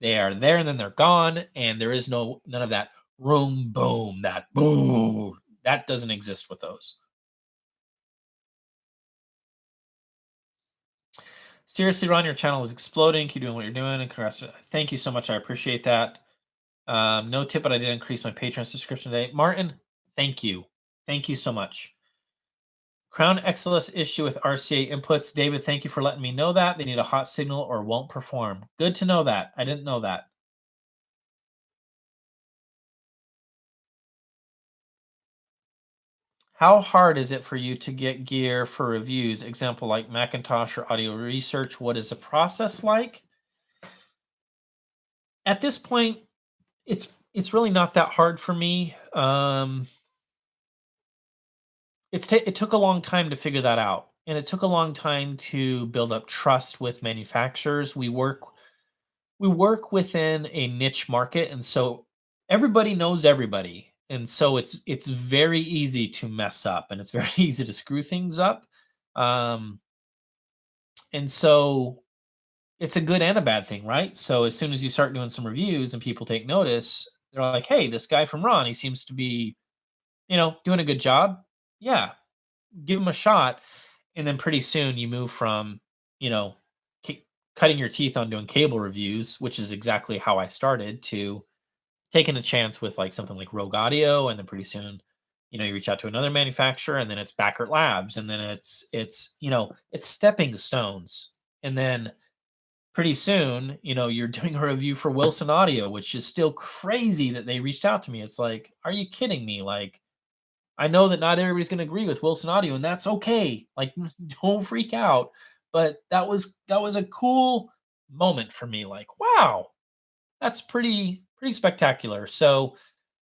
[SPEAKER 1] They are there and then they're gone, and there is none of that room boom, that boom. That doesn't exist with those. Seriously, Ron, your channel is exploding. Keep doing what you're doing. And congrats. Thank you so much. I appreciate that. No tip, but I did increase my Patreon subscription today. Martin, thank you. Thank you so much. Crown XLS issue with RCA inputs. David, thank you for letting me know that. They need a hot signal or won't perform. Good to know that. I didn't know that. How hard is it for you to get gear for reviews? Example like Macintosh or Audio Research. What is the process like? At this point, it's really not that hard for me. It took a long time to figure that out, and it took a long time to build up trust with manufacturers. We work within a niche market, and so everybody knows everybody, and so it's very easy to mess up, and it's very easy to screw things up. Um, and so it's a good and a bad thing, right? So as soon as you start doing some reviews and people take notice, they're like, "Hey, this guy from Ron, he seems to be, doing a good job." Yeah, give him a shot, and then pretty soon you move from, you know, cutting your teeth on doing cable reviews, which is exactly how I started, to taking a chance with like something like Rogue Audio, and then pretty soon, you reach out to another manufacturer, and then it's Backert Labs, and then it's stepping stones, and then pretty soon, you're doing a review for Wilson Audio, which is still crazy that they reached out to me. It's like, are you kidding me? Like, I know that not everybody's going to agree with Wilson Audio, and that's okay. Like, don't freak out. But that was a cool moment for me. Like, wow, that's pretty spectacular. So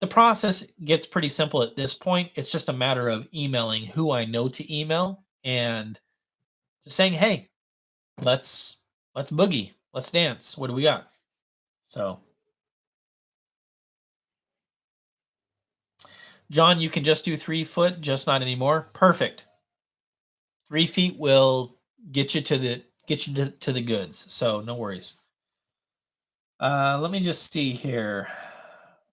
[SPEAKER 1] the process gets pretty simple at this point. It's just a matter of emailing who I know to email and just saying, "Hey, let's boogie, let's dance. What do we got?" So, John, you can just do 3 foot, just not anymore. Perfect. 3 feet will get you to the goods. So no worries. Let me just see here.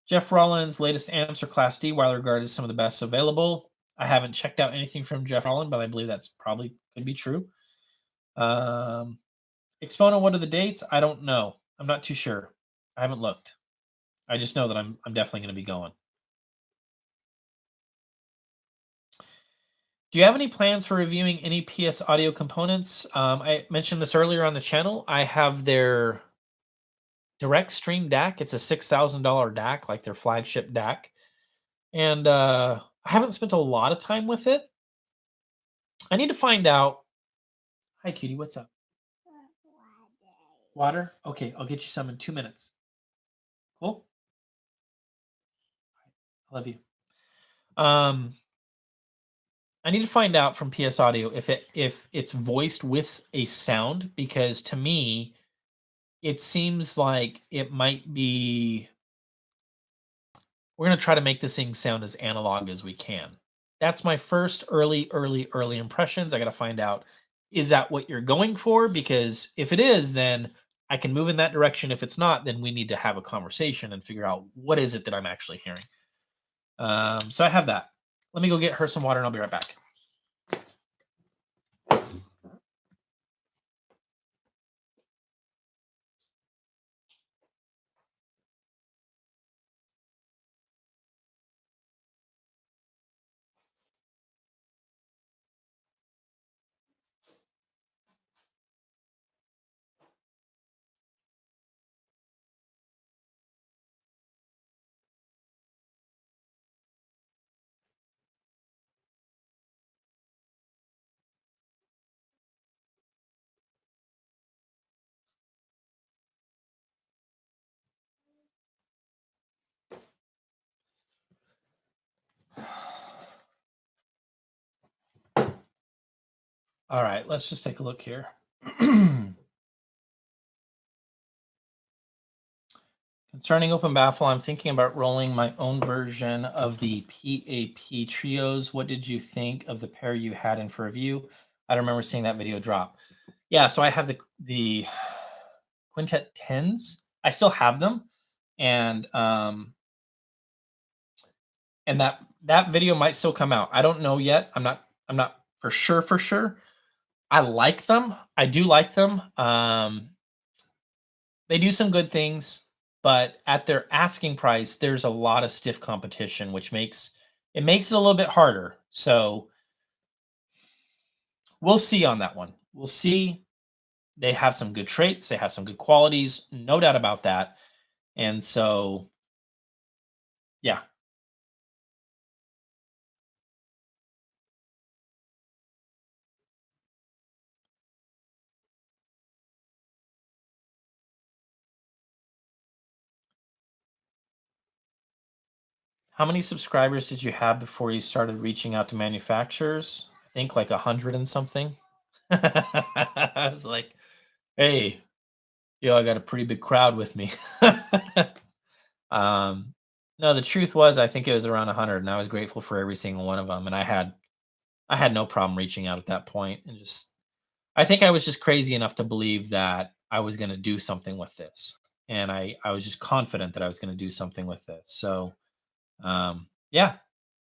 [SPEAKER 1] Jeff Rollins' latest amps are Class D, widely regarded as some of the best available. I haven't checked out anything from Jeff Rollins, but I believe that's probably could be true. Um, Exponent, what are the dates? I don't know. I'm not too sure. I haven't looked. I just know that I'm definitely going to be going. Do you have any plans for reviewing any PS audio components? I mentioned this earlier on the channel. I have their direct stream DAC. It's a $6,000 DAC, like their flagship DAC. And I haven't spent a lot of time with it. I need to find out. Hi, cutie. What's up? Water? Okay, I'll get you some in 2 minutes. Cool. I love you. I need to find out from PS Audio if it's voiced with a sound, because to me, it seems like it might be. We're gonna try to make this thing sound as analog as we can. That's my first early impressions. I gotta find out, is that what you're going for? Because if it is, then I can move in that direction. If it's not, then we need to have a conversation and figure out what is it that I'm actually hearing. So I have that. Let me go get her some water and I'll be right back. All right, let's just take a look here. Concerning Open Baffle, I'm thinking about rolling my own version of the PAP trios. What did you think of the pair you had in for review? I don't remember seeing that video drop. Yeah, so I have the Quintet 10s. I still have them, and that video might still come out. I don't know yet. I'm not for sure. I like them. I do like them. They do some good things, but at their asking price, there's a lot of stiff competition, which makes it a little bit harder. So we'll see on that one. We'll see. They have some good traits. They have some good qualities, no doubt about that. And so, yeah. How many subscribers did you have before you started reaching out to manufacturers? I think like 100 and something. I was like, hey, I got a pretty big crowd with me. um, no, the truth was, I think it was around 100, and I was grateful for every single one of them. And I had no problem reaching out at that point, and I think I was just crazy enough to believe that I was going to do something with this, and I was just confident that I was going to do something with this. So, yeah,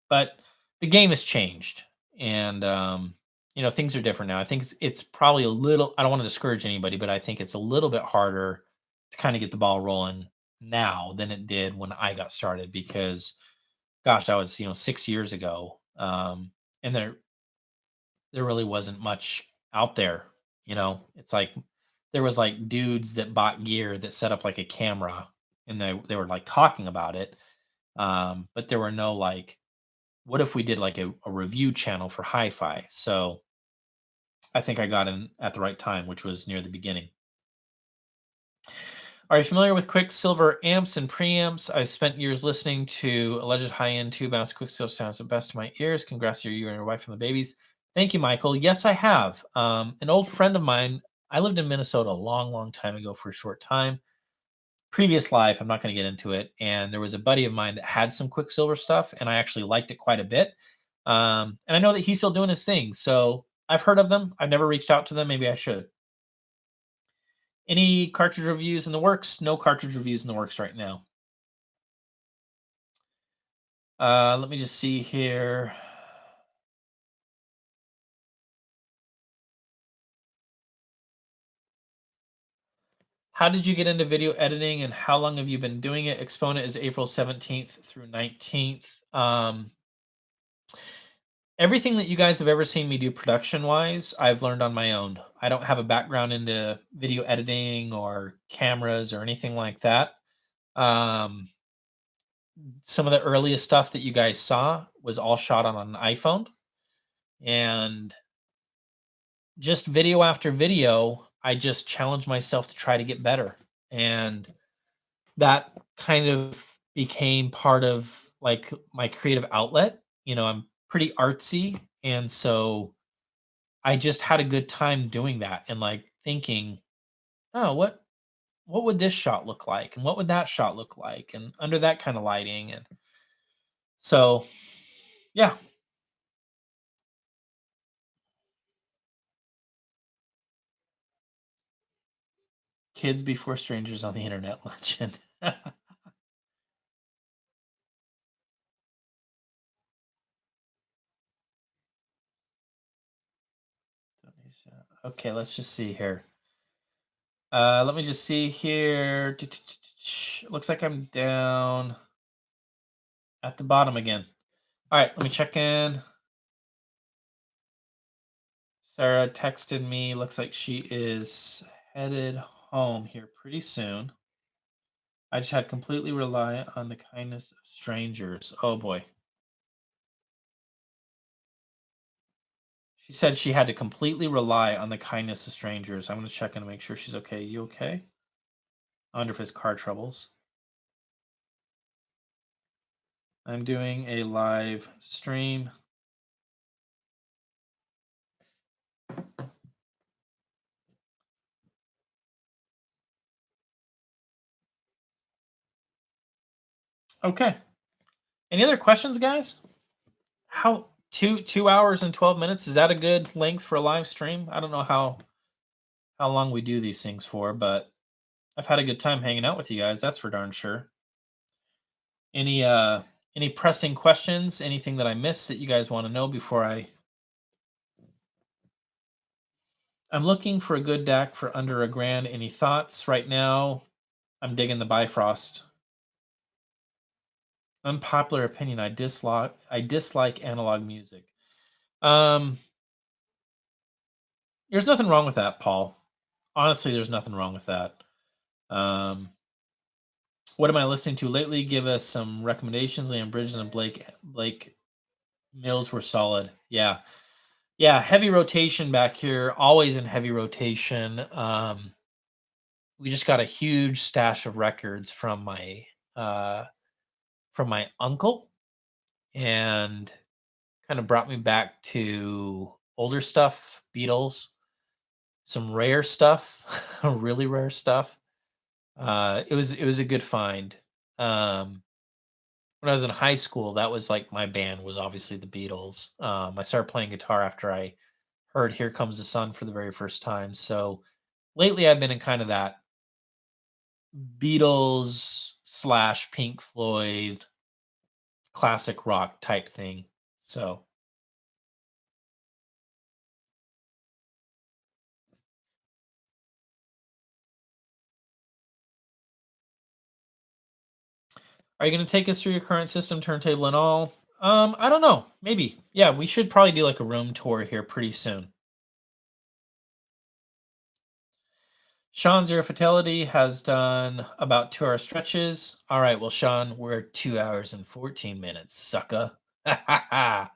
[SPEAKER 1] but the game has changed, and things are different now. I think it's probably a little. I don't want to discourage anybody, but I think it's a little bit harder to kind of get the ball rolling now than it did when I got started, because gosh, that was 6 years ago, and there really wasn't much out there. It's like there was like dudes that bought gear that set up like a camera, and they were like talking about it. But there were no like, what if we did like a review channel for hi-fi? So I think I got in at the right time, which was near the beginning. Are you familiar with Quicksilver amps and preamps? I spent years listening to alleged high-end tube-bounce Quicksilver sounds the best to my ears. Congrats to you and your wife and the babies. Thank you, Michael. Yes, I have. An old friend of mine, I lived in Minnesota a long, long time ago for a short time. Previous life, I'm not going to get into it. And there was a buddy of mine that had some Quicksilver stuff, and I actually liked it quite a bit. And I know that he's still doing his thing. So I've heard of them. I've never reached out to them. Maybe I should. Any cartridge reviews in the works? No cartridge reviews in the works right now. Let me just see here. How did you get into video editing and how long have you been doing it? Exponent is April 17th through 19th. Everything that you guys have ever seen me do production wise, I've learned on my own. I don't have a background into video editing or cameras or anything like that. Um, some of the earliest stuff that you guys saw was all shot on an iPhone. And just video after video, I just challenged myself to try to get better. And that kind of became part of like my creative outlet. I'm pretty artsy. And so I just had a good time doing that and like thinking, oh, what would this shot look like? And what would that shot look like? And under that kind of lighting. And so, yeah, kids before strangers on the internet legend. Okay, let's just see here. Let me just see here. Looks like I'm down at the bottom again. All right, let me check in. Sarah texted me. Looks like she is headed home here pretty soon. I just had completely rely on the kindness of strangers. Oh boy. She said she had to completely rely on the kindness of strangers. I'm going to check in to make sure she's okay. You okay? I wonder if it's car troubles. I'm doing a live stream. Okay. Any other questions, guys? How 2 hours and 12 minutes, is that a good length for a live stream? I don't know how long we do these things for, but I've had a good time hanging out with you guys, that's for darn sure. Any pressing questions? Anything that I missed that you guys want to know before I'm looking for a good DAC for under $1,000. Any thoughts right now? I'm digging the Bifrost. Unpopular opinion. I dislike analog music. There's nothing wrong with that, Paul. Honestly, there's nothing wrong with that. What am I listening to lately? Give us some recommendations. Leon Bridges and Blake Mills were solid. Yeah. Yeah, heavy rotation back here, always in heavy rotation. We just got a huge stash of records uh from my uncle, and kind of brought me back to older stuff, Beatles, some rare stuff, really rare stuff. It was a good find. Um, when I was in high school, that was like my band was obviously the Beatles. I started playing guitar after I heard "Here Comes the Sun" for the very first time. So lately, I've been in kind of that Beatles slash Pink Floyd classic rock type thing. So, are you going to take us through your current system, turntable, and all? I don't know. Maybe. Yeah, we should probably do like a room tour here pretty soon. Sean Zero Fatality has done about 2 hour stretches. All right, well, Sean, we're 2 hours and 14 minutes, sucker. I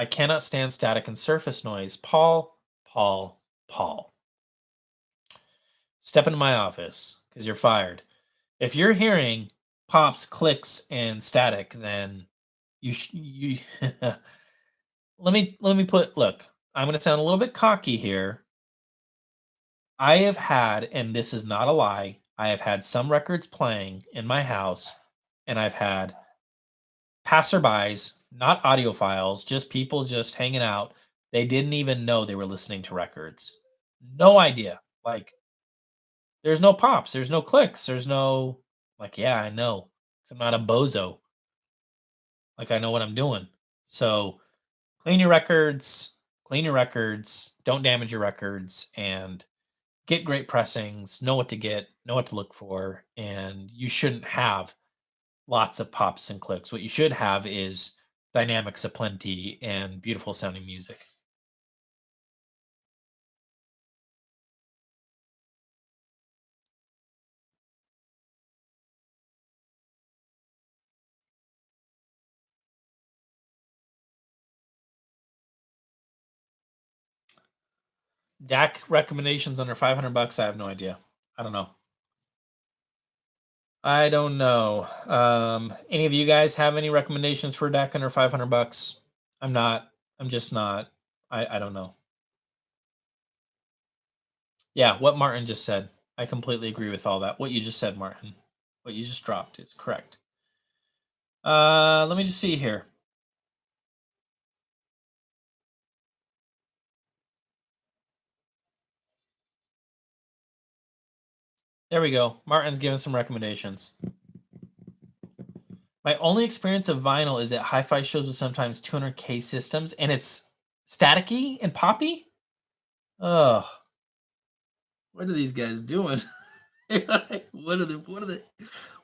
[SPEAKER 1] cannot stand static and surface noise. Paul, step into my office because you're fired. If you're hearing pops, clicks, and static, then you let me put look, I'm gonna sound a little bit cocky here. I have had, and this is not a lie, I have had some records playing in my house, and I've had passerbys, not audiophiles, just people just hanging out. They didn't even know they were listening to records. No idea. Like, there's no pops, there's no clicks, there's no like, yeah, I know. 'Cause I'm not a bozo. Like, I know what I'm doing. So clean your records, clean your records, don't damage your records, and get great pressings, know what to get, know what to look for, and you shouldn't have lots of pops and clicks. What you should have is dynamics aplenty and beautiful sounding music. DAC recommendations under 500 bucks. I have no idea. I don't know. I don't know. Any of you guys have any recommendations for DAC under 500 bucks? I'm not. I'm just not. I don't know. Yeah, what Martin just said. I completely agree with all that. What you just said, Martin. What you just dropped is correct. Let me just see here. There we go. Martin's giving some recommendations. My only experience of vinyl is at hi-fi shows with sometimes 200K systems, and it's staticky and poppy. Oh, what are these guys doing? What are they? What are they?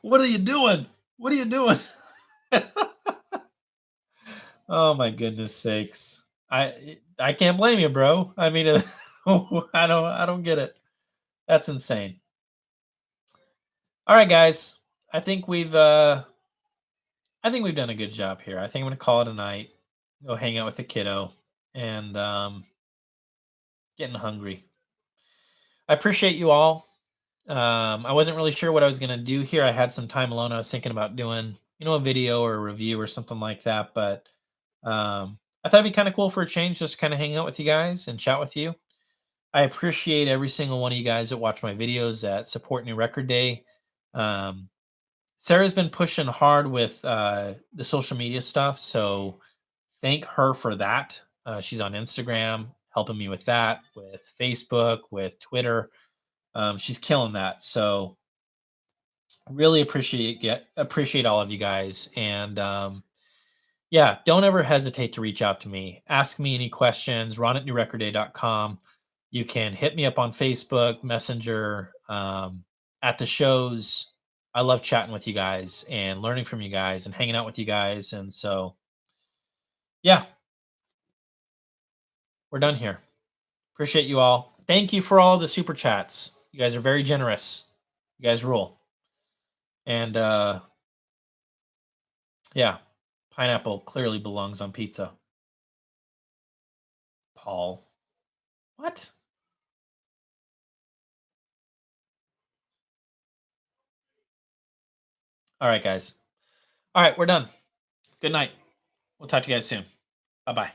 [SPEAKER 1] What are you doing? What are you doing? Oh my goodness sakes! I can't blame you, bro. I mean, I don't get it. That's insane. All right, guys. I think we've I think we've done a good job here. I think I'm gonna call it a night. Go hang out with the kiddo, and getting hungry. I appreciate you all. I wasn't really sure what I was gonna do here. I had some time alone. I was thinking about doing, a video or a review or something like that. But I thought it'd be kind of cool for a change, just to kind of hang out with you guys and chat with you. I appreciate every single one of you guys that watch my videos that support New Record Day. Um, Sarah's been pushing hard with the social media stuff, so thank her for that. She's on Instagram, helping me with that, with Facebook, with Twitter. She's killing that. So really appreciate all of you guys. And yeah, don't ever hesitate to reach out to me. Ask me any questions. Ron at newrecordday.com. You can hit me up on Facebook, Messenger, at the shows. I love chatting with you guys and learning from you guys and hanging out with you guys. And so, yeah, we're done here. Appreciate you all. Thank you for all the super chats. You guys are very generous. You guys rule. And yeah, pineapple clearly belongs on pizza. Paul. What? All right, guys. All right, we're done. Good night. We'll talk to you guys soon. Bye bye.